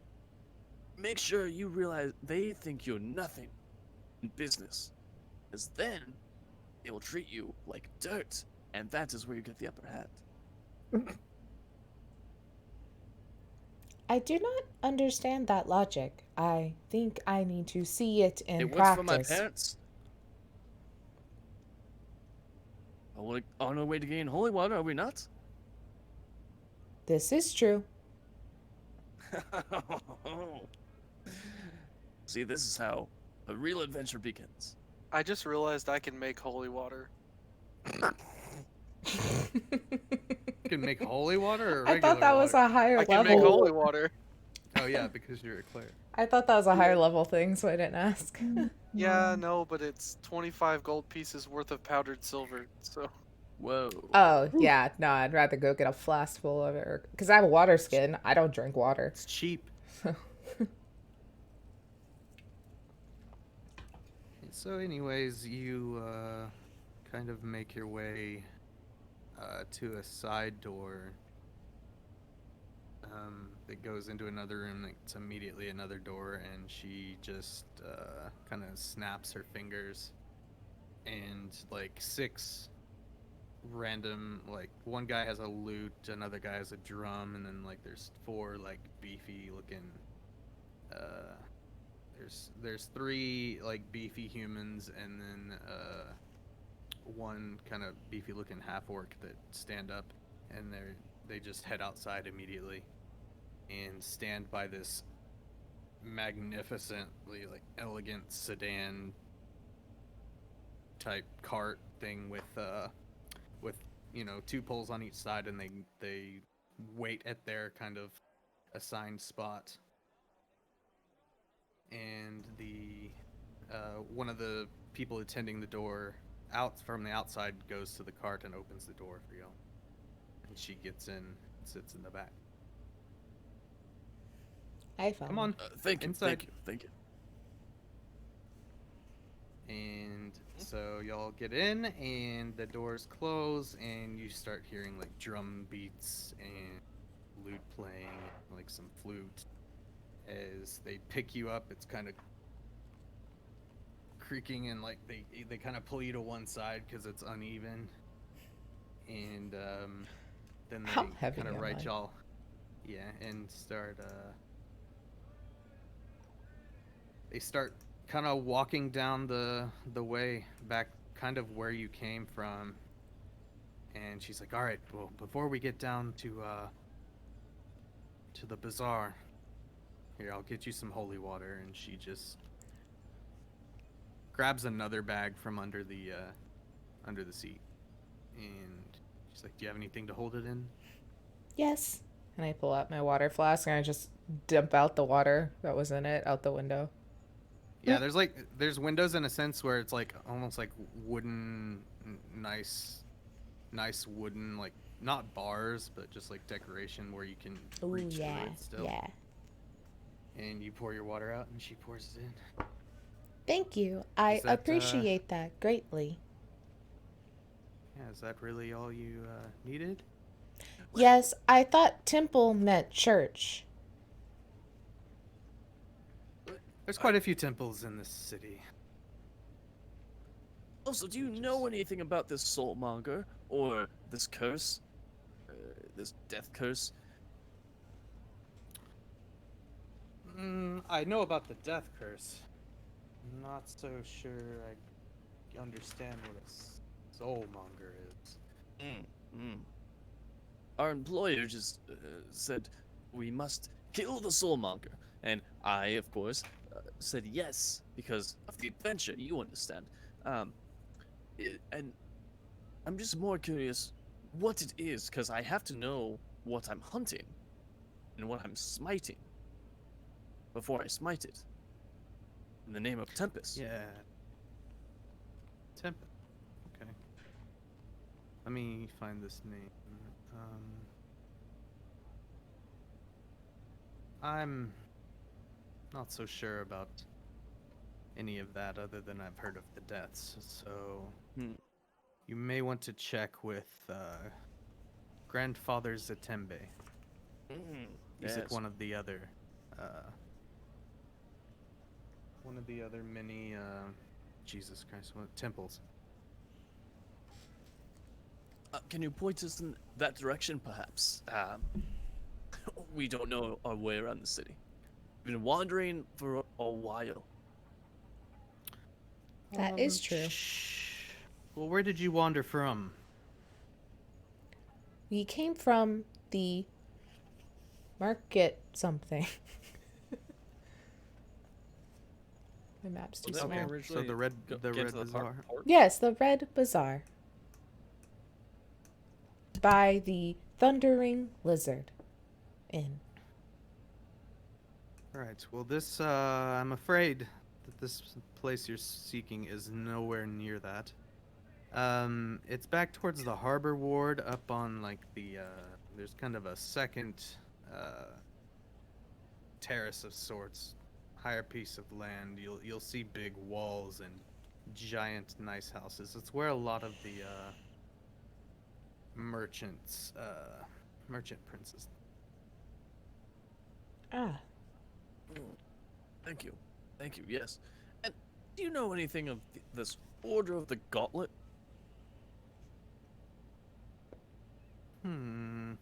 make sure you realize they think you're nothing in business. Because then they will treat you like dirt, and that is where you get the upper hand. I do not understand that logic. I think I need to see it in It works practice. for my parents. Oh, we're on our way to gain holy water, are we not? This is true. See, this is how a real adventure begins. I just realized I can make holy water. You can make holy water or I regular thought that was water? a higher I can level. make holy water. Oh yeah, because you're a cleric. I thought that was a higher level thing, so I didn't ask. Yeah, no, but it's 25 gold pieces worth of powdered silver. So Whoa. Oh, yeah. No, I'd rather go get a flask full of it. Because I have a water skin. I don't drink water. It's cheap. So anyways, you kind of make your way to a side door that goes into another room. It's immediately another door, and she just kind of snaps her fingers, and like 6 random, like one guy has a lute, another guy has a drum, and then like there's 4 like beefy looking there's 3 like beefy humans, and then 1 kind of beefy looking half orc that stand up, and they just head outside immediately and stand by this magnificently like elegant sedan type cart thing with 2 poles on each side, and they wait at their kind of assigned spot. And the one of the people attending the door out from the outside goes to the cart and opens the door for y'all, and she gets in and sits in the back. I found Come on. Thank you, Inside. thank you. And so y'all get in, and the doors close, and you start hearing like drum beats and lute playing, like some flute. As they pick you up, it's kind of creaking, and like they kind of pull you to one side because it's uneven. And then How they heavy kind of am write I? y'all, yeah, and they start kind of walking down the way back, kind of where you came from. And she's like, "All right, well, before we get down to the bazaar, here, I'll get you some holy water." And she just grabs another bag from under the seat, and she's like, "Do you have anything to hold it in?" Yes. And I pull out my water flask and I just dump out the water that was in it out the window. Yeah, there's windows in a sense where it's like almost like wooden, nice wooden, like not bars, but just like decoration where you can Oh, reach through yeah. it still. Yeah. And you pour your water out, and she pours it in. Thank you. I Is that, appreciate that greatly. Yeah, is that really all you needed? Yes, I thought temple meant church. There's quite a few temples in this city. Also, do you know anything about this soulmonger or this curse? This death curse? I know about the death curse. I'm not so sure I understand what a soulmonger is. Our employer just said we must kill the soulmonger, and I, of course, said yes because of the adventure. You understand? And I'm just more curious. what it is, because I have to know what I'm hunting and what I'm smiting before I smite it. In the name of Tempest. Yeah. Temp. Okay. Let me find this name. I'm not so sure about any of that other than I've heard of the deaths. So Hmm. you may want to check with Grandfather Zatembe. He's at Yes. one of the other many Jesus Christ, what temples. Can you point us in that direction, perhaps? We don't know our way around the city. We've been wandering for a while. That is true. Well, where did you wander from? We came from the market something. My map's too Was that small. where Okay, originally so the red get the to red the bazaar. port? Yes, the Red Bazaar. By the Thundering Lizard Inn. All right. Well, this I'm afraid that this place you're seeking is nowhere near that. It's back towards the harbor ward, up on like the there's kind of a second terrace of sorts, higher piece of land. You'll see big walls and giant nice houses. It's where a lot of the merchants merchant princes. Ah, Thank you. Thank you, yes. And do you know anything of this Order of the Gauntlet? Hmm.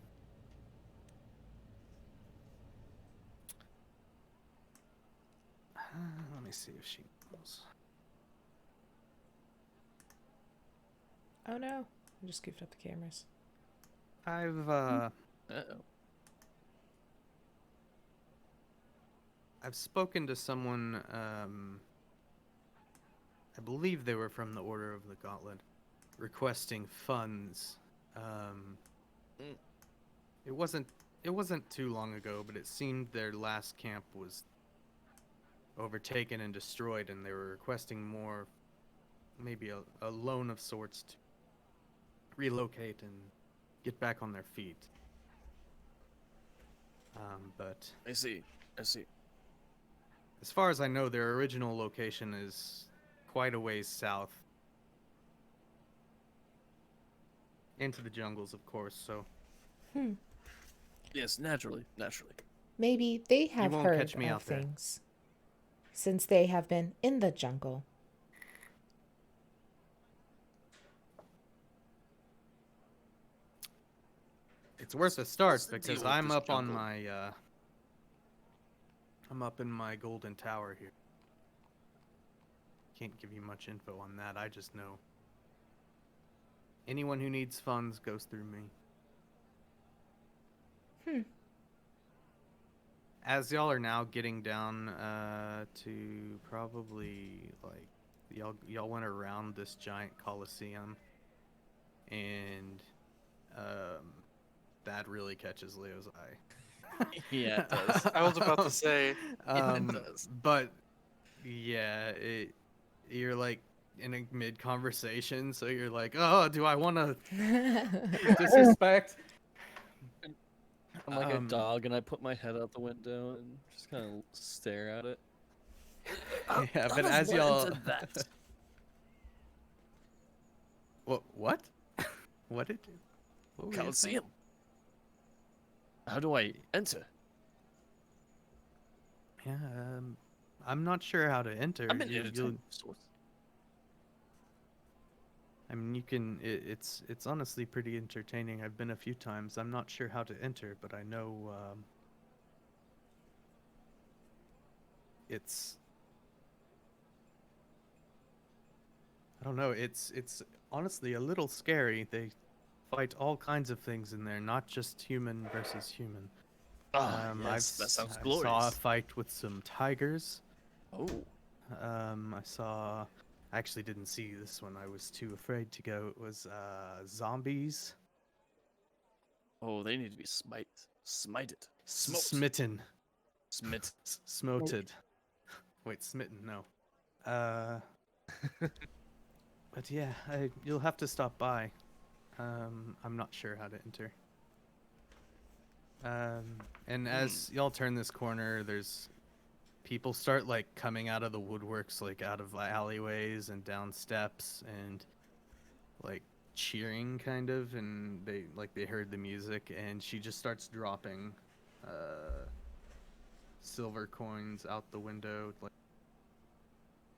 Let me see if she knows. oh no. I just goofed up the cameras. Uh-oh. I've spoken to someone, I believe they were from the Order of the Gauntlet, requesting funds. Mm. It wasn't too long ago, but it seemed their last camp was overtaken and destroyed, and they were requesting more, maybe a loan of sorts to relocate and get back on their feet. But I see. I see. as far as I know, their original location is quite a ways south. Into the jungles, of course, so Yes, naturally. Naturally. Maybe they have won't heard catch me of out there. things. Since they have been in the jungle. it's worth a start What's the because deal with I'm this up on jungle? my I'm up in my golden tower here. Can't give you much info on that. I just know anyone who needs funds goes through me. As y'all are now getting down to probably like y'all went around this giant coliseum, and that really catches Leo's eye. Yeah, it does. I was about to say, It does. But yeah, you're like in a mid conversation, so you're like, oh, do I want to disrespect? I'm like a Um, dog, and I put my head out the window and just kind of stare at it. Yeah, but How does as one y'all, enter that? what? What did you? What were you saying? Coliseum. How do I enter? Yeah, I'm not sure how to enter. I'm an You- entertainer you'll- of sorts. I mean, you can. It's honestly pretty entertaining. I've been a few times. I'm not sure how to enter, but I know it's. I don't know. It's honestly a little scary. They fight all kinds of things in there, not just human versus human. Ah, yes, that sounds I saw a glorious. fight with some tigers. Oh, I saw. I actually didn't see this one. I was too afraid to go. It was zombies. Oh, they need to be smited. Smoked. Smitten. Smit. Smoted. Wait, smitten, no. But yeah, you'll have to stop by. I'm not sure how to enter. And as y'all turn this corner, there's people start like coming out of the woodworks, like out of alleyways and down steps, and like cheering kind of, and they heard the music, and she just starts dropping silver coins out the window, like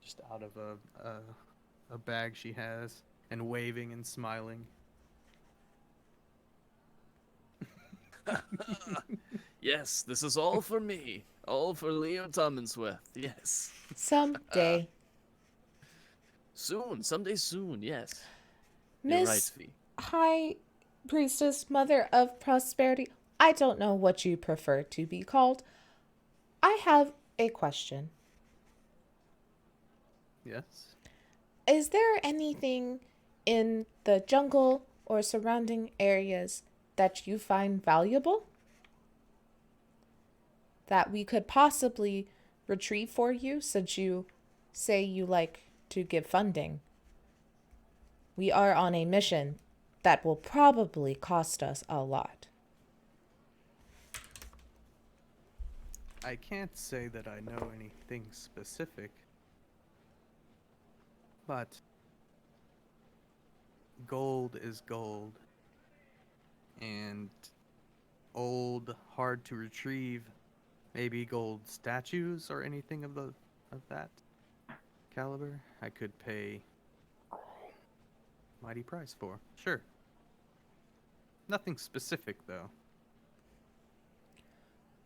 just out of a bag she has, and waving and smiling. Yes, this is all for me. All for Leo Tommonsworth. Yes. Someday. Someday soon, yes. You're right, Miss Fee. High Priestess, Mother of Prosperity, I don't know what you prefer to be called. I have a question. Yes. Is there anything in the jungle or surrounding areas that you find valuable that we could possibly retrieve for you, since you say you like to give funding? We are on a mission that will probably cost us a lot. I can't say that I know anything specific, but gold is gold, and old, hard to retrieve, maybe gold statues or anything of that caliber, I could pay mighty price for. Sure. Nothing specific though.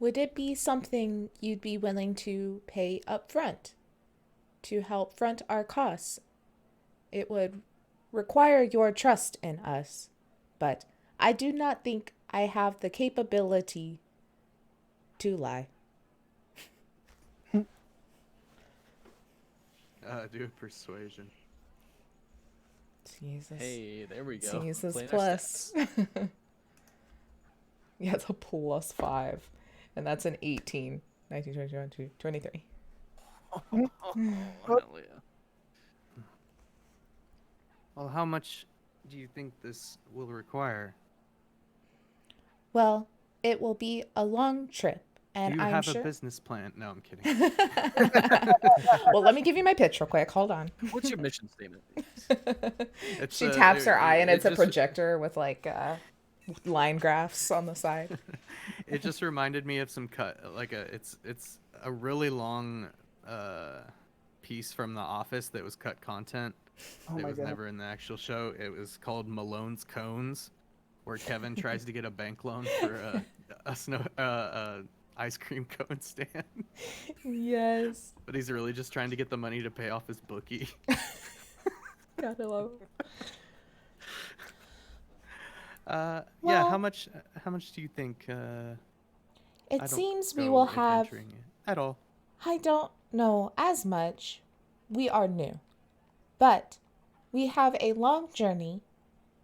Would it be something you'd be willing to pay up front to help front our costs? It would require your trust in us, but I do not think I have the capability to lie. Do a persuasion. Jesus. Hey, there we go. Jesus Playing our plus. stats. Yeah, it's a +5. And that's an 18. 19, 20, 22, 23. Oh, hell yeah. Well, how much do you think this will require? Well, it will be a long trip, and Do you I'm have sure. a business plan? No, I'm kidding. Well, let me give you my pitch real quick. Hold on. What's your mission statement? It's, She taps her eye, and it it's a just- projector with like line graphs on the side. It just reminded me of some it's a really long piece from The Office that was cut content. Oh It my was god. never in the actual show. It was called Malone's Cones, where Kevin tries to get a bank loan for a ice cream cone stand, Yes. but he's really just trying to get the money to pay off his bookie. Gotta love it. Yeah, Well- how much do you think? It I don't seems we go will have. adventuring it at all. I don't know as much. We are new. But we have a long journey.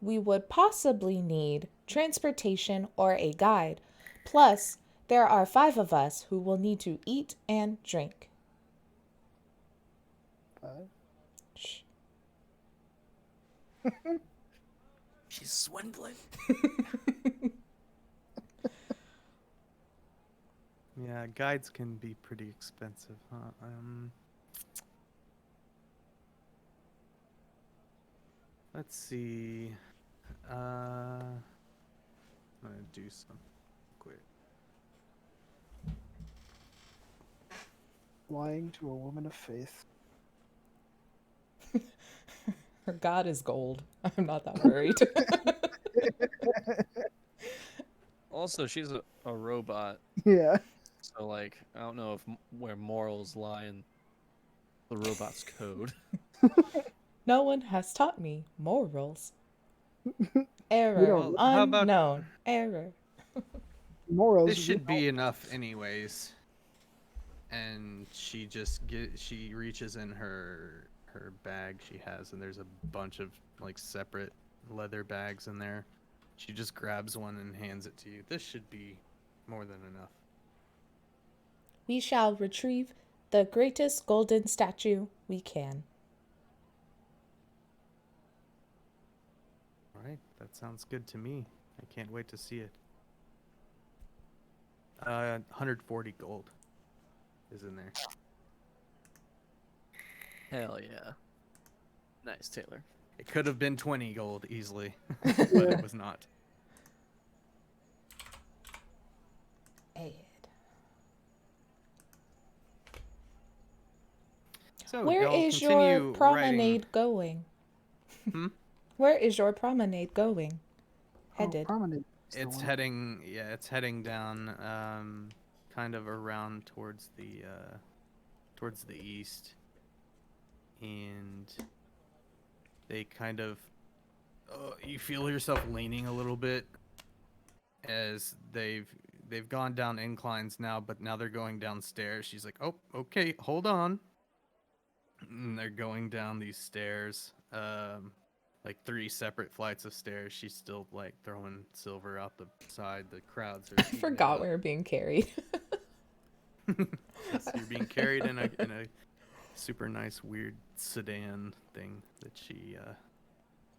We would possibly need transportation or a guide. Plus, there are 5 of us who will need to eat and drink. 5? Shh. She's swindling. Yeah, guides can be pretty expensive, huh? Let's see. I'm gonna do some quick. Lying to a woman of faith. Her god is gold. I'm not that worried. Also, she's a robot, Yeah. so like I don't know if where morals lie in the robot's code. No one has taught me morals. Error. don't- Well, how about- Unknown. Error. Morals. This should be enough, anyways. And she reaches in her bag she has, and there's a bunch of like separate leather bags in there, She just grabs one and hands it to you. This should be more than enough. We shall retrieve the greatest golden statue we can. All right, that sounds good to me. I can't wait to see it. 140 gold is in there. Hell yeah. Nice, Taylor. It could have been 20 gold easily, but it was not. Ed. So Where y'all is your continue promenade going? Hmm? Where is your promenade going? Headed. Promenade. It's heading, yeah, it's heading down, kind of around towards the east, and they kind of, you feel yourself leaning a little bit as they've gone down inclines now, but now they're going downstairs. She's like, oh, okay, hold on. And they're going down these stairs, like 3 separate flights of stairs. She's still like throwing silver out the side. The crowds are. I forgot we were being carried. Yes, you're being carried in a super nice weird sedan thing that she.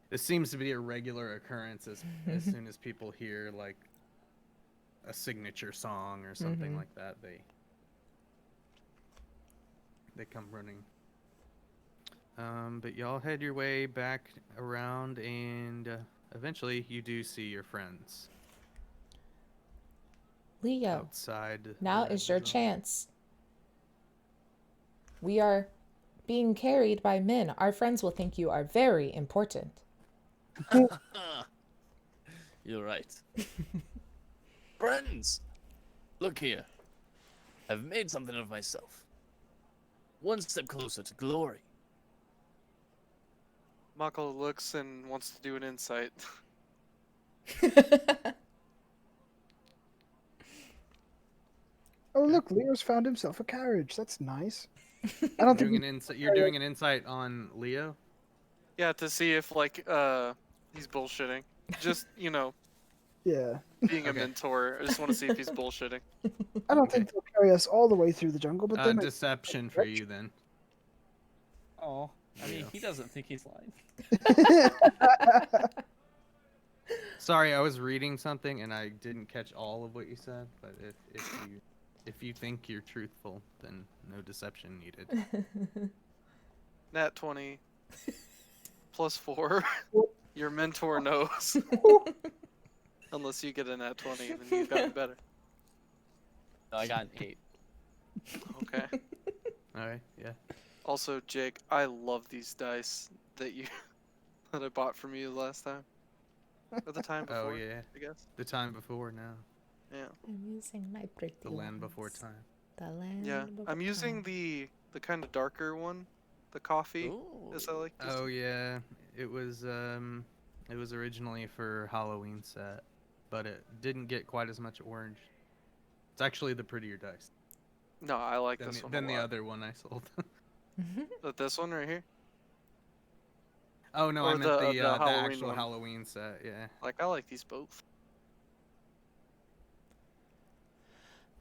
This seems to be a regular occurrence as soon as people hear like a signature song or something like that, they come running. But y'all head your way back around, and eventually you do see your friends Leo, outside. now the is your zone. chance. We are being carried by men. Our friends will think you are very important. You're right. Friends, look here. I've made something of myself. One step closer to glory. Mako looks and wants to do an insight. Oh, look, Leo's found himself a carriage. That's nice. I don't think Doing an insight. You're doing an insight on Leo. Yeah, to see if like he's bullshitting. Just yeah. being a Okay. mentor. I just want to see if he's bullshitting. I don't think they'll carry us all the way through the jungle, but they might. Deception for you then. Oh, I mean, Yeah. he doesn't think he's lying. Sorry, I was reading something and I didn't catch all of what you said. But if you think you're truthful, then no deception needed. Nat 20 plus 4. Your mentor knows. Unless you get a nat 20, then you've gotten better. No, I got an 8. Okay. All right. Yeah. Also, Jake, I love these dice that I bought from you last time. Or the time before. Oh yeah. I guess. The time before now. Yeah. I'm using my pretty The land before time. The land Yeah. before I'm using time. the kind of darker one, the coffee, Ooh. as I like to Oh say. yeah. It was originally for Halloween set, but it didn't get quite as much orange. It's actually the prettier dice No, I like than this the, one than a the lot. other one I sold. But this one right here. Oh no, Or I meant the the Halloween actual one. Halloween set. Yeah. Like, I like these both.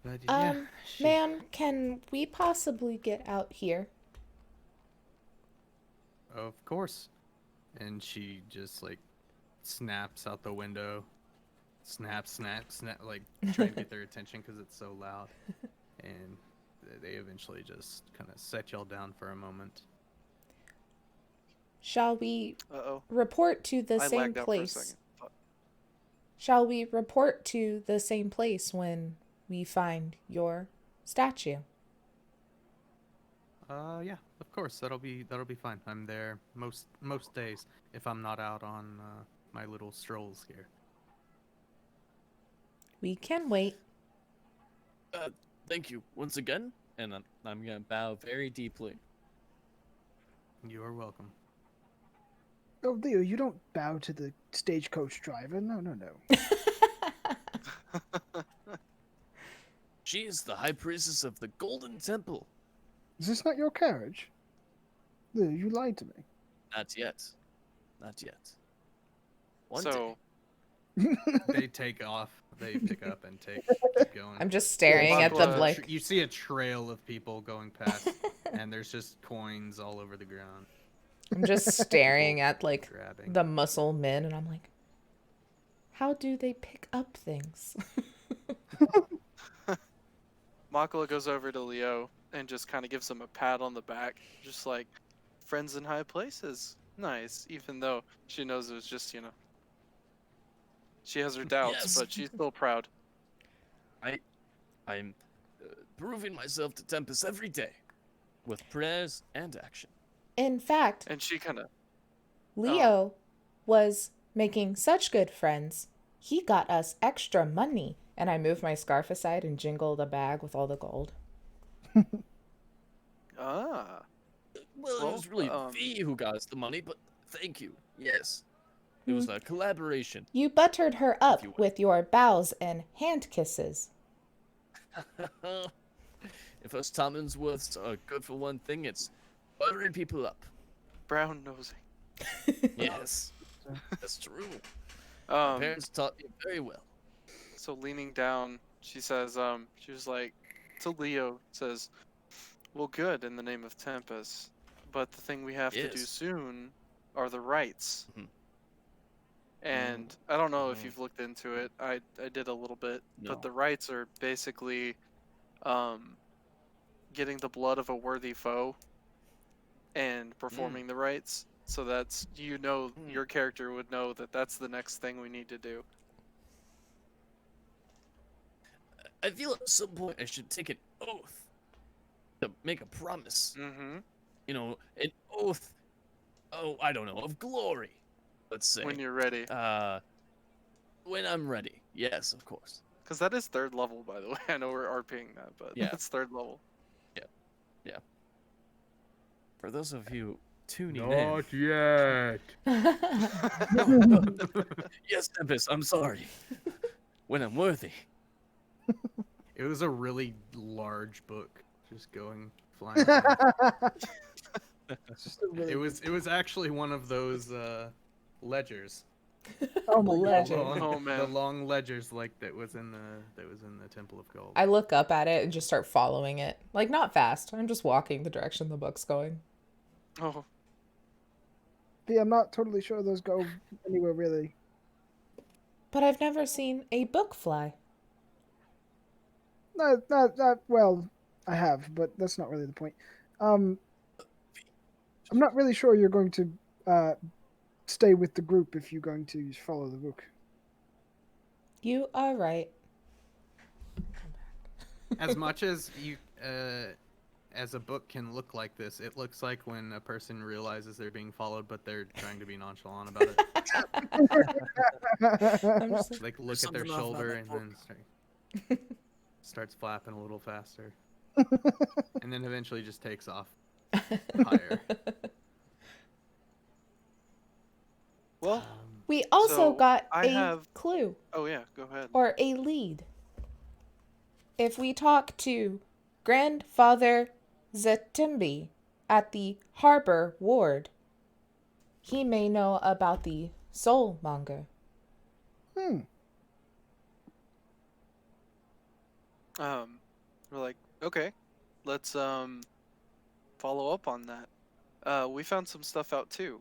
But yeah. Ma'am, can we possibly get out here? Of course. And she just like snaps out the window. Snap, like trying to get their attention because it's so loud. And they eventually just kind of set y'all down for a moment. Shall we Uh-oh. report to the I same lagged out for a place? second. Fuck. Shall we report to the same place when we find your statue? Yeah, of course. That'll be fine. I'm there most days if I'm not out on my little strolls here. We can wait. Thank you once again, and I'm gonna bow very deeply. You are welcome. Oh, Leo, you don't bow to the stagecoach driver. No, no, no. She is the high priestess of the Golden Temple. Is this not your carriage? Leo, you lied to me. Not yet. Not yet. One So, day. They take off. They pick up and keep going. I'm just staring at them Makla- like, You see a trail of people going past, and there's just coins all over the ground. I'm just staring at like Grabbing. the muscle men, and I'm like, how do they pick up things? Makala goes over to Leo and just kind of gives him a pat on the back, just like, friends in high places. Nice, even though she knows it was just, she has her doubts, Yes. but she's still proud. I'm proving myself to Tempest every day, with prayers and action. In fact, And she kind of, Leo was making such good friends. He got us extra money. And I moved my scarf aside and jingled a bag with all the gold. ah. Well, Well, it was really V who got us the money, but thank you. Yes. It was a collaboration. You buttered her up you will. with your bows and hand kisses. If us Tommonsworths are good for one thing, it's buttering people up. Brown nosing. Yes. That's true. My Um, parents taught me very well. so leaning down, she says, she was like, to Leo, says, well, good in the name of Tempest, but the thing we have to do Yes. soon are the rites. Mhm. And I don't know if Mhm. you've looked into it. I did a little bit, No. but the rites are basically, getting the blood of a worthy foe and performing the rites. So that's, your character would know that that's the next thing we need to do. I feel at some point I should take an oath to make a promise. Mm-hmm. An oath. Oh, I don't know, of glory. Let's say. When you're ready. When I'm ready. Yes, of course. Because that is 3rd level, by the way. I know we're RPing that, but Yeah. that's 3rd level. For those of you tuning Not yet. in. Yes, Tempest, I'm sorry. When I'm worthy. It was a really large book, just going flying. around. It's just a really It was actually one of those ledgers. Oh my god. Legend. Oh, man. The long ledgers like that was in the Temple of Gold. I look up at it and just start following it. Like, not fast. I'm just walking the direction the book's going. Oh, Yeah, I'm not totally sure those go anywhere really. But I've never seen a book fly. No, not well. I have, but that's not really the point. I'm not really sure you're going to stay with the group if you're going to follow the book. You are right. As much as as a book can look like this, it looks like when a person realizes they're being followed, but they're trying to be nonchalant about it. I'm just like, Like look There's at their something off about shoulder that and book. then starts flapping a little faster, and then eventually just takes off higher. well, we also So, got I a have- clue oh yeah, go ahead. or a lead. If we talk to Grandfather Zatimbi at the Harbor Ward, he may know about the soul monger. We're like, okay, let's follow up on that. We found some stuff out too.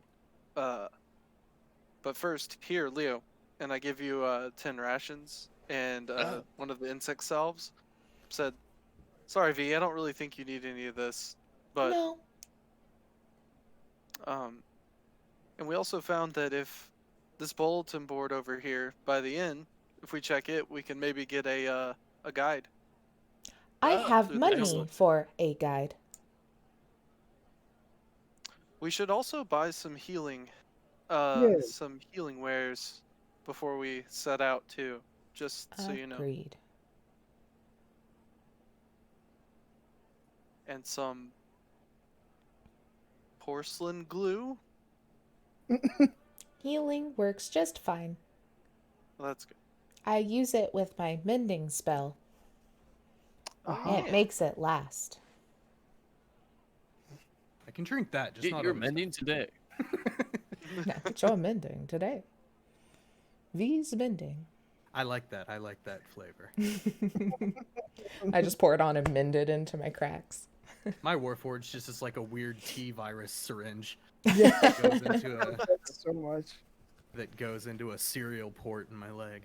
But first, here, Leo, and I give you 10 rations and Oh. one of the insect salves. Said, sorry V, I don't really think you need any of this, but No. and we also found that if this bulletin board over here by the inn, if we check it, we can maybe get a guide. I Oh, have through the money excellent. for a guide. We should also buy some healing, Yeah. some healing wares before we set out too, just so you know, Agreed. and some porcelain glue. Healing works just fine. Well, that's good. I use it with my mending spell. Uh-huh. It makes it last. I can drink that, just Get not your other mending today. Get your mending today. V's bending. I like that. I like that flavor. I just pour it on and mend it into my cracks. My Warforged just is like a weird T-virus syringe Yeah, that goes into a that's so much. cereal port in my leg.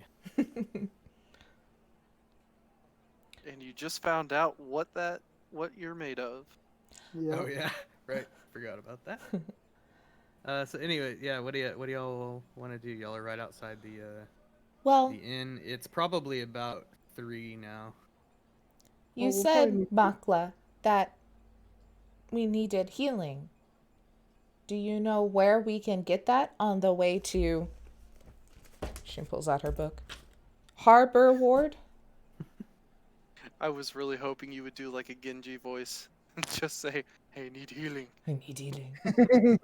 And you just found out what you're made of. Yeah. Oh yeah, right. Forgot about that. So anyway, yeah. What do y'all want to do? Y'all are right outside Well, the inn. It's probably about 3 now. you Well, we'll said, probably- Makla, that we needed healing. Do you know where we can get that on the way to... She pulls out her book. Harbor Ward? I was really hoping you would do like a Genji voice and just say, "Hey, need healing." I need healing.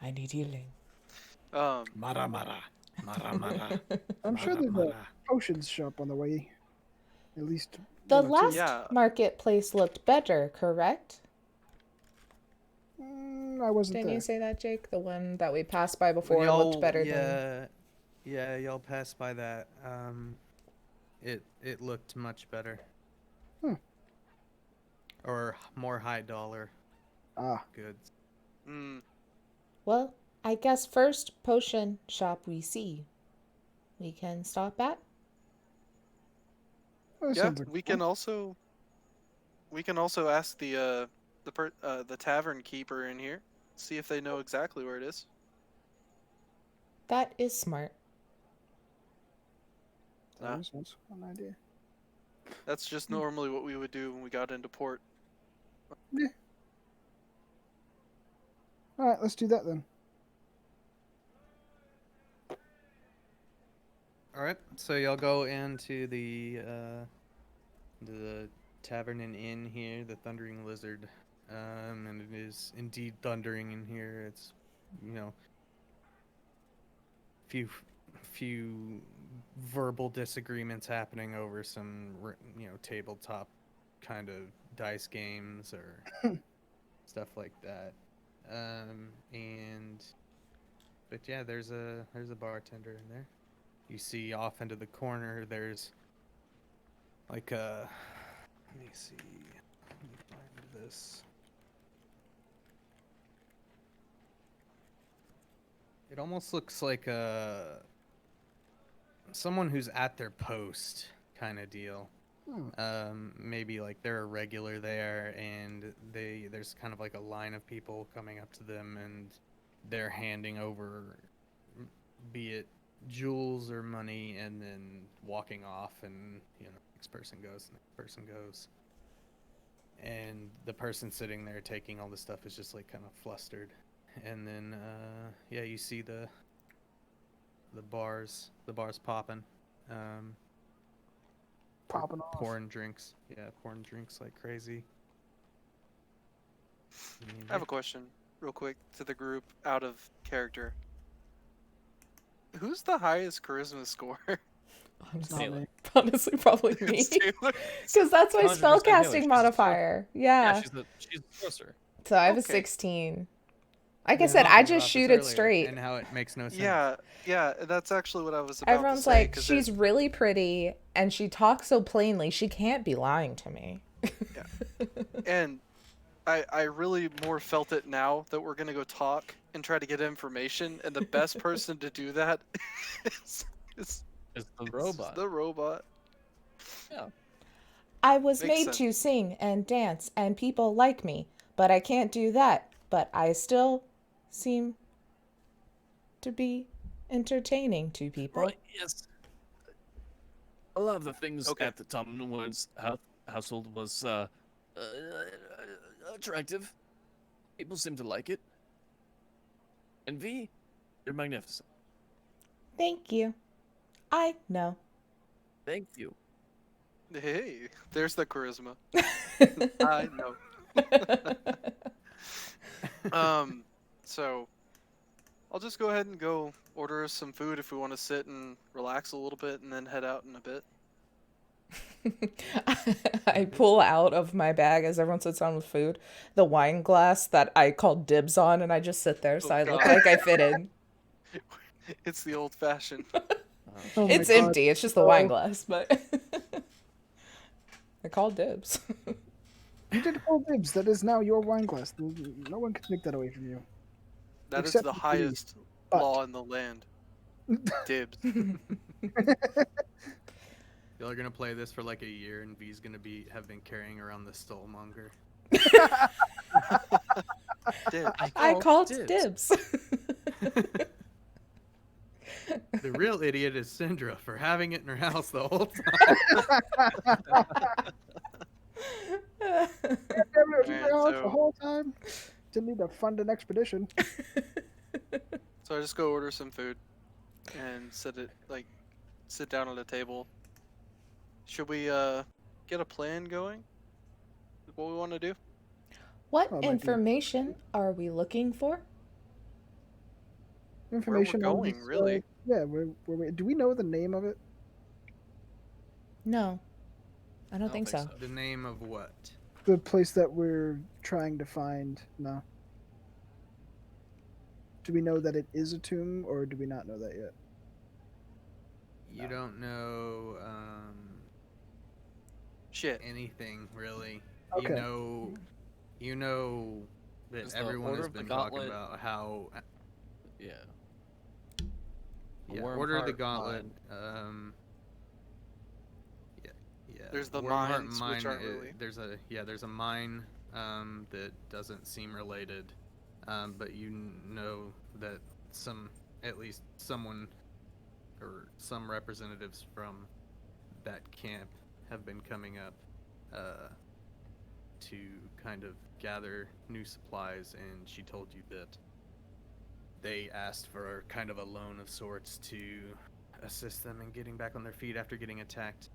I need healing. Mara mara, mara mara. I'm sure mara, there's a mara. potions shop on the way. At least The one or two. last Yeah. marketplace looked better, correct? I wasn't Didn't there. you say that, Jake? The one that we passed by When before looked better than... Yeah, y'all passed by that. It looked much better. Or more high dollar goods. Well, I guess first potion shop we see, we can stop at. Oh, that Yeah, sounds like we fun. can also ask the tavern keeper in here, see if they know exactly where it is. That is smart. Ah. That sounds like a fun idea. That's just normally what we would do when we got into port. All right, let's do that then. All right, so y'all go into the tavern and inn here, the Thundering Lizard, and it is indeed thundering in here. It's, few verbal disagreements happening over some, tabletop kind of dice games or stuff like that. But yeah, there's a bartender in there. You see off into the corner, there's like a, let me see, let me find this. It almost looks like someone who's at their post kind of deal. Maybe like they're a regular there, and there's kind of like a line of people coming up to them, and they're handing over, be it jewels or money, and then walking off, and next person goes, and the person sitting there taking all the stuff is just like kind of flustered. And then yeah, you see the bars popping, Popping off. pouring drinks like crazy. I have a question, real quick, to the group, out of character. Who's the highest charisma score? It's not Taylor. me. Honestly, probably me. It's Taylor. Because that's my 100% Taylor. spellcasting She's a modifier. Yeah. she's a sorcerer. So I have a Okay. 16. Like I Yeah. said, I Talking just about this shoot it earlier, straight. and how it makes no sense. Yeah, that's actually what I was about Everyone's to say. like, 'cause she's really pretty and she talks so plainly. She can't be lying to me. and I really more felt it now that we're gonna go talk and try to get information, and the best person to do that is It's the robot. The robot. Yeah. I was Makes made sense. to sing and dance and people like me, but I can't do that. But I still seem to be entertaining to people. Right, yes. A lot of the things Okay. at the Tom Woods household was attractive. People seem to like it. And V, you're magnificent. Thank you. I know. Thank you. Hey, there's the charisma. I know. So I'll just go ahead and go order us some food if we want to sit and relax a little bit, and then head out in a bit. I pull out of my bag as everyone sits down with food the wine glass that I called Dibs on, and I just sit there so Oh, I look God. like I fit in. It's the old-fashioned. Oh my It's God. empty. It's just the Oh. wine glass, but I called dibs. You did hold dibs. That is now your wine glass. No one can take that away from you. That is Except the the police, highest but- law in the land. Dibs. Y'all are gonna play this for like a year, and V's gonna have been carrying around the Stillmonger. Dibs. I called dibs. The real idiot is Syndra for having it in her house the whole time. Damn it, it was in Alright, your house the so- whole time. Didn't need to fund an expedition. So I just go order some food and sit down at a table. Should we get a plan going? What we want to do? What Oh, might be. information are we looking for? Information on going, this, really. Yeah, do we know the name of it? No, I don't think so. The name of what? The place that we're trying to find? No. Do we know that it is a tomb, or do we not know that yet? You don't know Shit. anything really. Okay. You know that Is the everyone Order has of the been talking Gauntlet- about how Yeah. yeah, Worm Order of the Heart Gauntlet. Mine. Yeah. There's the Worm Heart mines, which Mine aren't i- really- there's a mine that doesn't seem related, but you know that at least someone or some representatives from that camp have been coming up to kind of gather new supplies, and she told you that they asked for kind of a loan of sorts to assist them in getting back on their feet after getting attacked.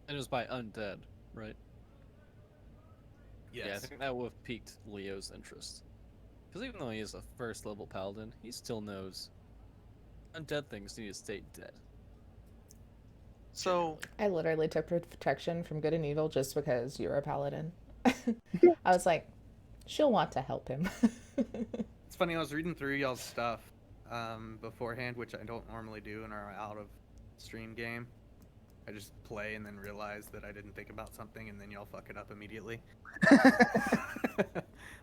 And it was by undead, right? Yeah, I think that would have piqued Leo's interest. Because even though he is a first level paladin, he still knows undead things need to stay dead. So I literally took protection from good and evil just because you're a paladin. I was like, she'll want to help him. It's funny, I was reading through y'all's stuff beforehand, which I don't normally do in our out of stream game. I just play and then realize that I didn't think about something, and then y'all fuck it up immediately.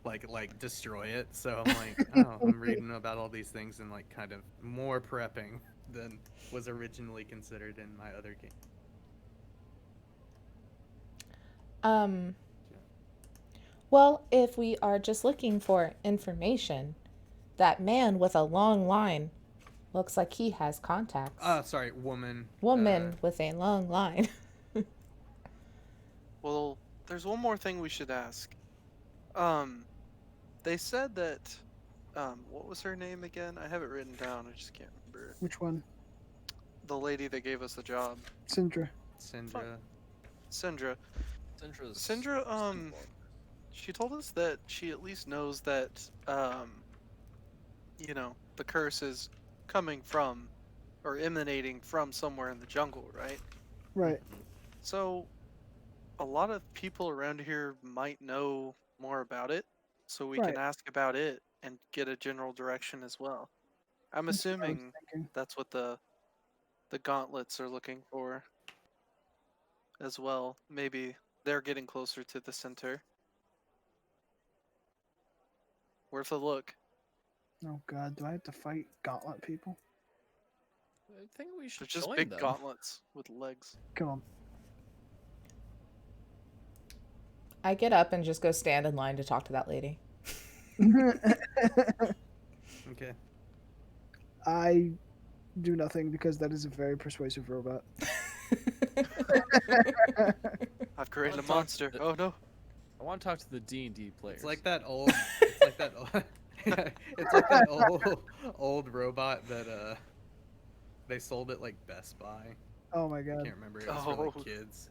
like destroy it. So I'm like, oh, I'm reading about all these things and like kind of more prepping than was originally considered in my other game. Well, if we are just looking for information, that man with a long line looks like he has contacts. Sorry, woman. Woman with a long line. Well, there's one more thing we should ask. They said that, what was her name again? I have it written down. I just can't remember. Which one? The lady that gave us the job, Syndra. Syndra. Syndra. Syndra's Syndra, sleepwalk. she told us that she at least knows that, the curse is coming from, or emanating from somewhere in the jungle, right? Right. So, a lot of people around here might know more about it, so we Right. can ask about it and get a general direction as well. I'm That's what I was assuming thinking. that's what the gauntlets are looking for as well. Maybe they're getting closer to the center. Worth a look. Oh God, do I have to fight gauntlet people? I think we should They're just join big them. gauntlets with legs. Come I get up and just go stand in line to talk to that lady. on. Okay. I do nothing because that is a very persuasive robot. I've created a Let's talk- monster. Oh no. I want to talk to the D&D players. It's like that old. It's like that. It's like that old robot that they sold at like Best Buy. Oh my I God. can't remember. It was for Oh. like kids.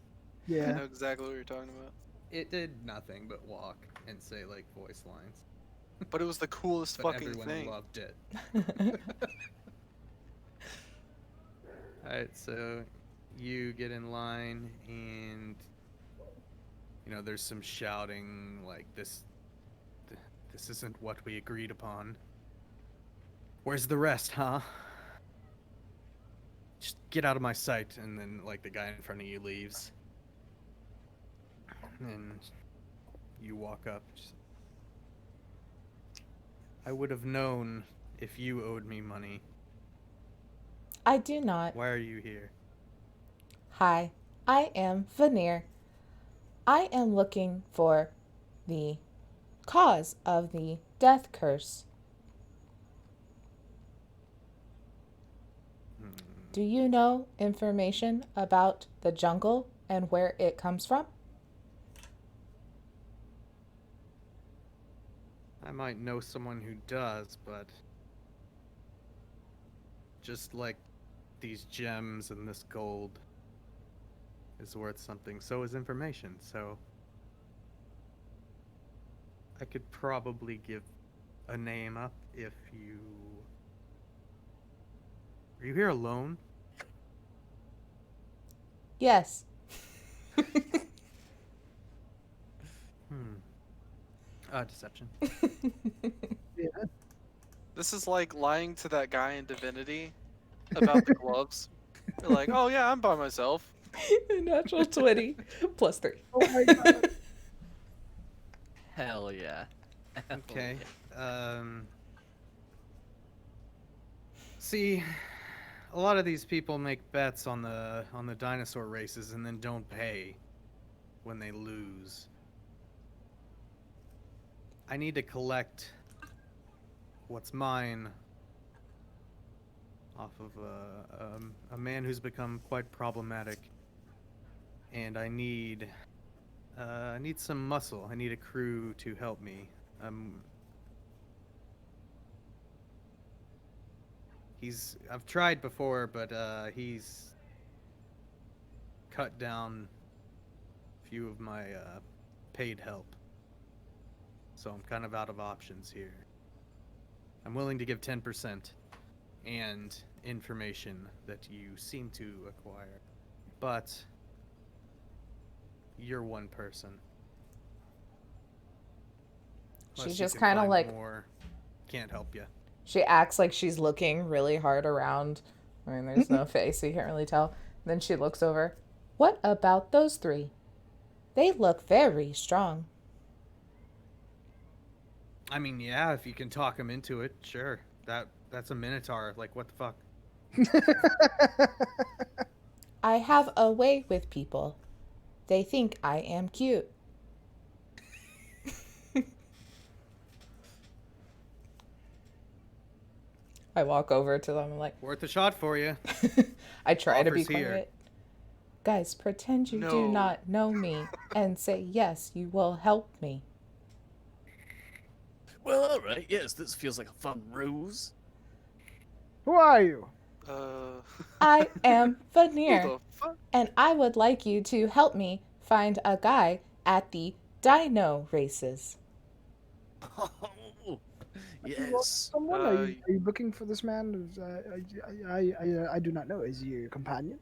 I Yeah. know exactly what you're talking about. It did nothing but walk and say like voice lines. But it was the coolest But fucking everyone thing. loved it. Alright, so you get in line and there's some shouting like this isn't what we agreed upon. Where's the rest, huh? just get out of my sight. And then, like, the guy in front of you leaves. And you walk up. I would have known if you owed me money. I do not. Why are you here? Hi, I am Veneer. I am looking for the cause of the death curse. Do you know information about the jungle and where it comes from? I might know someone who does, but just like these gems and this gold is worth something, so is information. So I could probably give a name up if you... Are you here alone? Yes. Deception. Yeah. This is like lying to that guy in Divinity about the gloves. You're like, oh yeah, I'm by myself. Natural 20 plus 3. Oh my god. Hell yeah. Hell Okay. yeah. See, a lot of these people make bets on the dinosaur races and then don't pay when they lose. I need to collect what's mine off of a man who's become quite problematic, and I need some muscle. I need a crew to help me. I've tried before, but he's cut down a few of my paid help. So I'm kind of out of options here. I'm willing to give 10% and information that you seem to acquire. But you're one person. She's Unless you just can kind of find like, more, can't help you. she acts like she's looking really hard around. I mean, there's no face, so you can't really tell. Then she looks over. What about those 3? They look very strong. I mean, yeah, if you can talk him into it, sure. That's a minotaur. Like, what the fuck? I have a way with people. They think I am cute. I walk over to them. I'm like, Worth a shot for you. I try to be Offers here. quiet. Guys, pretend you do No. not know me and say, yes, you will help me. Well, alright, yes, this feels like a fun ruse. Who are you? I am Who Veneer, the fuck? and I would like you to help me find a guy at the Dino races. Oh, You want yes. Someone? Are you looking for this man? I do not know. Is he your companion?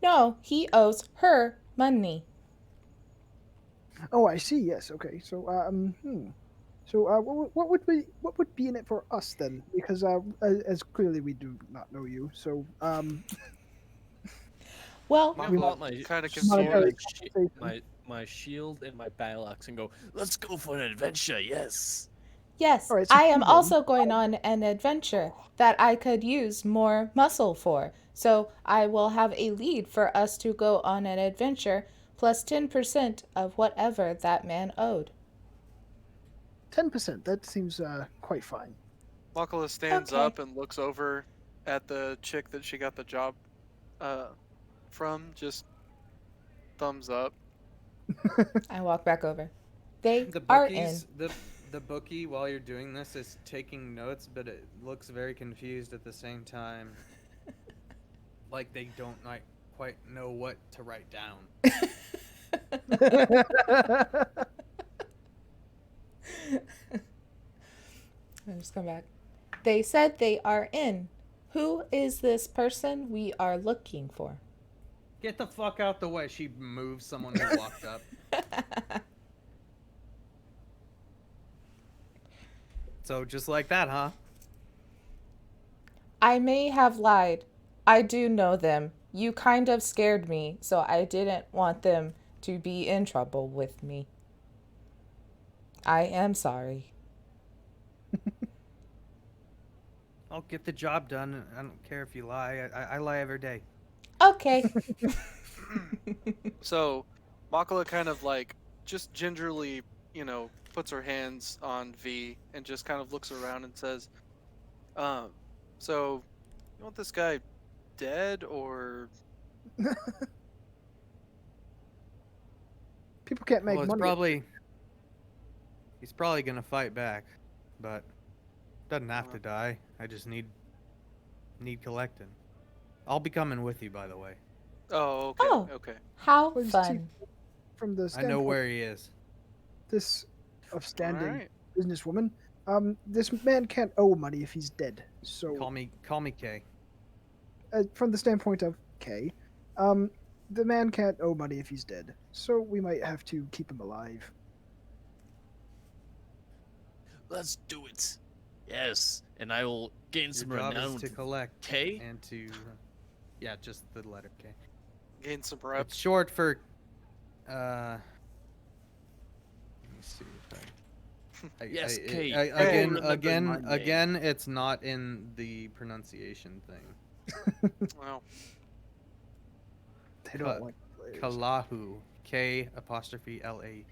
No, he owes her money. Oh, I see. Yes. Okay. So, So, what would be in it for us then? Because as clearly we do not know you. So, Well, I'm We gonna pull want out my kinda sword monetary and compensation. my shield and my battle axe and go, let's go for an adventure, yes. yes, All right, so I am Cuban- also going on an adventure that I could use more muscle for. So I will have a lead for us to go on an adventure plus 10% of whatever that man owed. 10%. That seems quite fine. Makala stands Okay. up and looks over at the chick that she got the job from. Just thumbs up. I walk back over. They The are in. bookies, the bookie, while you're doing this, is taking notes, but it looks very confused at the same time. Like they don't quite know what to write down. I just come back. They said they are in. Who is this person we are looking for? Get the fuck out the way. She moves someone who walked up. So just like that, huh? I may have lied, I do know them. You kind of scared me, so I didn't want them to be in trouble with me. I am sorry. I'll get the job done. I don't care if you lie. I lie every day. Okay. So, Makala kind of like just gingerly, puts her hands on V and just kind of looks around and says, so you want this guy dead or People can't make Well, it's money. he's probably gonna fight back, but doesn't have Uh. to die. I just need collecting. I'll be coming with you, by the way. Oh, okay, Oh. okay. How Well, you see, fun. from the I know standpoint where he is. this upstanding Alright. businesswoman, this man can't owe money if he's dead. So, Call me Kay. from the standpoint of K, the man can't owe money if he's dead. So we might have to keep him alive. Let's do it. Yes, and I will gain Your some job renown. is to collect K? and to, yeah, just the letter K. Gain some It's reps. short for, let me see if Yes, K. again, Remember my name. again, it's not in the pronunciation thing. Well, They don't like players. Kalahu. K''Lahu.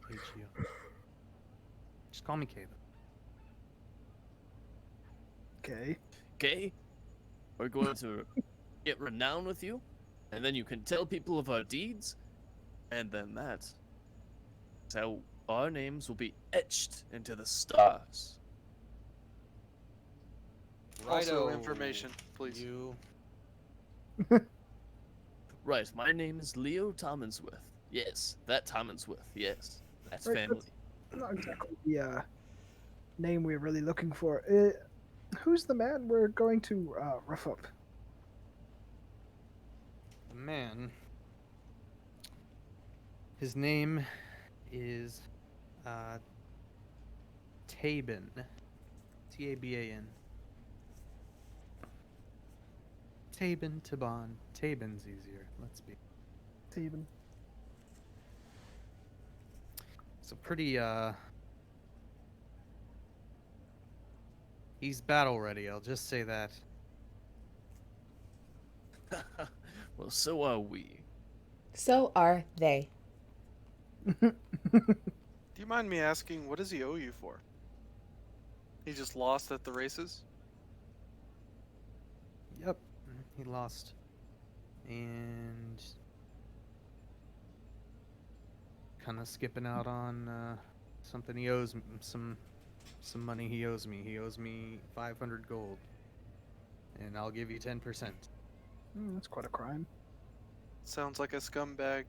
Just call me K, though. Okay. K? We're going to get renown with you, and then you can tell people of our deeds, and then that's how our names will be etched into the stars. also Righto, information, please. You. Right, my name is Leo Tommonsworth. Yes, that Tommonsworth. Yes, that's Right, family. Not exactly the name we're really looking for. Who's the man we're going to rough up? The man. His name is Taban. Taban. Taban. Taban's easier. Let's be. Taban. It's a pretty he's battle ready, I'll just say that. Well, so are we. So are they. Do you mind me asking, what does he owe you for? He just lost at the races? Yep, he lost. And kind of skipping out on something he owes some money he owes me. He owes me 500 gold. And I'll give you 10%. That's quite a crime. Sounds like a scumbag.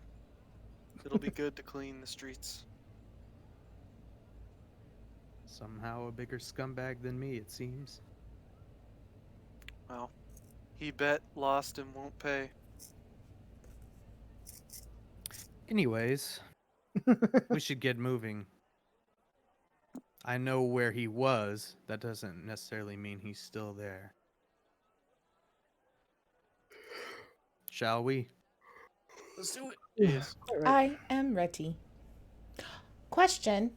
It'll be good to clean the streets. Somehow a bigger scumbag than me, it seems. Well, he bet, lost, and won't pay. Anyways, we should get moving. I know where he was. That doesn't necessarily mean he's still there. Shall we? Let's do it. Yes. Quite right. I am ready. Question.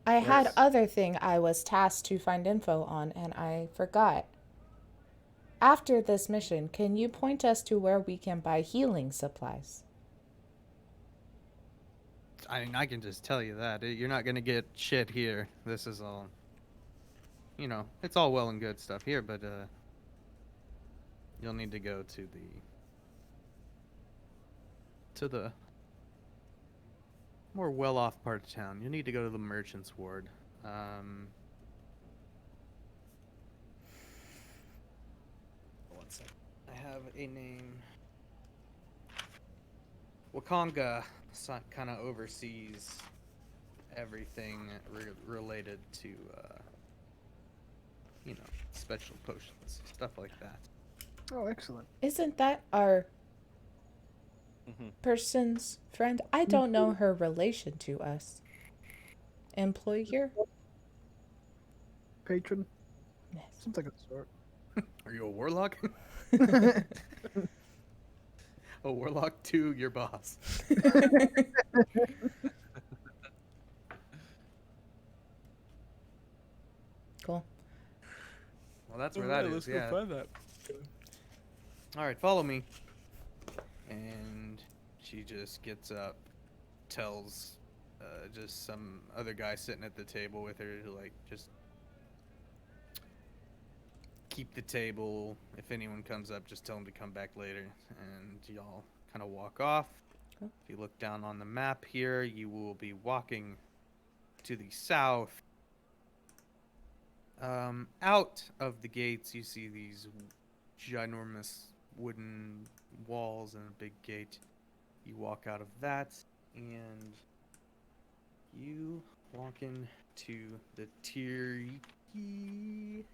I had Yes. other thing I was tasked to find info on and I forgot. After this mission, can you point us to where we can buy healing supplies? I mean, I can just tell you that. You're not gonna get shit here. This is all... You know, it's all well and good stuff here, but, you'll need to go to the more well-off part of town. You'll need to go to the merchant's ward. One sec. I have a name. Wakanga kind of oversees everything related to, you know, special potions, stuff like that. Oh, excellent. Isn't that our Mhm. person's friend? I don't know her relation to us. Employer? Patron? Yes. Something of the sort. Are you a warlock? A warlock to your boss. Cool. Well, that's where that is. Let's Yeah. go find that. All right, follow me. And she just gets up, tells just some other guy sitting at the table with her to like just keep the table. If anyone comes up, just tell them to come back later. And y'all kind of walk off. Cool. If you look down on the map here, you will be walking to the south. Out of the gates, you see these ginormous wooden walls and a big gate. You walk out of that, and you walk into the Teriyaki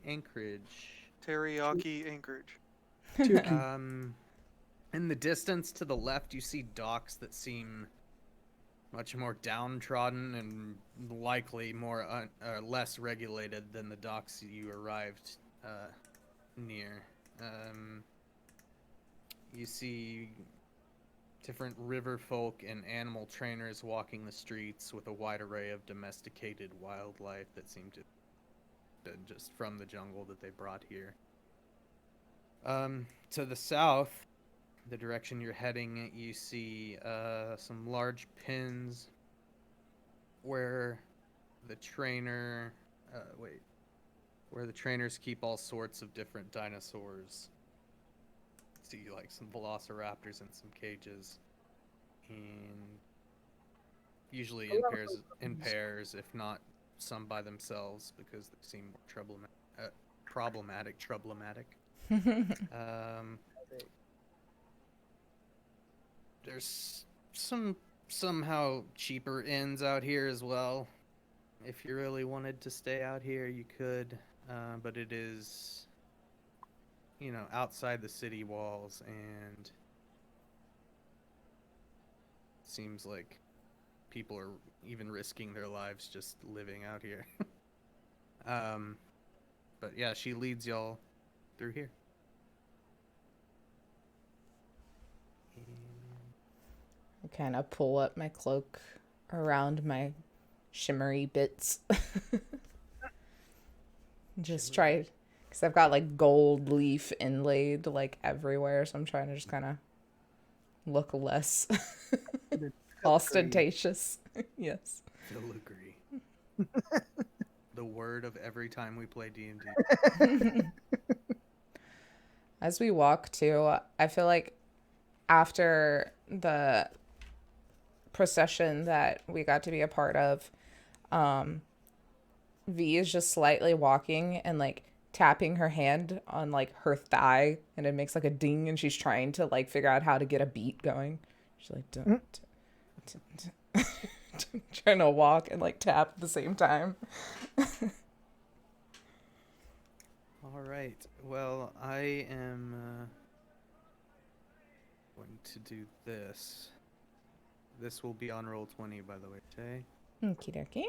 Anchorage. Teriyaki Anchorage. Tukey. In the distance to the left, you see docks that seem much more downtrodden and likely more less regulated than the docks you arrived near. You see different river folk and animal trainers walking the streets with a wide array of domesticated wildlife that seem to have been just from the jungle that they brought here. To the south, the direction you're heading, you see some large pins where the trainers keep all sorts of different dinosaurs. See like some velociraptors in some cages, and usually in pairs, if not some by themselves, because they seem more problematic. There's some somehow cheaper inns out here as well. If you really wanted to stay out here, you could, but it is, outside the city walls, and seems like people are even risking their lives just living out here. But yeah, she leads y'all through here. I kind of pull up my cloak around my shimmery bits. Just try, because I've got like gold leaf inlaid like everywhere, so I'm trying to just kind of look less ostentatious. Yes. Filigree. The word of every time we play D&D. As we walk too, I feel like after the procession that we got to be a part of, V is just slightly walking and like tapping her hand on like her thigh, and it makes like a ding, and she's trying to like figure out how to get a beat going. She's like trying to walk and like tap at the same time. All right. Well, I am going to do this. This will be on roll 20, by the way, Tay. Okie dokie.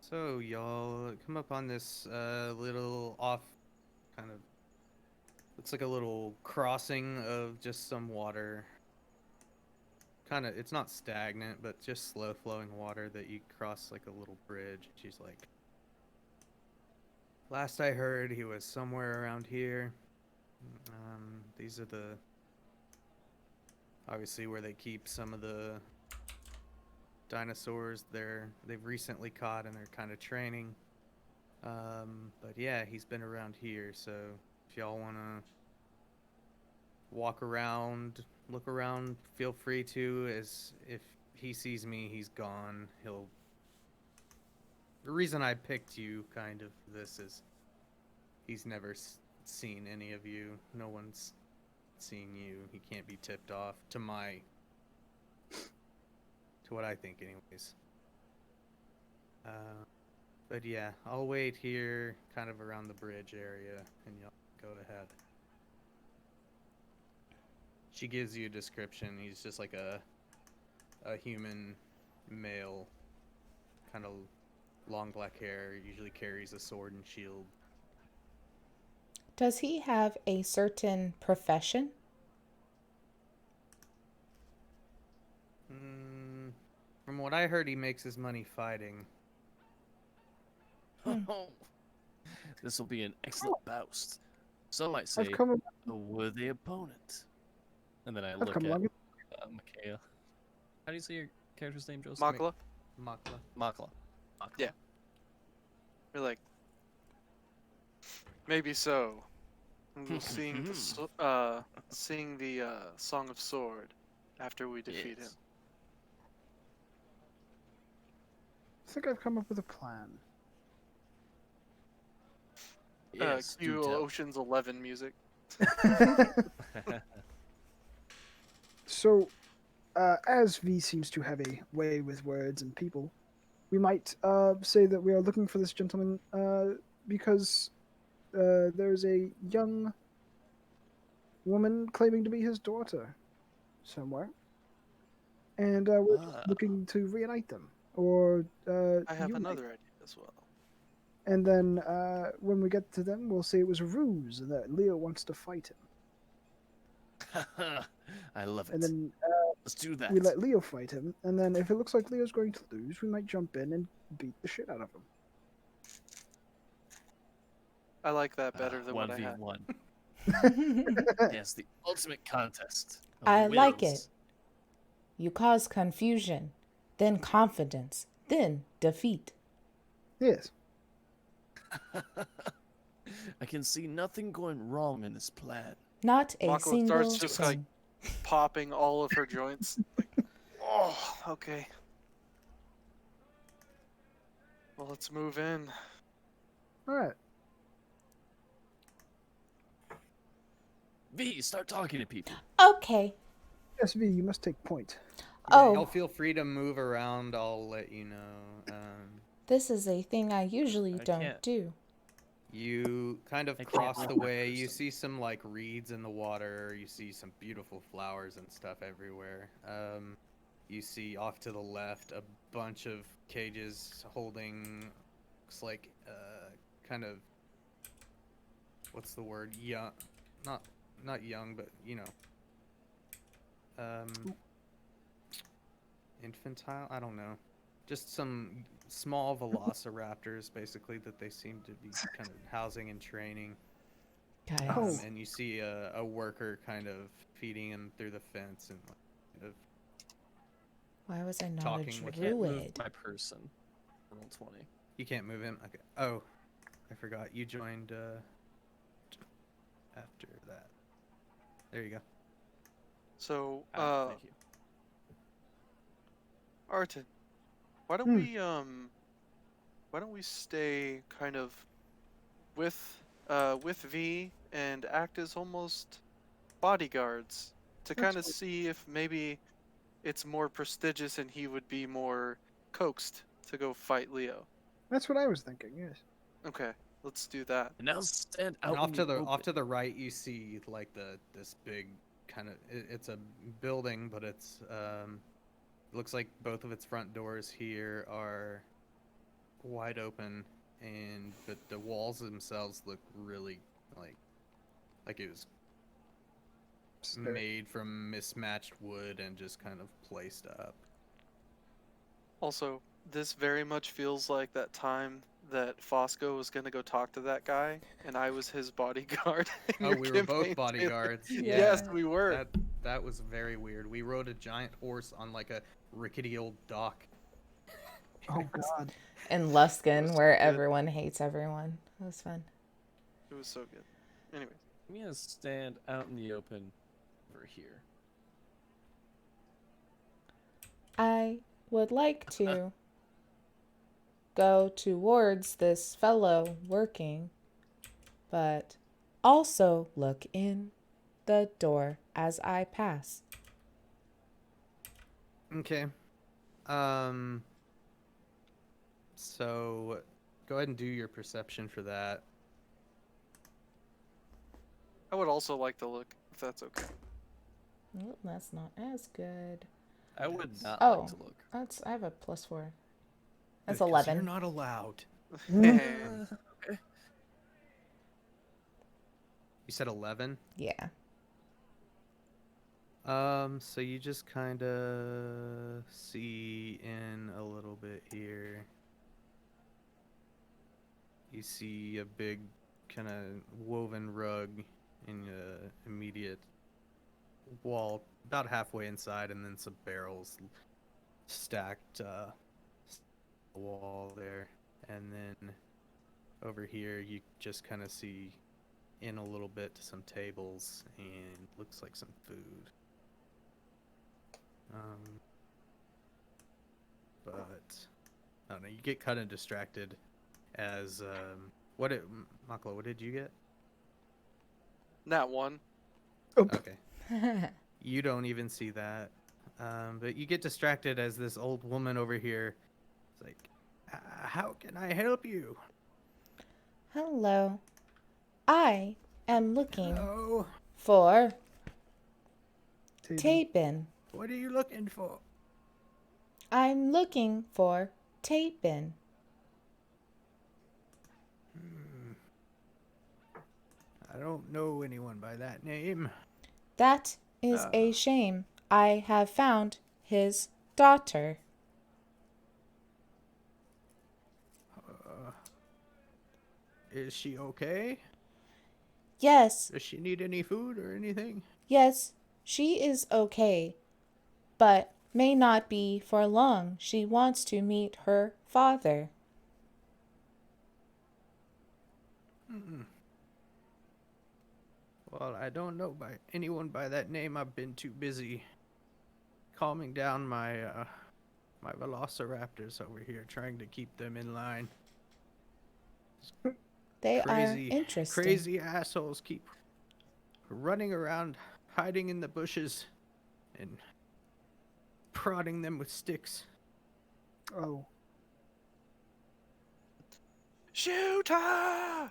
So y'all come up on this little off, kind of looks like a little crossing of just some water. It's not stagnant, but just slow flowing water that you cross like a little bridge. She's like, last I heard, he was somewhere around here. These are obviously where they keep some of the dinosaurs they've recently caught, and they're kind of training. But yeah, he's been around here, so if y'all want to walk around, look around, feel free to. As if he sees me, he's gone. The reason I picked you kind of for this is he's never seen any of you. No one's seen you. He can't be tipped off to what I think anyways. But yeah, I'll wait here kind of around the bridge area, and y'all go ahead. She gives you a description. He's just like a human male, kind of long black hair, usually carries a sword and shield. Does he have a certain profession? From what I heard, he makes his money fighting. This will be an excellent boust. Some might say I've come, a worthy opponent. And then I I've look come at along. Mikhail. How do you say your character's name, Joseph? Makla. Makla. Makla. Yeah. You're like, maybe so. We'll sing the Song of Sword after we defeat him. Yes. I think I've come up with a plan. Yes, do Cue tell. Ocean's 11 music. So, as V seems to have a way with words and people, we might say that we are looking for this gentleman because there's a young woman claiming to be his daughter somewhere, and we're just looking to reunite them. Or I have unite. another idea as well. And then when we get to them, we'll say it was a ruse and that Leo wants to fight him. I love it. And then Let's do that. we let Leo fight him, and then if it looks like Leo's going to lose, we might jump in and beat the shit out of him. I like that better than what I had. 1v1. Yes, the ultimate contest. of I like wills. it. You cause confusion, then confidence, then defeat. Yes. I can see nothing going wrong in this plan. Not a Makla single starts just like thing. popping all of her joints. Like, oh, okay. Well, let's move in. All right. V, start talking to people. Okay. Yes, V, you must take point. Oh. Y'all feel free to move around. I'll let you know. This is a thing I usually don't can't. do. You kind of I can't cross move the my way. You person. see some like reeds in the water. You see some beautiful flowers and stuff everywhere. You see off to the left a bunch of cages holding, looks like kind of, what's the word? Young, not young, but you know, infantile. I don't know. Just some small velociraptors, basically, that they seem to be kind of housing and training. Guys. Oh. And you see a worker kind of feeding him through the fence and kind of Why was I not talking a with- Can't move druid? my person. Roll 20. You can't move him. Okay. Oh, I forgot. You joined after that. There you go. So, Thank you. Arton, why don't we stay kind of with V and act as almost bodyguards to That's kind of fine. see if maybe it's more prestigious and he would be more coaxed to go fight Leo. That's what I was thinking. Yes. Okay, let's do that. And now stand out And off in to the open. off to the right, you see like this big kind of it's a building, but it's looks like both of its front doors here are wide open, but the walls themselves look really like it was Stare. made from mismatched wood and just kind of placed up. Also, this very much feels like that time that Fosco was gonna go talk to that guy, and I was his bodyguard. in Oh, your we were both campaign, Taylor. bodyguards. Yes, Yeah. we were. That was very weird. We rode a giant horse on like a rickety old dock. Oh God. In It Luskin, was where good. everyone hates everyone. That was fun. It was so good. Anyways, I'm gonna stand out in the open over here. I would like to go towards this fellow working, but also look in the door as I pass. Okay. So go ahead and do your perception for that. I would also like to look, if that's okay. Oh, that's not as good. I would not Oh. like to look. I have a +4. That's Good, 'cause 11. You're not allowed. And Okay. You said 11. Yeah. So you just kind of see in a little bit here. You see a big kind of woven rug in the immediate wall, about halfway inside, and then some barrels stacked wall there. And then over here, you just kind of see in a little bit some tables and looks like some food. But I don't know. You get kind of distracted as Maklo, what did you get? that one. Okay, you don't even see that. But you get distracted as this old woman over here is like, "How can I help you?" Hello. I am looking Oh, for Tatum. Tapin. what are you looking for? I'm looking for Tapin. I don't know anyone by that name. That is a shame. I have found his daughter. Is she okay? Yes, Does she need any food or anything? yes, she is okay, but may not be for long. She wants to meet her father. Well, I don't know by anyone by that name. I've been too busy calming down my my velociraptors over here, trying to keep them in line. They Crazy, are interesting. crazy assholes keep running around, hiding in the bushes, and prodding them with sticks. Oh, Shoot her!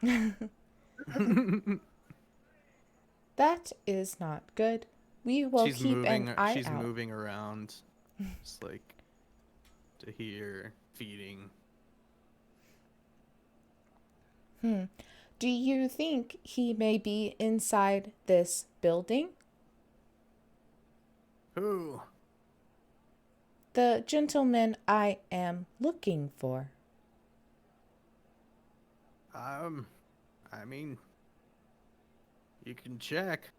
That is not good. We will she's keep moving. an eye She's out. moving around, just like to hear feeding. Do you think he may be inside this building? Who? The gentleman I am looking for. I mean, you can check.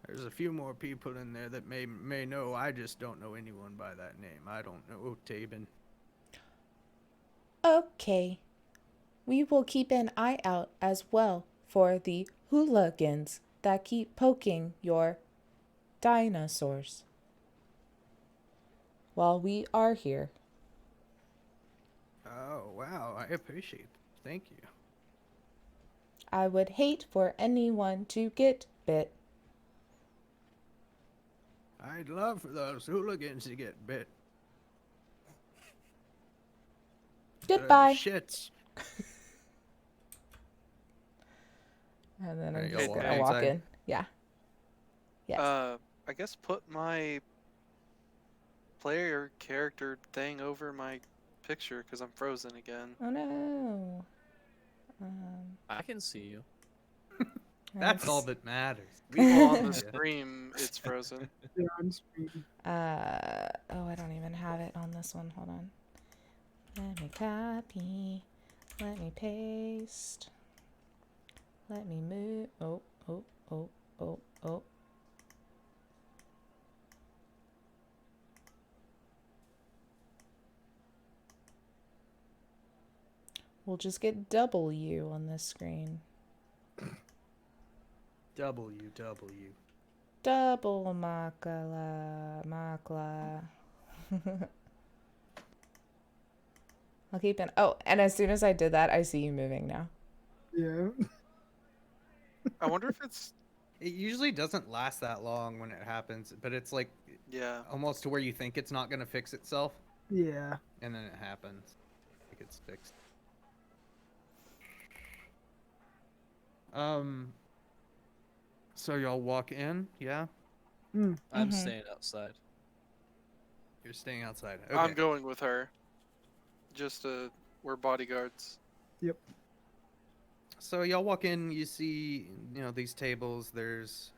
There's a few more people in there that may know. I just don't know anyone by that name. I don't know Tabin. Okay. We will keep an eye out as well for the hooligans that keep poking your dinosaurs while we are here. Oh, wow. I appreciate it. Thank you. I would hate for anyone to get bit. I'd love for those hooligans to get bit. Goodbye. Shits. And then Alright, I'm y'all just walk gonna walk inside? in. Yeah. Yes. I guess put my player character thing over my picture because I'm frozen again. Oh no. I can see you. That's all that matters. Well, on the Yeah. stream, it's frozen. yeah, on screen. Oh, I don't even have it on this one. Hold on. Let me copy. Let me paste. Let me move. Oh. We'll just get W on this screen. WW. Double makla. I'll keep an. Oh, and as soon as I did that, I see you moving now. Yeah. I wonder if it's It usually doesn't last that long when it happens, but it's like yeah. almost to where you think it's not going to fix itself, Yeah. and then it happens. Like it's fixed. So y'all walk in, yeah? I'm staying outside. You're staying outside. Okay. I'm going with her. just we're bodyguards. Yep. So y'all walk in, you see, these tables. There's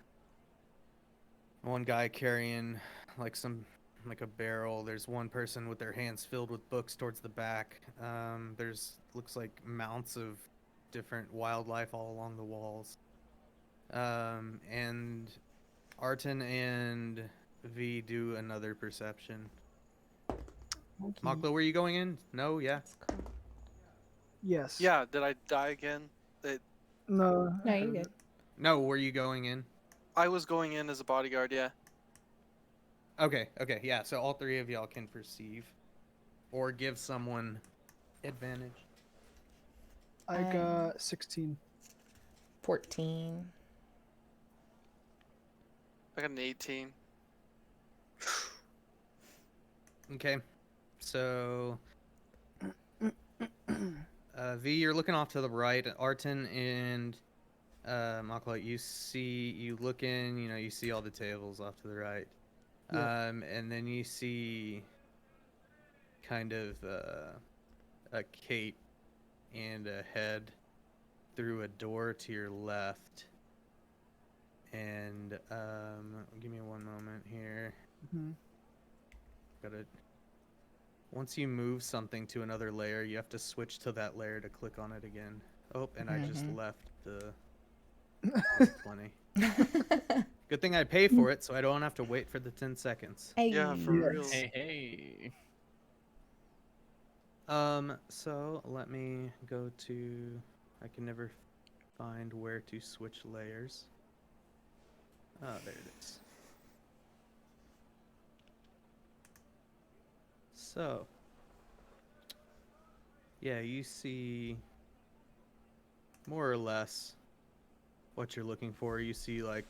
one guy carrying like a barrel. There's one person with their hands filled with books towards the back. There's looks like mounts of different wildlife all along the walls. And Arton and V do another perception. Okay. Maklo, were you going in? No, yeah. Yes. Yeah, did I die again? No. No, you're good. No, were you going in? I was going in as a bodyguard, yeah. Okay, yeah. So all three of y'all can perceive, or give someone advantage. I got 16. 14. I got an 18. Okay, so V, you're looking off to the right. Arton and Makla, you look in. You see all the tables off to the right. Yeah. And then you see kind of a cape and a head through a door to your left. And give me one moment here. Mhm. Once you move something to another layer, you have to switch to that layer to click on it again. Oh, and I just left the 20. Good thing I pay for it, so I don't have to wait for the 10 seconds. Hey. Yeah, for Yes. real. Hey. So let me go to. I can never find where to switch layers. Oh, there it is. So, yeah, you see more or less what you're looking for. You see like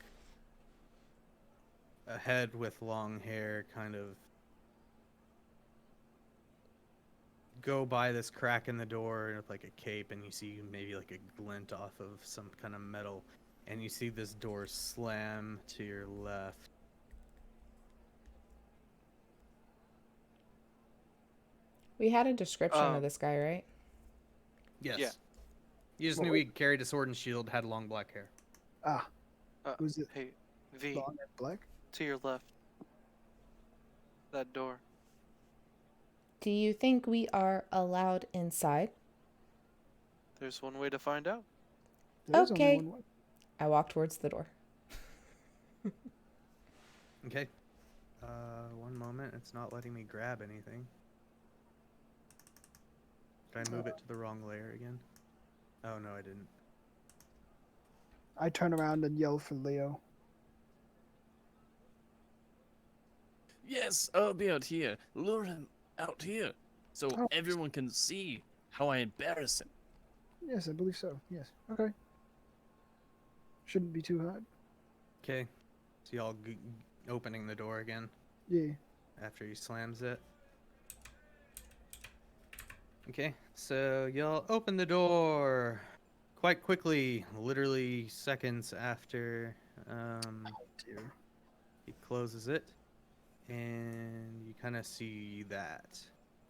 a head with long hair kind of go by this crack in the door with like a cape, and you see maybe like a glint off of some kind of metal, and you see this door slam to your left. We had a description of this guy, right? Yes. Yeah. You just What knew was- he carried a sword and shield, had long black hair. Ah, was it Hey, V, long and black? to your left. That door. Do you think we are allowed inside? There's one way to find out. There's only Okay. one way. I walk towards the door. Okay. One moment. It's not letting me grab anything. Did I move it to the wrong layer again? Oh, no, I didn't. I turn around and yell for Leo. Yes, I'll be out here. Lure him out here, so Oh. everyone can see how I embarrass him. Yes, I believe so. Yes. Okay. Shouldn't be too hard. Okay. So y'all opening the door again Yeah. after he slams it. Okay, so y'all open the door quite quickly, literally seconds after Dear. he closes it, and you kind of see that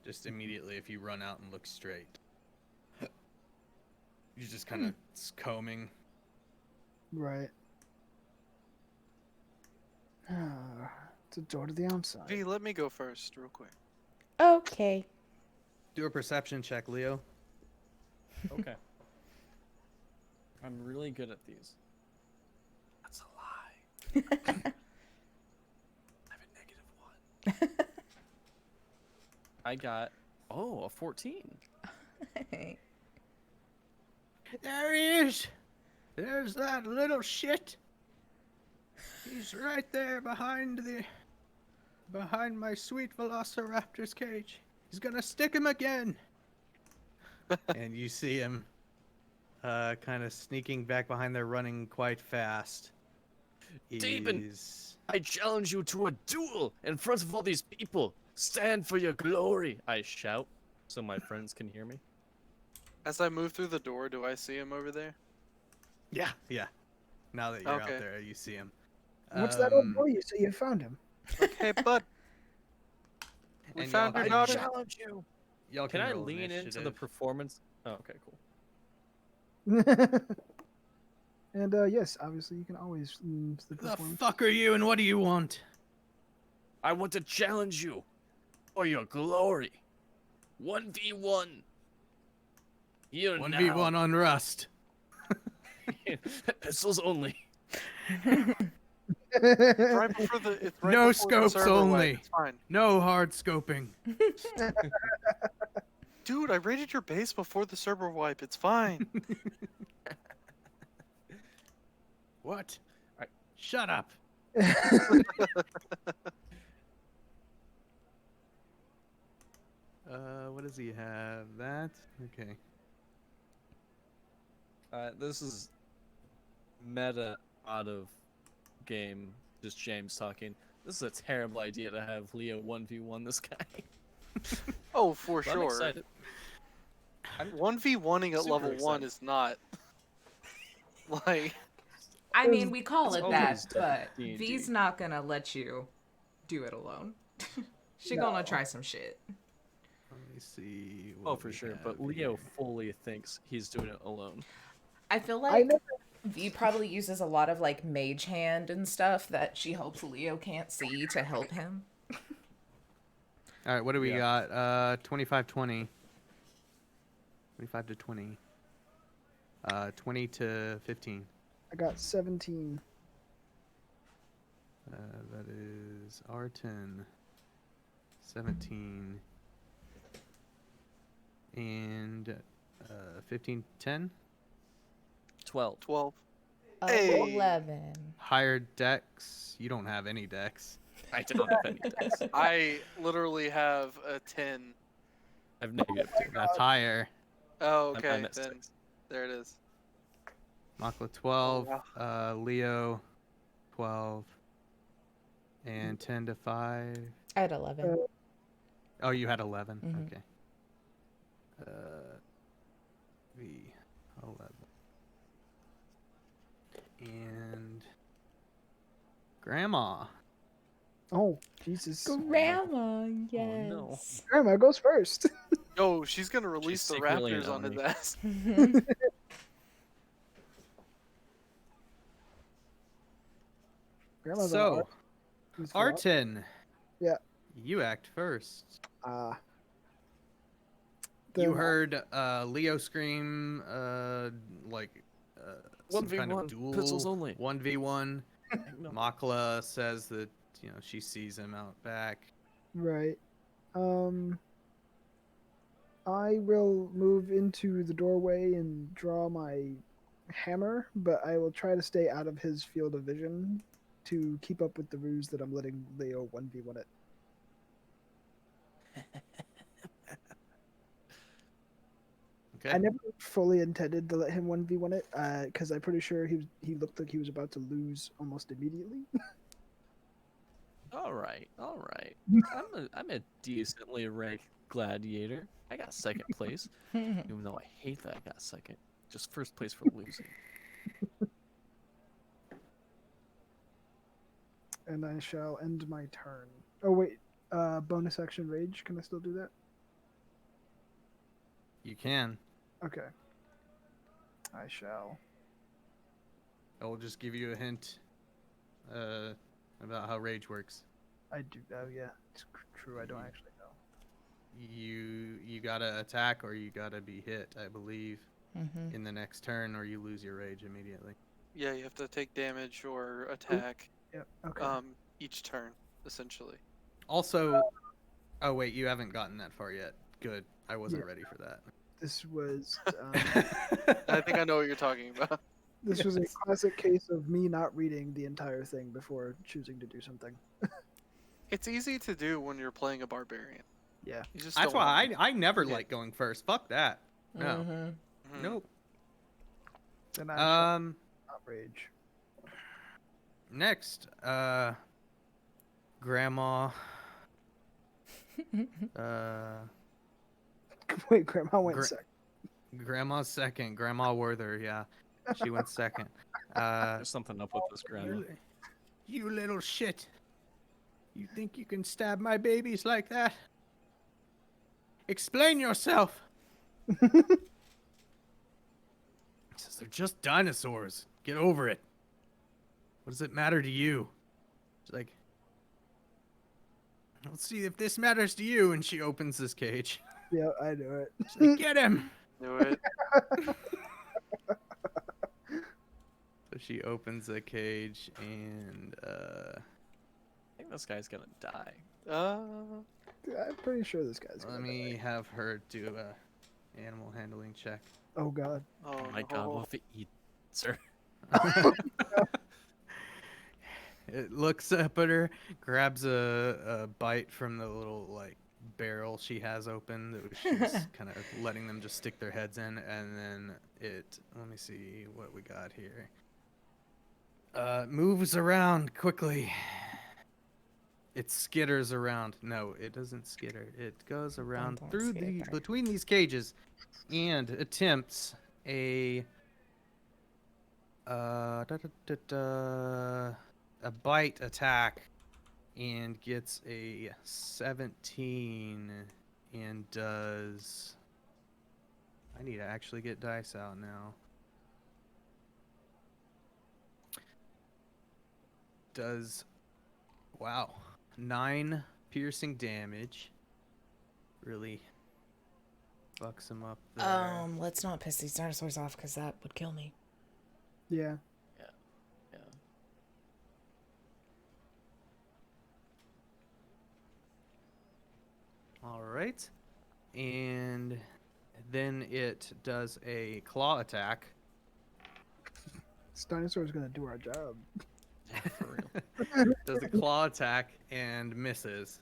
just immediately if you run out and look straight. You're just kind of combing. Right. It's a door to the outside. V, let me go first, real quick. Okay. Do a perception check, Leo. Okay. I'm really good at these. That's a lie. I have a -1. I got, a 14. There he is! There's that little shit! He's right there behind my sweet velociraptor's cage. He's gonna stick him again! And you see him kind of sneaking back behind there, running quite fast. Demon! He's... I challenge you to a duel in front of all these people. Stand for your glory, I shout, so my friends can hear me. As I move through the door, do I see him over there? Yeah. Now that you're Okay. out there, you see him. What's that old boy you say you found him? Like, hey, bud. We And found y'all your can- daughter. challenge you. Y'all Can I roll lean into the initiative. performance? Oh, okay, cool. And yes, obviously you can always lean into the Who the performance. fuck are you and what do you want? I want to challenge you for your glory. 1v1. You 1v1 on Rust. Pistols only. It's right before the. It's right No before the scopes server wipe, only. It's fine. No hard scoping. Dude, I raided your base before the server wipe. It's fine. What? Shut up. What does he have? That? Okay. This is meta out of game. Just James talking. This is a terrible idea to have Leo 1v1 this guy. Oh, for But I'm sure. excited. 1v1ing at Super level 1 excited. is not. Like. I mean, we call It's it that, always done but D&D. V's not gonna let you do it alone. She No. gonna try some shit. Let me see. Oh, what for we sure. have But Leo here. fully thinks he's doing it alone. I feel I like never. V probably uses a lot of like mage hand and stuff that she hopes Leo can't see to help him. All right, what do we Yeah. got? 25 20. 25 to 20. 20 to 15. I got 17. That is R10. 17. And 15 10. 12. 12. Hey. 11. Higher dex. You don't have any dex. I don't have any dice. I literally have a 10. I have negative 2. That's higher. Oh, I okay. missed Then it. there it is. Makla 12. wow. Leo 12. And 10 to 5. I had 11. Oh, you had 11. Mhm. Okay. V 11. And Grandma. Oh, Jesus. Grandma, yes. Oh, no. Grandma goes first. Yo, she's gonna release the secretly an raptors on his Oni. ass. Grandma's So, on Artin. Yeah. You act first. Ah. You heard Leo scream, some kind of 1v1, duel. pistols only. 1v1. No. Makla says that, she sees him out back. Right. I will move into the doorway and draw my hammer, but I will try to stay out of his field of vision to keep up with the ruse that I'm letting Leo 1v1 it. Okay. I never fully intended to let him 1v1 it, because I'm pretty sure he looked like he was about to lose almost immediately. All right. I'm a decently ranked gladiator. I got second place, even though I hate that I got second. Just first place for losing. And I shall end my turn. Oh wait, bonus action rage. Can I still do that? You can. Okay. I shall. I will just give you a hint about how rage works. I do. Oh yeah, it's true. I don't actually know. You gotta attack or you gotta be hit, I believe, Mm-hmm. in the next turn, or you lose your rage immediately. Yeah, you have to take damage or attack Yep. Okay. each turn, essentially. Also, oh wait, you haven't gotten that far yet. Good. I wasn't Yeah. ready for that. This was. I think I know what you're talking about. This was a classic case of me not reading the entire thing before choosing to do something. It's easy to do when you're playing a barbarian. Yeah. You just That's don't why wanna- I never Yeah. like going first. Fuck that. No. Mm-hmm. Mhm. Nope. Then I shall Um. not rage. Next, Grandma. Wait, Grandma went Gra- second. Grandma's second. Grandma Werther, yeah, she went second. There's something up with this grandma. You little shit. You think you can stab my babies like that? Explain yourself. He says, they're just dinosaurs. Get over it. What does it matter to you? She's like, let's see if this matters to you. And she opens this cage. Yeah, I knew it. She's like, get him. Knew it. So she opens the cage and I think this guy's gonna die. I'm pretty sure this guy's let gonna me die. have her do a animal handling check. Oh god. Oh, Oh my god, what if it eats her? It looks up at her, grabs a bite from the little like barrel she has open that she's kind of letting them just stick their heads in, and then it. Let me see what we got here. Moves around quickly. It skitters around. No, it doesn't skitter. It goes around Don't through skitter. between these cages, and attempts a a bite attack, and gets a 17, and does. I need to actually get dice out now. Does. Wow. 9 piercing damage. Really fucks him up there. Let's not piss these dinosaurs off because that would kill me. Yeah. Yeah. All right. And then it does a claw attack. This dinosaur's gonna do our job. For real. Does a claw attack and misses.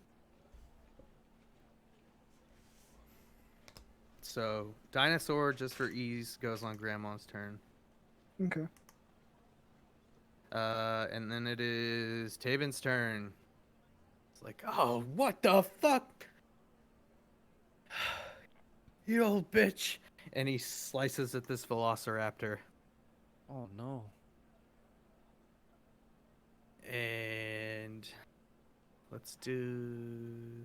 So, dinosaur, just for ease, goes on Grandma's turn. Okay. And then it is Taven's turn. It's like, oh, what the fuck? You old bitch. And he slices at this velociraptor. Oh no. And let's do.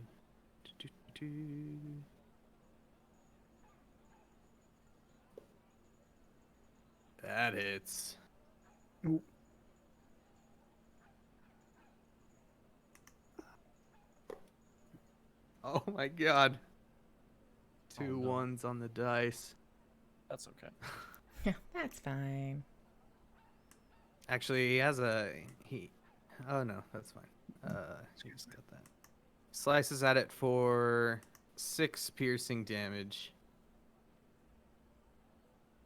That hits. Ooh. Oh my god. Two no. ones on the dice. That's okay. Yeah, that's fine. Actually, he has a Oh no, that's fine. She just got that. Slices at it for 6 piercing damage,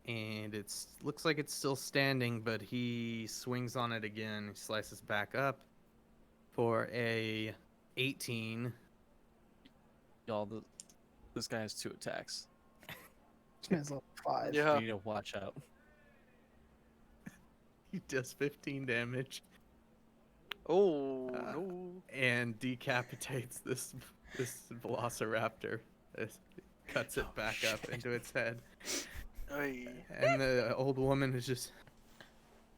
and looks like it's still standing, but he swings on it again. He slices back up for a 18. Y'all, this guy has 2 attacks. This man's level 5. Yeah. You need to watch out. He does 15 damage. Oh no. And decapitates this velociraptor. Cuts it back up into its head. Ay. And the old woman is just.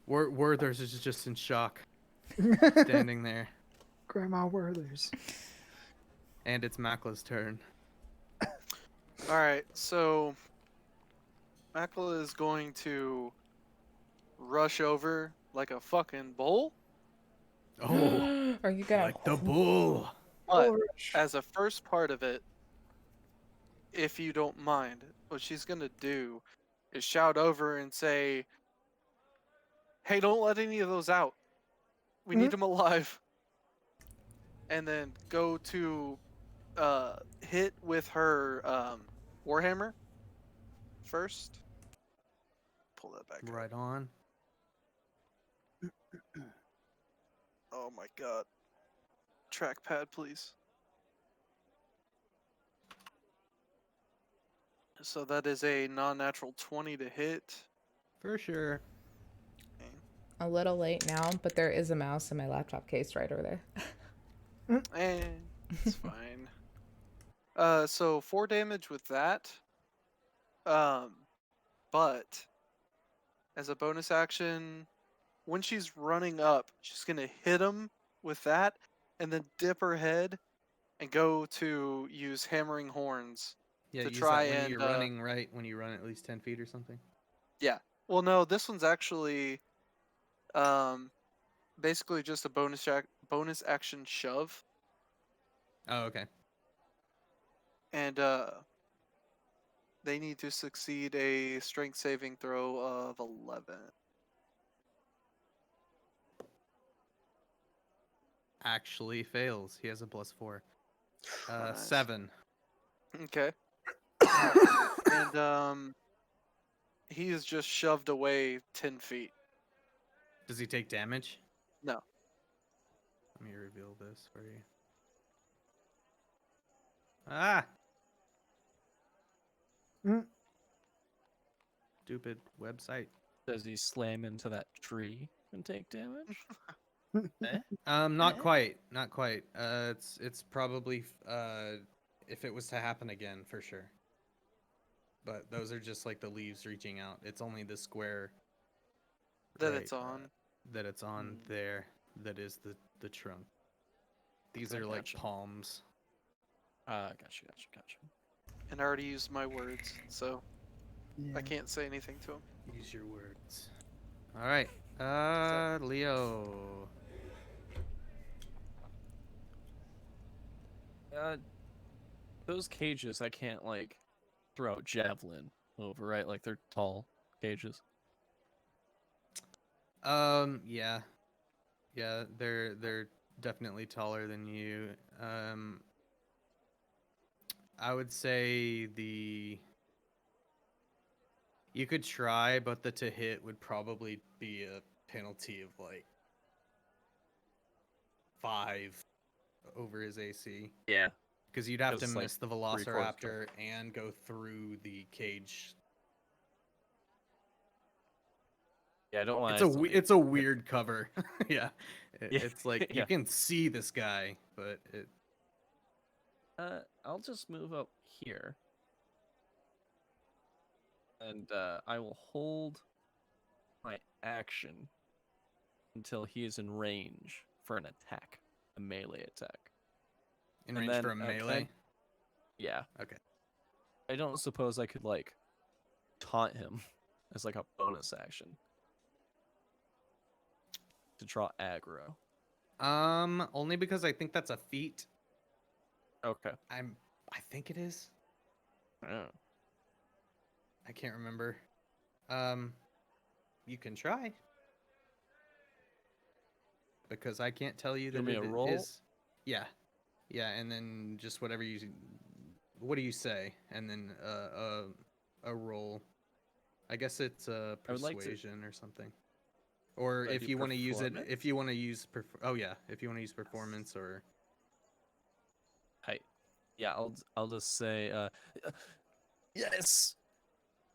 Werther's is just in shock, standing there. Grandma Werther's. And it's Makla's turn. All right, so Makla is going to rush over like a fucking bull. Oh, Are you gonna? like the bull. But Flourish. as a first part of it, if you don't mind, what she's gonna do is shout over and say, "Hey, don't let any of those out. We need them alive." And then go to hit with her warhammer first. Pull that back up. Right on. Oh my god. Trackpad, please. So that is a non-natural 20 to hit. For sure. A little late now, but there is a mouse in my laptop case right over there. And it's fine. So 4 damage with that. But as a bonus action, when she's running up, she's gonna hit him with that, and then dip her head and go to use hammering horns Yeah, to use try that when and you're running, right? When you run at least 10 feet or something. yeah. Well, no, this one's actually basically just a bonus action shove, Oh, okay. and they need to succeed a strength saving throw of 11. Actually fails. He has a +4. Oh, nice. 7. Okay. And he is just shoved away 10 feet. Does he take damage? No. Let me reveal this for you. Ah! Mm. Stupid website. Does he slam into that tree and take damage? Not quite. Not quite. It's probably if it was to happen again, for sure. But those are just like the leaves reaching out. It's only the square That right, it's on. that it's on there that is the trunk. These are like Gotcha. palms. Gotcha. And I already used my words, so Yeah. I can't say anything to him. Use your words. All right. Leo. Those cages I can't like throw a javelin over, right? Like they're tall cages. Yeah. Yeah, they're definitely taller than you. I would say you could try, but the to hit would probably be a penalty of like 5 over his AC. Yeah. Because you'd have to It's like miss the 3/4 Velociraptor and go through the cage. Yeah, I don't want It's a weird cover. Yeah. Yeah, It's like you yeah. can see this guy, but it I'll just move up here. And I will hold my action until he is in range for an attack, a melee attack. in And range then, for a can I- melee. Yeah. Okay. I don't suppose I could like taunt him as like a bonus action to draw aggro. Only because I think that's a feat. Okay. I think it is. Oh. I can't remember. You can try. Because I can't tell you Give that me a it roll? is. Yeah. Yeah, and then just whatever you what do you say? And then a roll. I guess it's I would like to- persuasion or something. Or Would I if do you want to use it, if performance? you want to use oh yeah, if you want to use performance or Height. Yeah, I'll just say yes.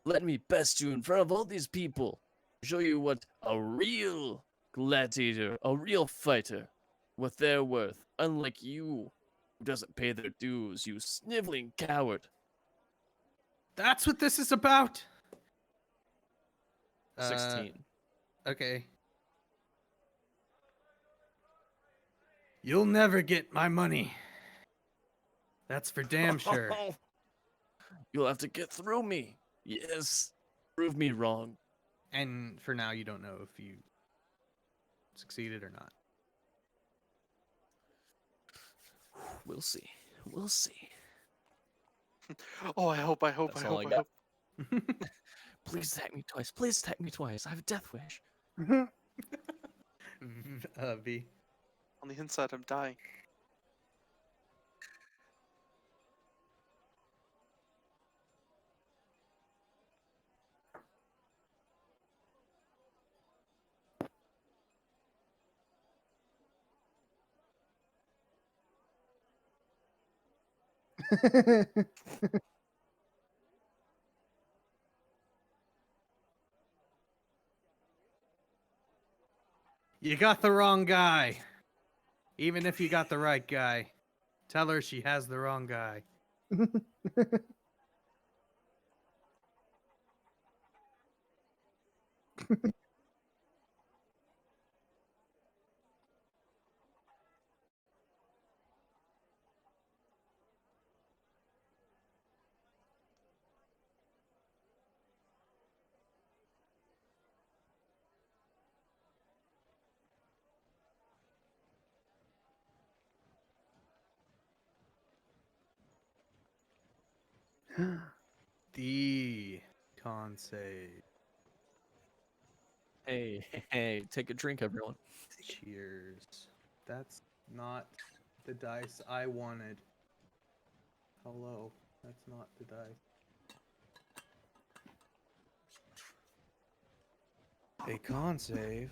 Let me best you in front of all these people. Show you what a real gladiator, a real fighter, what they're worth. Unlike you, who doesn't pay their dues, you sniveling coward. that's what this is about. 16. Okay. You'll never get my money. That's for damn sure. You'll have to get through me. Yes. Prove me wrong. And for now, you don't know if you succeeded or not. We'll see. We'll see. Oh, I hope. That's all I got. Please attack me twice. Please attack me twice. I have a death wish. V. On the inside, I'm dying. You got the wrong guy. Even if you got the right guy, tell her she has the wrong guy. The con save. Hey, hey, take a drink, everyone. Cheers. That's not the dice I wanted. Hello. That's not the dice. A con save.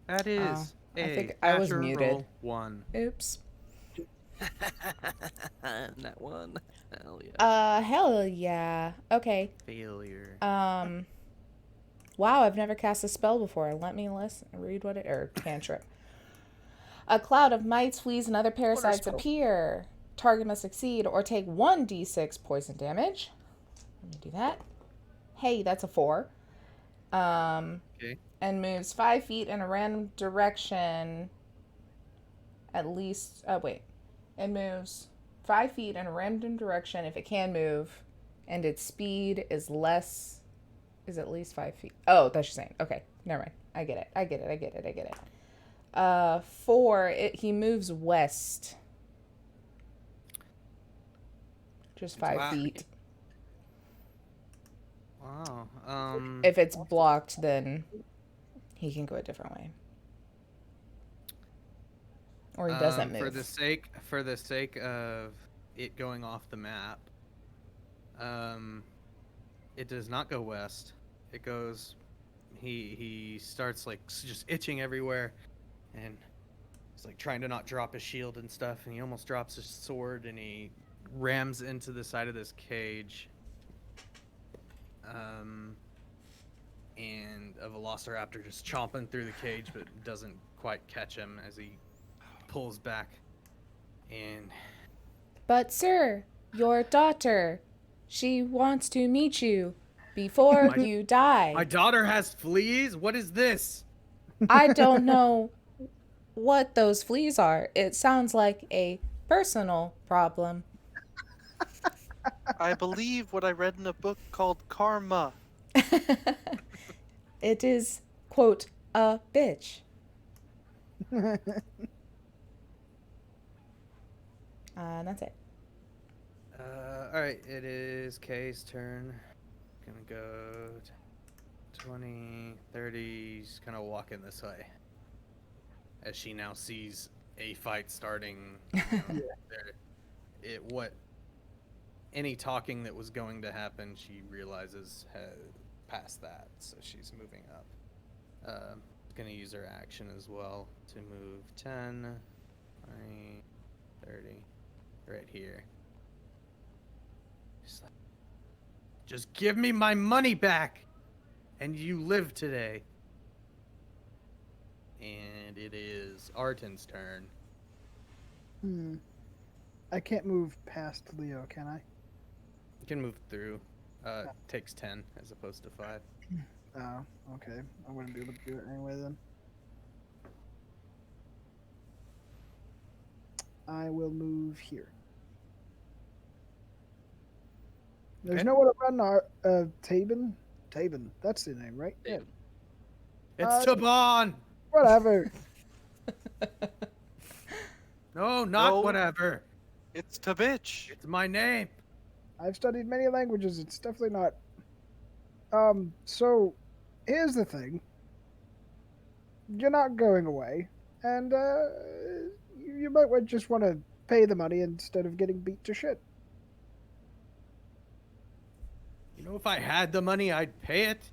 That is I think a I was natural muted. 1. Oops. That one. Hell yeah. Hell yeah. Okay. Failure. Wow, I've never cast a spell before. Let me read what it, or cantrip. A cloud of mites, fleas, and other parasites spell. appear. Target must succeed or take 1d6 poison damage. Let me do that. Hey, that's a 4. Okay. And moves 5 feet in a random direction. At least, it moves 5 feet in a random direction if it can move, and its speed is at least 5 feet. Oh, that's just saying. Okay, never mind. I get it. 4, he moves west. Just 5 Wow. feet. Wow. If it's blocked, then he can go a different way. Or he doesn't move. For the sake of it going off the map, it does not go west. It goes. He starts like just itching everywhere, and he's like trying to not drop his shield and stuff, and he almost drops his sword, and he rams into the side of this cage. And a velociraptor just chomping through the cage, but doesn't quite catch him as he pulls back. And But sir, your daughter, she wants to meet you before you die. my daughter has fleas? What is this? I don't know what those fleas are. It sounds like a personal problem. I believe what I read in a book called Karma. It is, quote, a bitch. And that's it. Alright, it is Kay's turn. Gonna go 20, 30. She's kind of walking this way. As she now sees a fight starting. Any talking that was going to happen, she realizes has passed that, so she's moving up. Gonna use her action as well to move 10, 20, 30, right here. She's like, just give me my money back, and you live today. And it is Arten's turn. I can't move past Leo, can I? You can move through. Takes 10 as opposed to 5. Oh, okay. I wouldn't be able to do it anyway then. I will move here. There's Okay. nowhere to run. Tabin. Tabin. That's the name, right? Tabin. It's Taban! Whatever. No, not No. whatever. It's to bitch. It's my name. I've studied many languages. It's definitely not. So here's the thing. You're not going away, and you might just want to pay the money instead of getting beat to shit. You know, if I had the money, I'd pay it.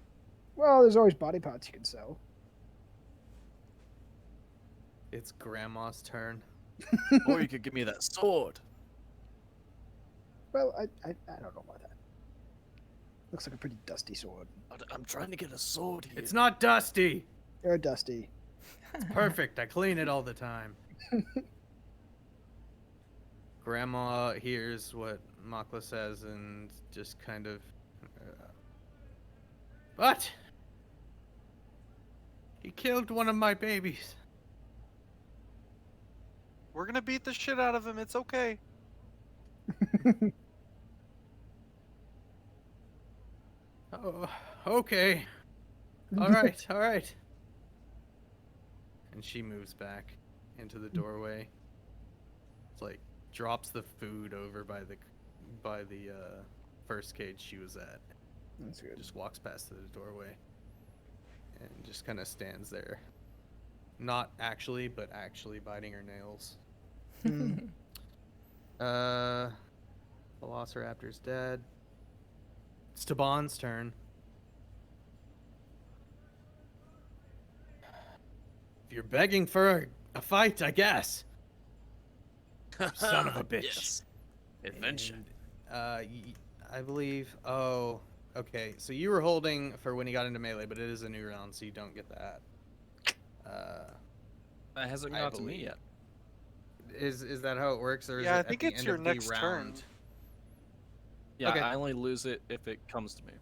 Well, there's always body parts you can sell. It's Grandma's turn. Or you could give me that sword. Well, I don't know about that. Looks like a pretty dusty sword. I'm trying to get a sword here. It's not dusty. You're dusty. It's perfect. I clean it all the time. Grandma hears what Makla says and just kind of... What? He killed one of my babies. We're gonna beat the shit out of him. It's okay. Oh, okay. All right, all right. And she moves back into the doorway. It's like drops the food over by the by the first cage she was at. That's good. Just walks past the doorway and just kind of stands there. Not actually, but actually biting her nails. Hmm. Velociraptor's dead. It's Taban's turn. If you're begging for a fight, I guess. Son of a bitch. Yes. Adventure. And, I believe. Oh, okay. So you were holding for when he got into melee, but it is a new round, so you don't get that. It hasn't I got to me believe. yet. Is that how it works, or is Yeah, it I think at the it's end your of the next round? turn. Yeah, Okay. I only lose it if it comes to me.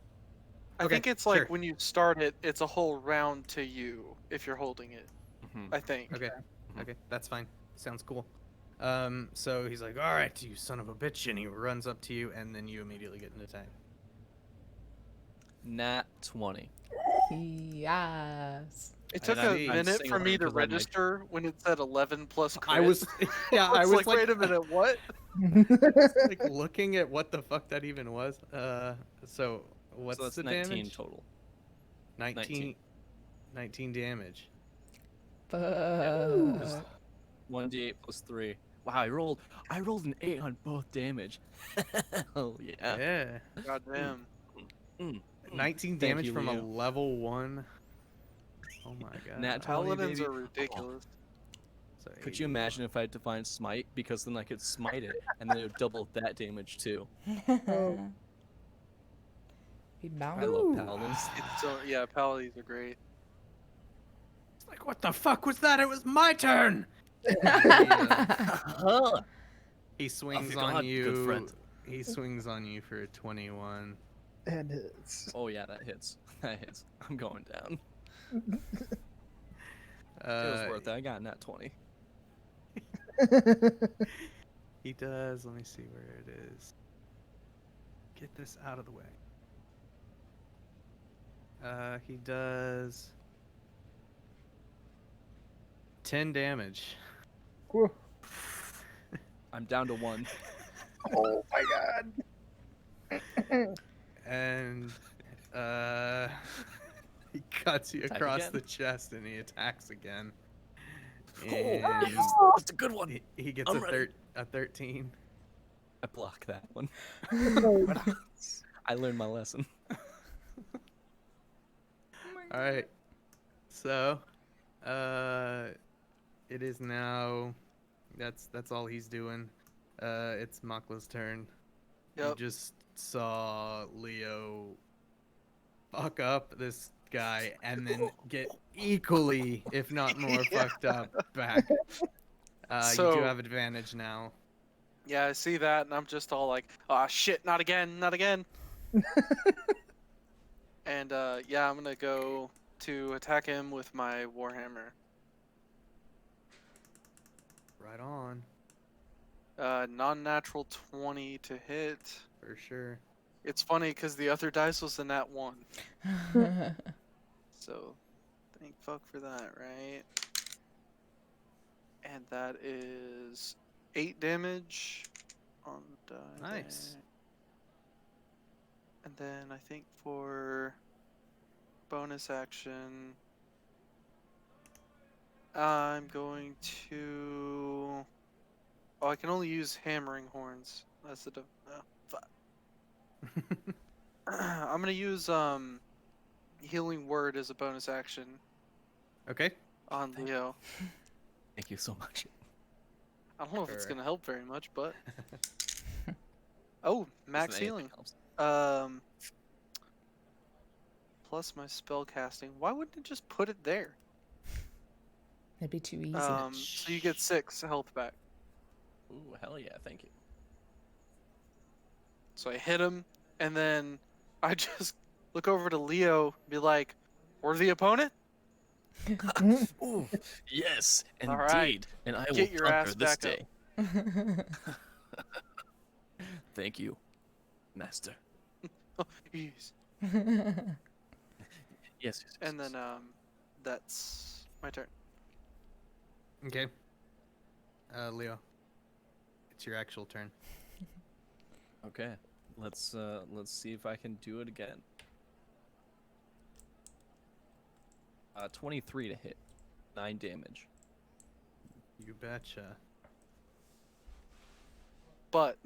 I Okay, think it's like sure. when you start it, it's a whole round to you if you're holding it. Mhm. I think. Okay. Mhm. Okay, that's fine. Sounds cool. So he's like, "All right, you son of a bitch," and he runs up to you, and then you immediately get an attack. Nat 20. Yes. It I took a see. minute for me singling to 'cause I might- register when it said 11 plus crit. I was, yeah, I It's was like, wait a minute, what? like looking at what the fuck that even was. So what's So that's the 19 damage? total. 19. 19 damage. Fuck. 1d8 plus 3. Wow, I rolled an 8 on both damage. Hell yeah. Yeah. God damn. 19 Thank damage you, from a Leo. level 1. Oh my god. Nat 20, Paladins baby. are ridiculous. So Could you 81. imagine if I had to find smite? Because then I could smite it, and then it would double that damage too. Be I bound. love paladins. It's so yeah, paladins are great. It's like, what the fuck was that? It was my turn. He swings your on god, you. good friend. He swings on you for a 21. And hits. Oh yeah, that hits. That hits. I'm going down. It was worth it. I got nat 20. He does. Let me see where it is. Get this out of the way. He does 10 damage. Whew. I'm down to 1. Oh my god. And he cuts you Attack across again. the chest and he attacks again. Oh, And yes, that's a good one. he gets I'm ready. a 13. I block that one. Oh, I learned my lesson. All right. So, it is now. That's all he's doing. It's Makla's turn. You Yep. just saw Leo fuck up this guy and then get equally, if not more, fucked up back. You So- do have advantage now. Yeah, I see that, and I'm just all like, "Ah, shit, not again, not again." And yeah, I'm gonna go to attack him with my warhammer. Right on, Non-natural 20 to hit. for sure. It's funny because the other dice was a nat 1. So, thank fuck for that, right? And that is 8 damage on die. Nice. there. And then I think for bonus action, I'm going to. Oh, I can only use hammering horns. That's the. Fuck. I'm gonna use healing word as a bonus action Okay. on Leo. Thank you so much. I don't know if it's Sure. gonna help very much, but oh, max Listen, anything healing. helps. Plus my spell casting. Why wouldn't it just put it there? It'd be too easy. So you get 6 health back. Ooh, hell yeah, thank you. So I hit him, and then I just look over to Leo, and be like, "Worthy opponent? Ooh, yes, All indeed. right, And I will get your conquer ass this back up." day. Thank you, master. Oh, yes. Yes, yes, yes, And then that's my turn. Okay. Leo, it's your actual turn. Okay, let's see if I can do it again. 23 to hit, 9 damage. You betcha. But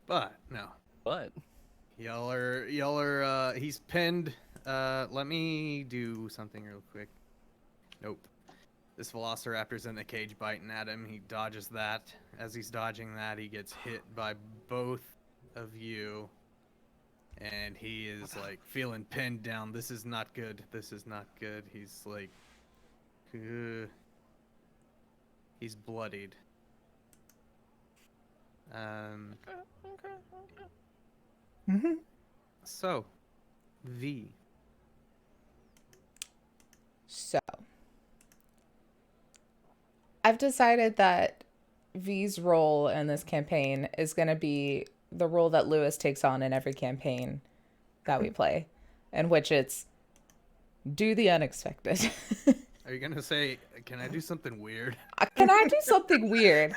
But no. But Y'all are he's pinned. Let me do something real quick. Nope. This Velociraptor's in the cage biting at him. He dodges that. As he's dodging that, he gets hit by both of you. And he is like feeling pinned down. This is not good. This is not good. He's like he's bloodied. Mm-hmm. So V. So, I've decided that V's role in this campaign is going to be the role that Lewis takes on in every campaign that we play, in which it's do the unexpected. Are you gonna say, can I do something weird? Can I do something weird?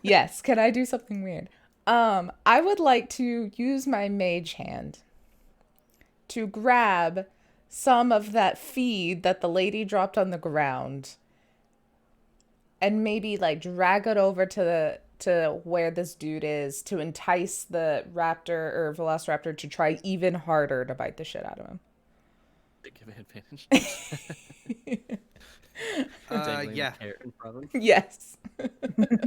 Yes, can I do something weird? I would like to use my mage hand to grab some of that feed that the lady dropped on the ground and maybe like drag it over to where this dude is to entice the raptor or velociraptor to try even harder to bite the shit out of him. give it advantage. Dangling Yeah. the carrot in front of him. Yes.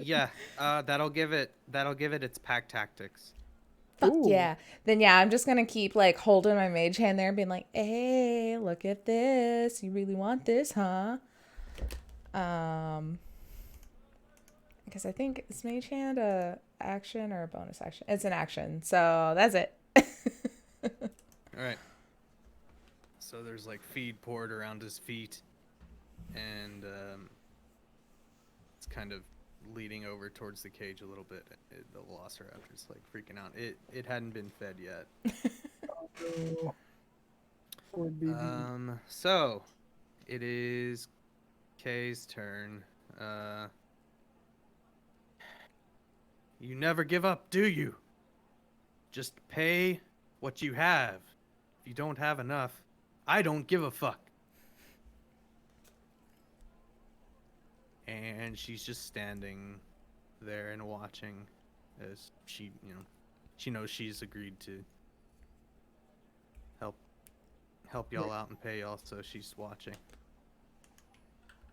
Yeah. That'll give it its pack tactics. Fuck Ooh. yeah. Then yeah, I'm just gonna keep like holding my mage hand there and being like, hey, look at this. You really want this, huh? Because I think is mage hand a action or a bonus action? It's an action. So that's it. All right. So there's like feed poured around his feet, and it's kind of leading over towards the cage a little bit. The Velociraptor's like freaking out. It hadn't been fed yet. Oh, poor baby. So it is Kay's turn. You never give up, do you? Just pay what you have. If you don't have enough, I don't give a fuck. And she's just standing there and watching as she knows she's agreed to help y'all out and pay y'all, so she's watching.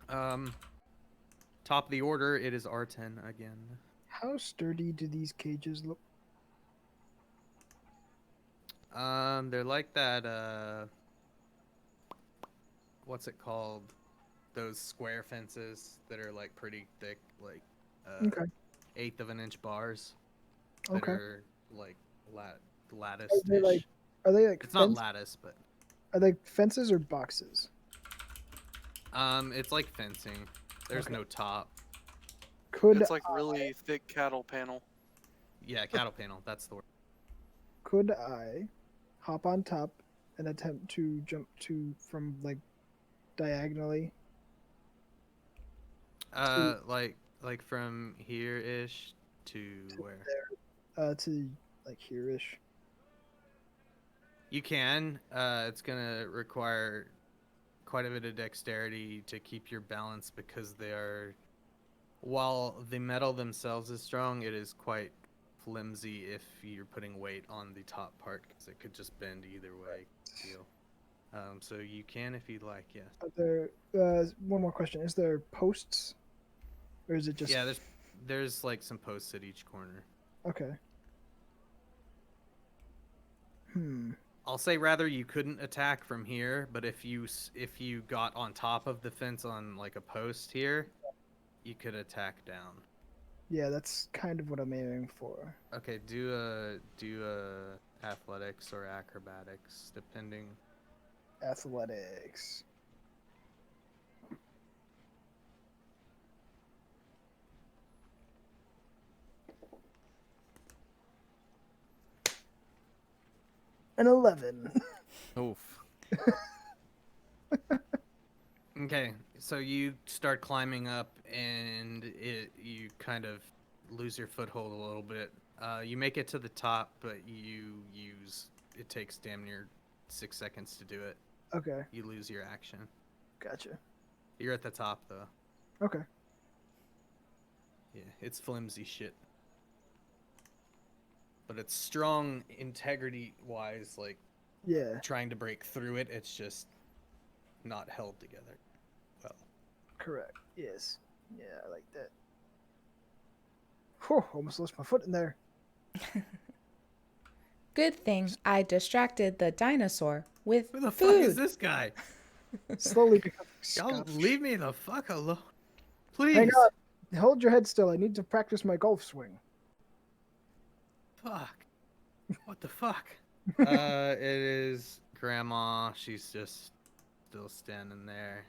Top of the order, it is R10 again. How sturdy do these cages look? They're like that, what's it called? Those square fences that are like pretty thick, like Okay. 1/8 of an inch bars that Okay. are like lattice. Are they like? Are they like? It's not lattice, but Are they fences or boxes? it's like fencing. There's Okay. no top. Could it's like really thick cattle panel. Yeah, cattle panel. That's the word. could I hop on top and attempt to jump to from like diagonally? Like from here ish to where? To like here-ish. You can. It's gonna require quite a bit of dexterity to keep your balance because they are. While the metal themselves is strong, it is quite flimsy if you're putting weight on the top part because it could just bend either way. Deal. So you can if you'd like. Yeah. Are there one more question? Is there posts, or is it just? Yeah. There's like some posts at each corner. Okay. I'll say rather you couldn't attack from here, but if you got on top of the fence on like a post here, you could attack down. Yeah, that's kind of what I'm aiming for. Okay, do a athletics or acrobatics depending. Athletics. An 11. Oof. Okay, so you start climbing up and you kind of lose your foothold a little bit. You make it to the top, but it takes damn near 6 seconds to do it. Okay, You lose your action. gotcha. You're at the top though. Okay. Yeah, it's flimsy shit. But it's strong integrity wise, like Yeah, trying to break through it, it's just not held together well. correct. Yes. Yeah, I like that. Whew, almost lost my foot in there. Good thing I distracted the dinosaur with Who the food. fuck is this guy? Slowly becoming Y'all Scottish. leave me the fuck alone. Please. Hang on. Hold your head still. I need to practice my golf swing. Fuck. What the fuck? It is Grandma. She's just still standing there.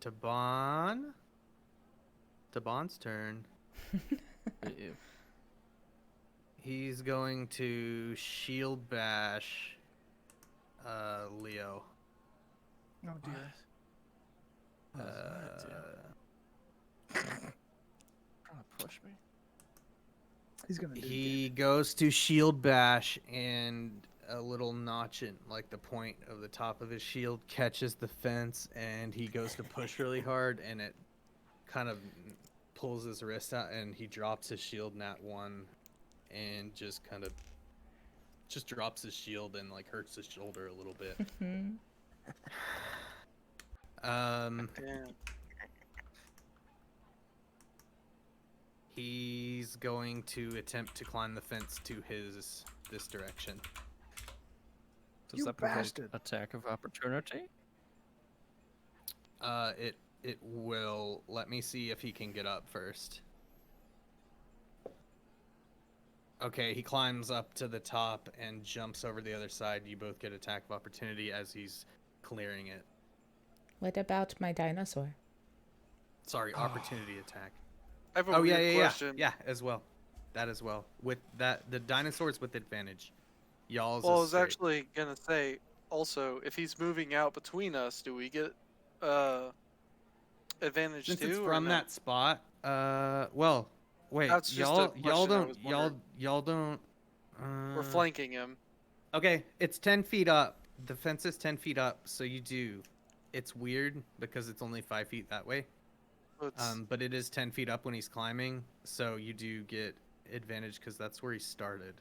Taban. Taban's turn. Ew. He's going to shield bash Leo. Oh dear. What does that do? Trying to push me? He's gonna do He goes to shield bash, and a little notch in like the point of the top of his shield catches the fence, and he goes to push really hard, and it kind of pulls his wrist out, and he drops his shield nat 1, and just drops his shield and like hurts his shoulder a little bit. Mhm. Damn. He's going to attempt to climb the fence to this direction. Does You that provoke bastard. attack of opportunity? It will. Let me see if he can get up first. Okay, he climbs up to the top and jumps over the other side. You both get attack of opportunity as he's clearing it. What about my dinosaur? Sorry, opportunity attack. I have a Oh weird yeah, question. yeah, as well. That as well. With that, the dinosaurs with advantage. Y'all's. Well, I is was straight. actually gonna say also, if he's moving out between us, do we get advantage Since too? it's or from no? that spot. Well, wait. That's just a y'all question I don't was wondering. y'all don't. We're flanking him. Okay, it's 10 feet up. The fence is 10 feet up, so you do. It's weird because it's only 5 feet that way. Let's, But it is 10 feet up when he's climbing, so you do get advantage because that's where he started.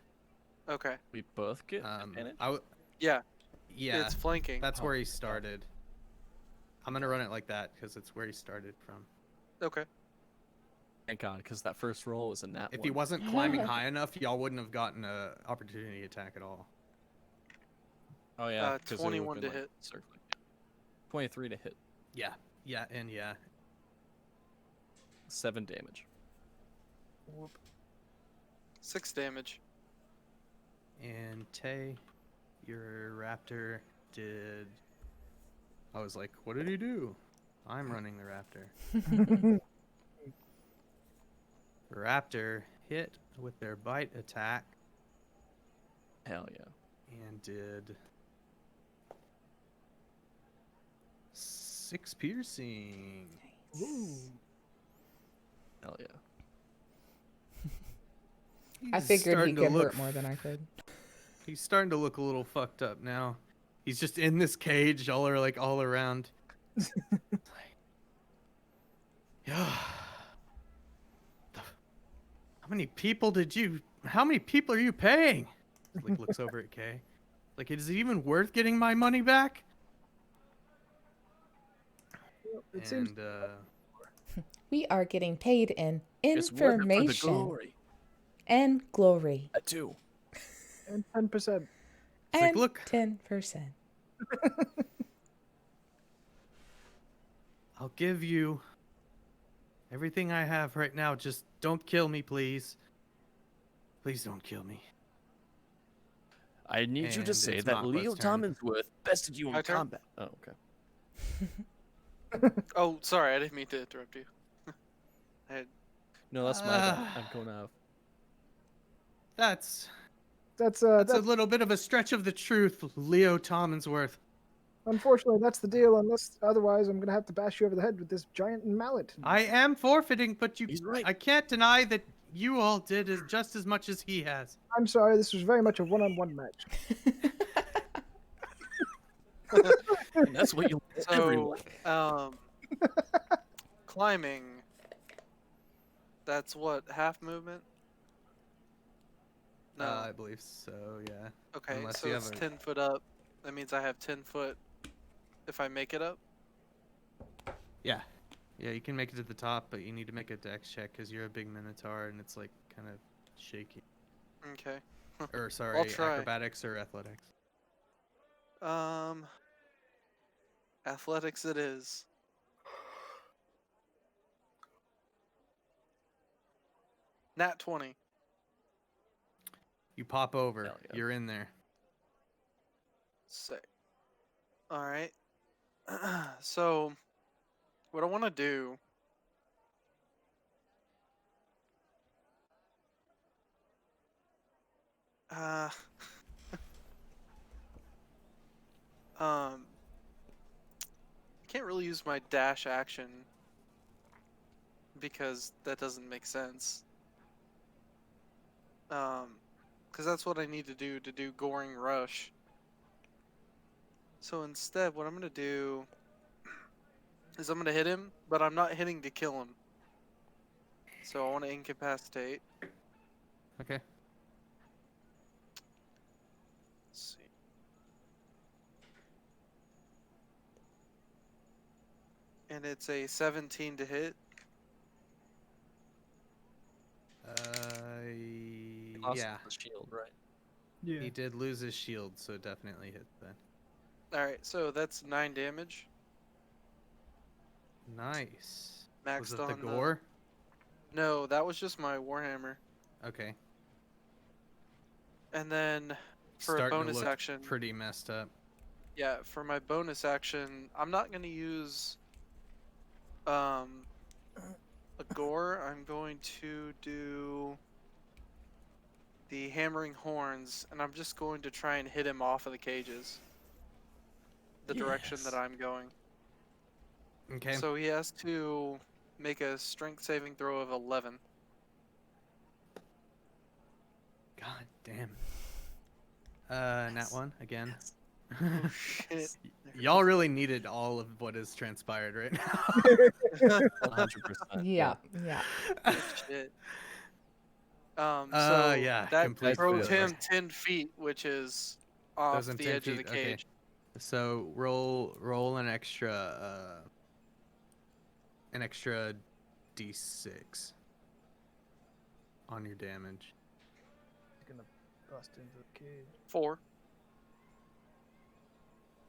okay. We both get advantage? Yeah, Yeah, it's flanking. that's Oh, where he God. started. I'm gonna run it like that because it's where he started from. Okay. Thank God, because that first roll was a nat If one. he wasn't climbing high enough, y'all wouldn't have gotten a opportunity attack at all. Oh yeah, 'cause it would've 21 been, to like, hit. circling. 23 to hit. Yeah, yeah. 7 damage. 6 damage. And Tay, your raptor did. I was like, what did he do? I'm running the raptor. Raptor hit with their bite attack Hell yeah. and did 6 piercing. Ooh. Hell yeah. I He's figured he starting to could look hurt more than I could. He's starting to look a little fucked up now. He's just in this cage, y'all are like all around. Yeah. How many people are you paying? Like looks over at Kay. Like, is it even worth getting my money back? It seems And We are getting paid in It's worth it for the information glory. and glory I do. and 10%. it's like, and look, 10%. I'll give you everything I have right now. Just don't kill me, please. Please don't kill me. I need you And to say it's that Makwa's Leo turn. Tommonsworth bested you My in turn? combat. Oh, okay. Oh, sorry, I didn't mean to interrupt you. I had, No, that's my bad. I'm going off. That's That's a little bit of a stretch of the truth, Leo Tommonsworth. Unfortunately, that's the deal. Unless otherwise, I'm gonna have to bash you over the head with this giant mallet. I am forfeiting, but He's right. I can't deny that you all did just as much as he has. I'm sorry. This was very much a one-on-one match. And that's what you want everyone. So, climbing. That's what, half movement? No. I believe so. Yeah. Okay, unless so you it's have a- 10 foot up. That means I have 10 foot if I make it up. Yeah. Yeah, you can make it to the top, but you need to make a dex check because you're a big minotaur and it's like kind of shaky. Okay. Or sorry, try. acrobatics or athletics. Athletics it is. Nat 20. You pop over. Hell yeah. You're in there. Sick. Alright. So, what I want to do. Uh. I can't really use my dash action because that doesn't make sense. Because that's what I need to do Goring Rush. So instead, what I'm gonna do is I'm gonna hit him, but I'm not hitting to kill him. So I want to incapacitate. Okay. Let's see. And it's a 17 to hit. Lost Yeah. the shield, right? Yeah. He did lose his shield, so it definitely hit then. Alright, so that's 9 damage. Nice. Was Maxed it the on gore? No, that was just my Warhammer. Okay. And then for a Starting to bonus look action, pretty messed up. yeah, for my bonus action, I'm not going to use a gore. I'm going to do the hammering horns, and I'm just going to try and hit him off of the cages. The direction that Yes. I'm going. Okay. So he has to make a strength saving throw of 11. God damn. Nat one again. Oh shit. Y'all really needed all of what has transpired right now. 100%. Yeah. Shit. So yeah, that complete drove failure. him 10 feet, which is off Those in the 10 edge of the feet, okay. cage. So roll an extra d6 on your damage. He's gonna bust into the cage. 4.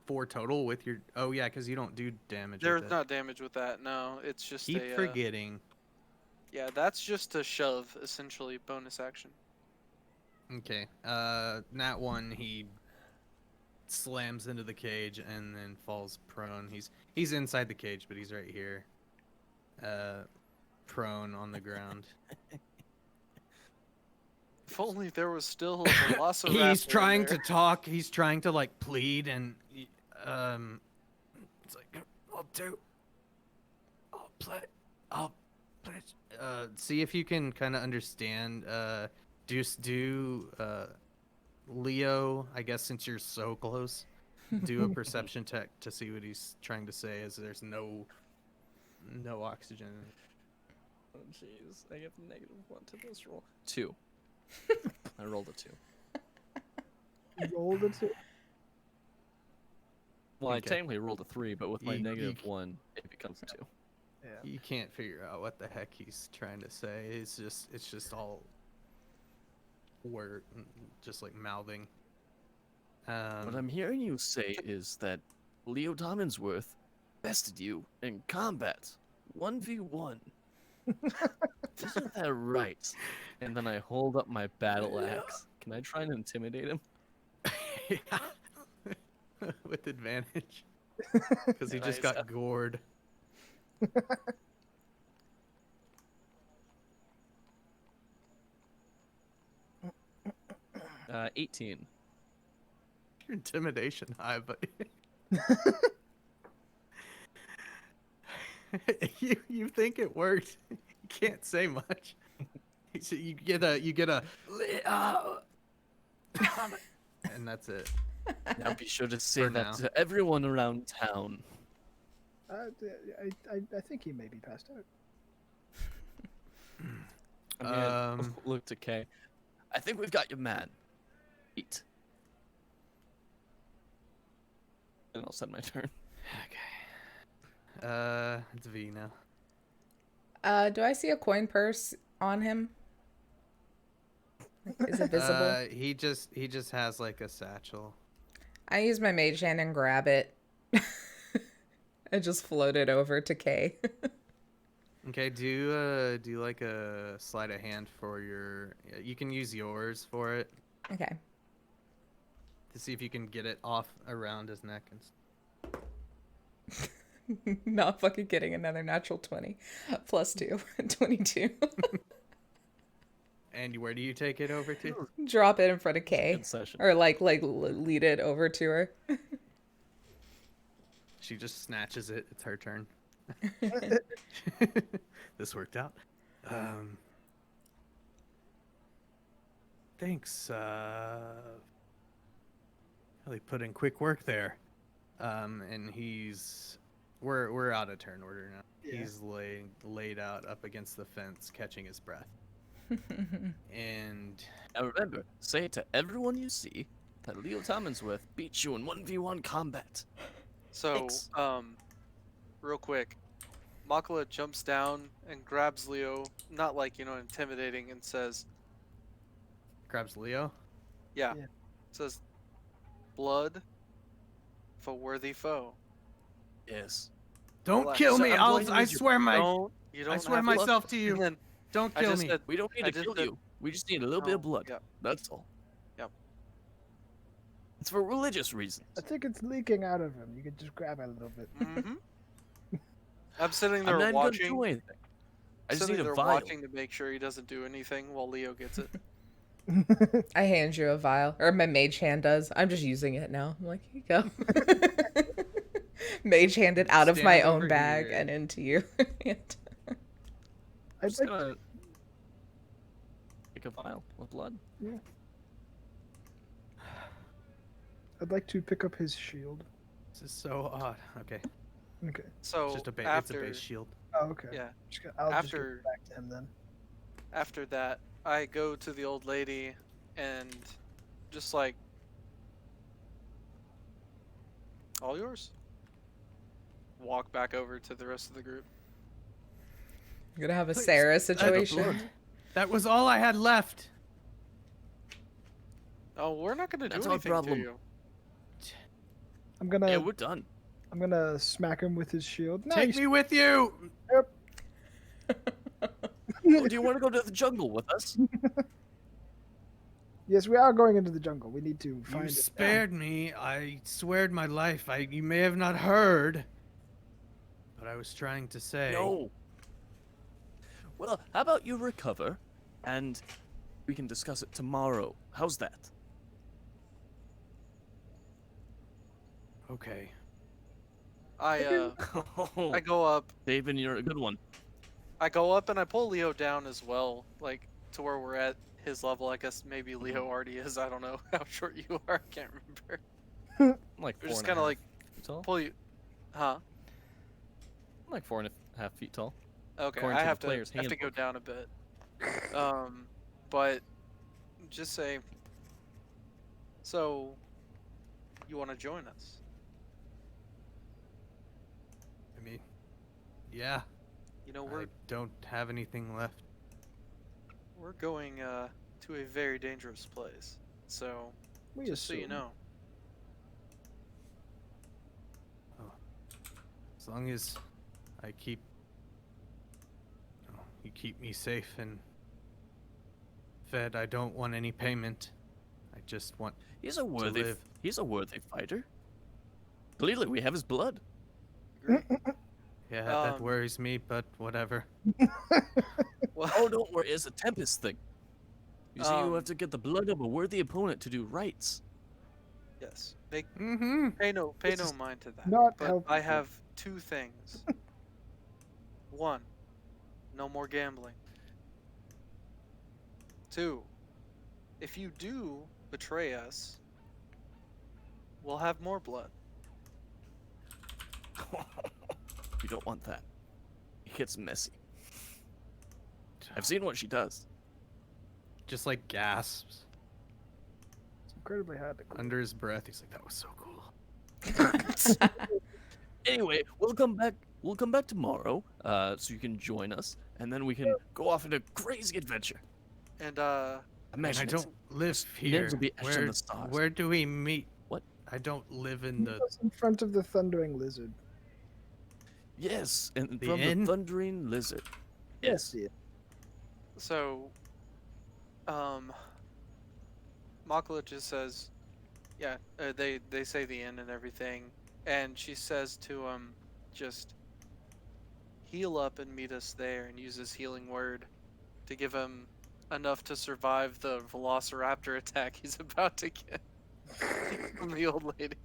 4 total with your. Oh yeah, because you don't do damage. There's with it. not damage with that. No, it's just Keep a. forgetting. Yeah, that's just a shove, essentially bonus action. Okay. Nat one, he slams into the cage and then falls prone. He's inside the cage, but he's right here. Prone on the ground. If only there was still a velociraptor. He's trying in there. to talk. He's trying to like plead, and it's like I'll play. See if you can kind of understand. Do Leo. I guess since you're so close, do a perception check to see what he's trying to say. As there's no oxygen. Oh jeez, I have -1 to this roll. 2. I rolled a 2. You rolled a 2. Well, I Okay. technically rolled a 3, but with my You- -1, it becomes a 2. Yeah. You can't figure out what the heck he's trying to say. It's just all word, just like mouthing. What I'm hearing you say is that Leo Dominsworth bested you in combat, 1v1. Isn't that right? And then I hold up my battle axe. Can I try and intimidate him? With advantage, because he just Nice. got gored. 18. Your intimidation high, but You think it worked? You can't say much. So you get a and that's it. Now be sure to say For that now. to everyone around town. I think he may be passed out. I'm gonna look to Kay. I think we've got your man. Eat. And I'll send my turn. Okay. It's V now. Do I see a coin purse on him? Is it visible? He just has like a satchel. I use my mage hand and grab it. I just float it over to Kay. Okay, do like a sleight of hand for your. You can use yours for it Okay. to see if you can get it off around his neck and. Not fucking kidding. Another natural 20. +2. 22. And where do you take it over to? Drop it in front of Kay. Good session. Or lead it over to her. She just snatches it. It's her turn. This worked out. Thanks. Really put in quick work there. And we're out of turn order now. Yeah. He's laid out up against the fence, catching his breath. And Now remember, say to everyone you see that Leo Tommonsworth beats you in 1v1 combat. So, Thanks. real quick, Makala jumps down and grabs Leo, not like, intimidating, and says, grabs Leo. yeah. Yeah. Says, blood of a worthy foe. Yes. Don't Relax. kill So me! I'm going to I need your- swear my. You don't I swear have to- myself to you. Ian, Don't I kill just me. said- We don't need I to just kill said- you. We just need a little bit No, of blood. yep. That's all. Yep. It's for religious reasons. I think it's leaking out of him. You could just grab it a little bit. I'm sitting I'm there not gonna watching. do anything. I just Sitting need a there vial. watching to make sure he doesn't do anything while Leo gets it. I hand you a vial. Or my mage hand does. I'm just using it now. I'm like, here you go. Mage hand it out of my Stand own over bag here. and into your hand. I'm just like- gonna take a vial of blood. I'd like to pick up his shield. This is so odd. Okay, Okay. So it's just it's a after, base shield. Oh, okay. yeah, I'll just after- give it back to him then. after that, I go to the old lady and just like, all yours. Walk back over to the rest of the group. I'm gonna have a Please, Sarah blood. situation. That was all I had left. Oh, we're not gonna do That's our anything problem. to you. I'm gonna Yeah, we're done. I'm gonna smack him with his shield. No, Take me with you. Oh, do you want to go to the jungle with us? Yes, we are going into the jungle. We need to find You it. spared me. I sweared my life. You may have not heard, but I was trying to say. No. Well, how about you recover, and we can discuss it tomorrow. How's that? Okay. I go up. David, you're a good one. I go up and I pull Leo down as well, like to where we're at his level. I guess maybe Leo already is. I don't know how short you are. I can't remember. I'm like We're 4.5 just kind of like feet tall. pull you, huh? I'm like 4.5 feet tall. Okay, According I to the have to player's go handbook. down a bit. But just say. So, you want to join us? I mean, yeah. You know, I don't have anything left. we're going to a very dangerous place. So, We just so you assume. know. As long as I keep, you keep me safe and fed. I don't want any payment. I just want. He's a worthy. live. He's a worthy fighter. Clearly, we have his blood. Agree. Yeah, that Um, worries me, but whatever. Well, Oh, don't worry. It's a Tempest thing. You see, you Um, have to get the blood of a worthy opponent to do rights. Yes. Mm-hmm. Pay no This is mind to that. not But helpful. I have two things. One, no more gambling. Two, if you do betray us, we'll have more blood. You don't want that. It gets messy. I've seen what she does. Just like gasps It's incredibly hard to clear. under his breath. He's like, "That was so cool." Anyway, we'll come back. We'll come back tomorrow, so you can join us, and then we can go off on a crazy adventure. And I Imagine it. don't live Names here. will be etched in the stars. Where do we meet? What? I don't live in He the. was in front of the thundering lizard. Yes, and The from inn? the thundering lizard. Yes. Yeah. so, Makala just says, yeah, they say the inn and everything, and she says to him, just heal up and meet us there, and uses healing word to give him enough to survive the velociraptor attack he's about to get from the old lady.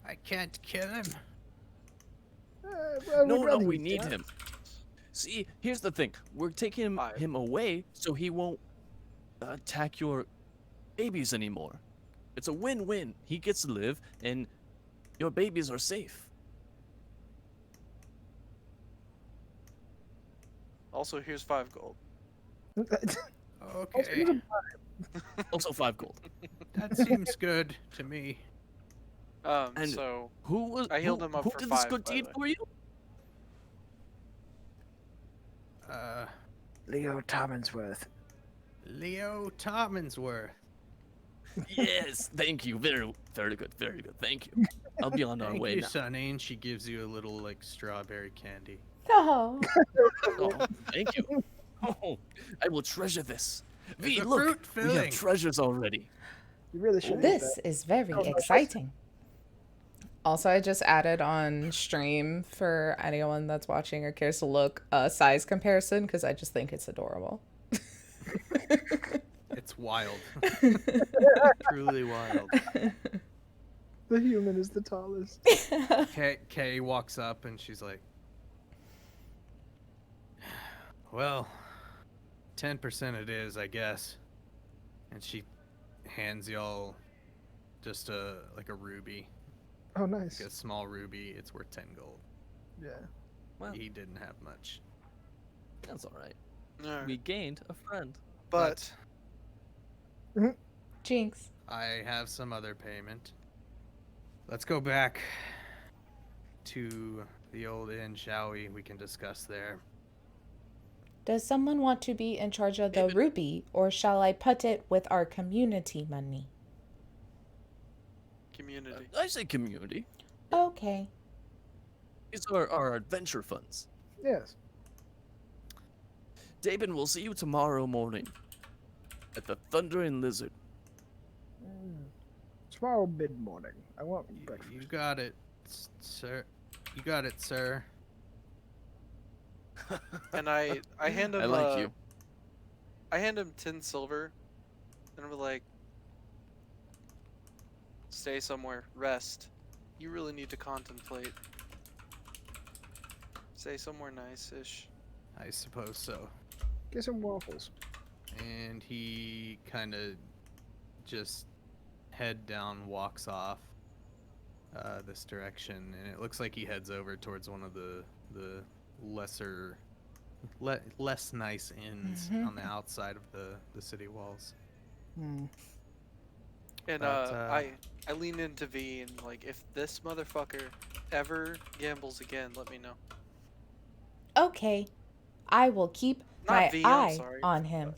I can't kill him. Well, No, we'd no, rather we you need didn't. him. See, here's the thing. We're taking Five. him away so he won't attack your babies anymore. It's a win-win. He gets to live, and your babies are safe. Also, here's 5 gold. Okay, Also 5 gold. that seems good to me. And So Who was? I healed who, him up who for did 5, this good by the deed way. for you? Leo Tommonsworth. Leo Tommonsworth. Yes, thank you. Very, very good. Very good. Thank you. I'll be on our Thank way you, now. Sonny. And she gives you a little like strawberry candy. Oh, Oh, thank you. Oh, I will treasure this. It's V, a look, fruit we have filling. treasures already. You really should. eat this that. is very Oh, no. exciting. Also, I just added on stream for anyone that's watching or cares to look a size comparison because I just think it's adorable. It's wild. Truly wild. The human is the tallest. Kay walks up and she's like, "Well, 10% it is, I guess." And she hands y'all just a ruby, Oh, nice. like a small ruby. It's worth 10 gold. Yeah. Well, He didn't have much, that's all right. Alright. We gained a friend. But Jinx. I have some other payment. Let's go back to the old inn, shall we? We can discuss there. Does someone want to be in charge of the ruby, or shall I put it with our community money? community. I say community. Okay. These are our adventure funds. Yes. David, we'll see you tomorrow morning at the Thundering Lizard. Tomorrow mid-morning. I want You breakfast. got it, sir. You got it, sir. And I hand him I like you. I hand him 10 silver, and we're like, stay somewhere, rest. You really need to contemplate. Stay somewhere nice-ish. I suppose so. Get some waffles. And he kind of just head down walks off this direction, and it looks like he heads over towards one of the less nice inns on the outside of the city walls. Hmm. And But, I lean into V and like, if this motherfucker ever gambles again, let me know. Okay. I will keep Not my V, I'm eye sorry. on him.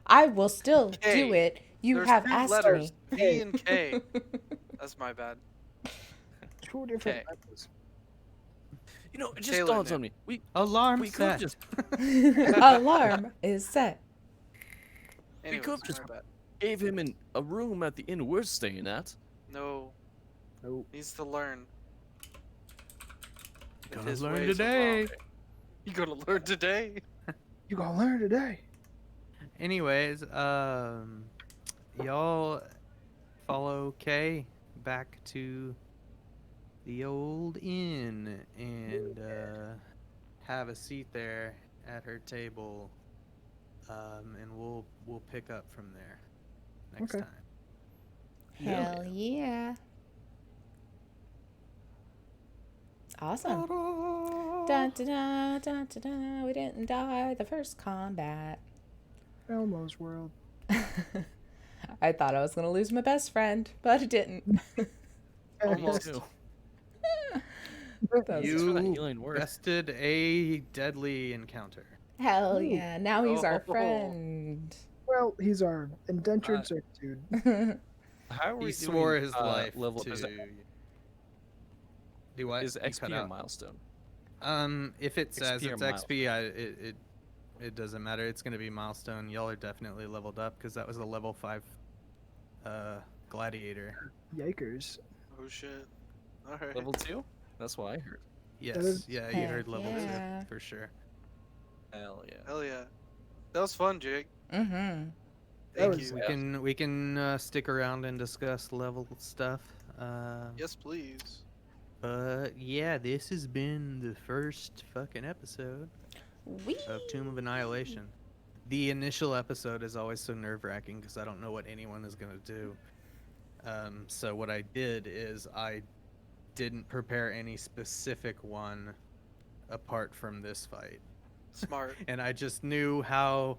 I will still do K. it. You There's have 2 asked letters, me. V and K. That's my bad. 2 different Okay. letters. You know, it just Taylor dawns knew. on me. Alarm We could set. just Alarm is set. Anyways, could just- my bad. gave him a room at the inn we're staying at. No, Nope. needs to learn. If Gonna his learn ways are today. wrong. You gonna learn today? You gonna learn today. Anyways, y'all follow Kay back to the old inn and have a seat there at her table, and we'll pick up from there next Okay. time. Hell yeah. Awesome. Dun, dun, dun, dun, dun, dun. We didn't die the first combat. Elmo's world. I thought I was going to lose my best friend, but I didn't. Almost. Too. That was Thanks for that You healing word. bested a deadly encounter. Hell Ooh. yeah. Now he's our Oh. friend. Well, he's our indentured servitude. How are we He swore doing, his life level to is, do what? is You cut XP a out. milestone? If it says XP or it's XP, it doesn't matter. It's gonna be milestone. Y'all are definitely leveled up because that was a level 5 gladiator. Yikers. Oh shit. Alright. Level 2? That's what I heard. Yes, is- yeah, you Heck heard level yeah. 2 for sure. Hell yeah. Hell yeah. That was fun, Jake. Mm-hmm. Thank was- you. We can stick around and discuss level stuff. Yes, please. But yeah, this has been the first fucking episode of Tomb of Annihilation. The initial episode is always so nerve-wracking because I don't know what anyone is gonna do. So what I did is I didn't prepare any specific one apart from this fight, Smart. and I just knew how.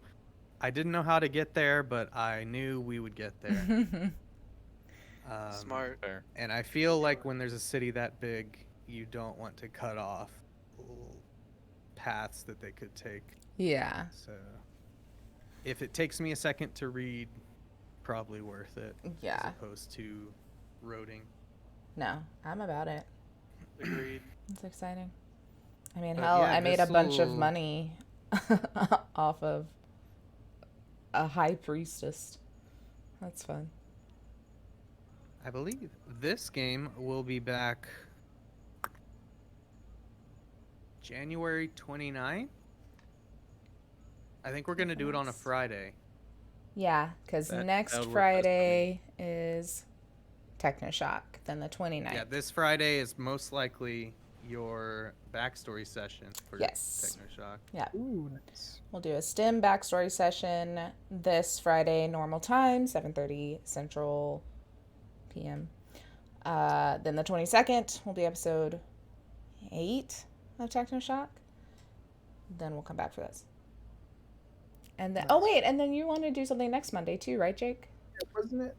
I didn't know how to get there, but I knew we would get there. Smart. Fair. And I feel like when there's a city that big, you don't want to cut off little paths that they could take. Yeah. So if it takes me a second to read, probably worth it. Yeah. As opposed to roading. No, I'm about it. Agreed. It's exciting. I mean, But hell, yeah, I made a bunch of this'll- money off of a high priestess. That's fun. I believe this game will be back January 29th. I think we're going to do it on a Nice. Friday. Yeah, because That next would work best for me. Friday is Technoshock, then the 29th. Yeah, this Friday is most likely your backstory session for Yes. Technoshock. Ooh, nice. We'll do a STEM backstory session this Friday, normal time, 7:30 Central PM. Then the 22nd will be episode 8 of Technoshock. Then we'll come back for this. And then, oh Nice. wait, and then you want to do something next Monday too, right, Jake? Wasn't it?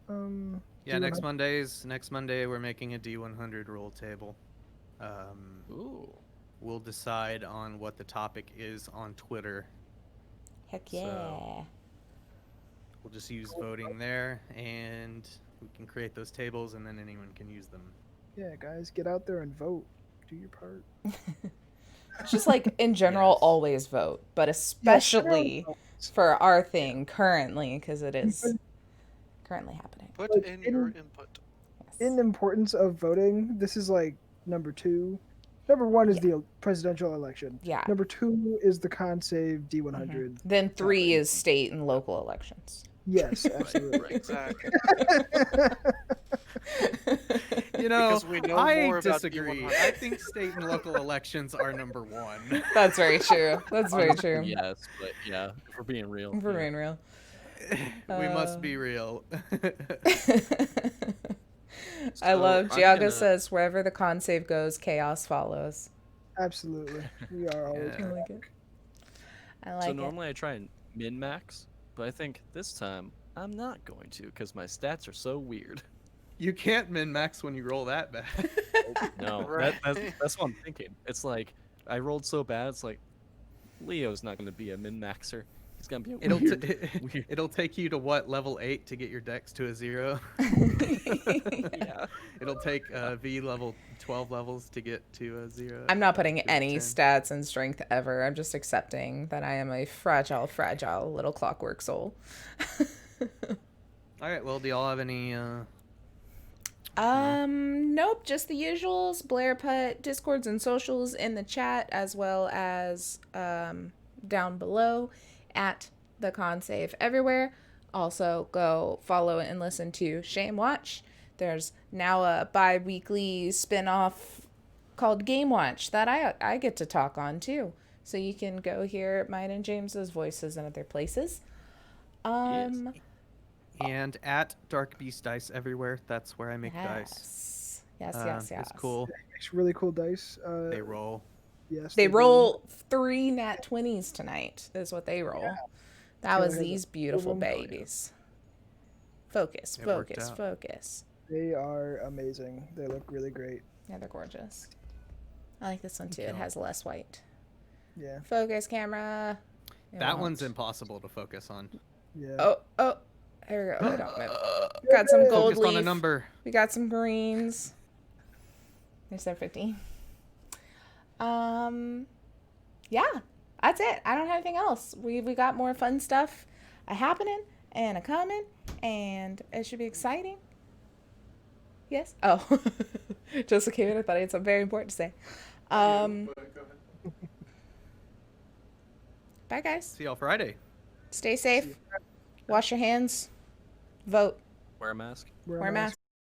Yeah, next D100? Monday we're making a D100 roll table. Ooh. We'll decide on what the topic is on Twitter. Heck So- yeah. We'll just use voting there, and we can create those tables, and then anyone can use them. Yeah, guys, get out there and vote. Do your part. Just like in general, Yes. always vote, but especially for our thing currently, because it is currently happening. Put Like, in in- your input. Yes. In the importance of voting, this is like number 2. Number 1 is the presidential election. Yeah. Number 2 is the con save D100. Then 3 is state and local elections. Yes, absolutely. Exactly. You know, Because we know I more about disagree. D100. I think state and local elections are number 1. That's very true. That's very true. Yes, but yeah, if we're being real. For yeah. being real. We must be real. I So, love I'm Giaga gonna- says wherever the con save goes, chaos follows. Absolutely. We are always Yeah. I like it. I like So it. normally I try and min-max, but I think this time I'm not going to because my stats are so weird. You can't min-max when you roll that bad. No, Right. that's what I'm thinking. It's like I rolled so bad. It's like Leo's not going to be a min-maxer. He's going to be a It'll weird. weird. it'll take you to what, level 8 to get your dex to a 0? Yeah. It'll take V level 12 levels to get to a 0. I'm not putting to a any 10. stats and strength ever. I'm just accepting that I am a fragile little clockwork soul. All right, well, do y'all have any Nope, just the usuals. Blair put Discords and socials in the chat as well as down below at the Con Save everywhere. Also, go follow and listen to Shame Watch. There's now a bi-weekly spin-off called Game Watch that I get to talk on too. So you can go hear mine and James's voices in other places. And at Dark Beast Dice everywhere. That's where I make dice. Yes. It's cool. Makes really cool dice. They roll. Yes. They do. roll 3 nat 20s tonight is what they roll. That Taylor was has a these beautiful them. Oh, yeah. babies. Focus. It worked out. Focus. They are amazing. They look really great. Yeah, they're gorgeous. I like this one too. It Okay. has less white. Yeah. Focus camera. It That won't. one's impossible to focus on. Yeah. Oh. Here we go. Don't move. Got some gold Focused on a leaf. number. We got some greens. There's 750. Yeah, that's it. I don't have anything else. We got more fun stuff happening and coming, and it should be exciting. Yes. Oh, Joseph came in. I thought he had something very important to say. Bye, guys. See y'all Friday. Stay safe. Wash your hands. Vote. Wear a mask. Wear a mask.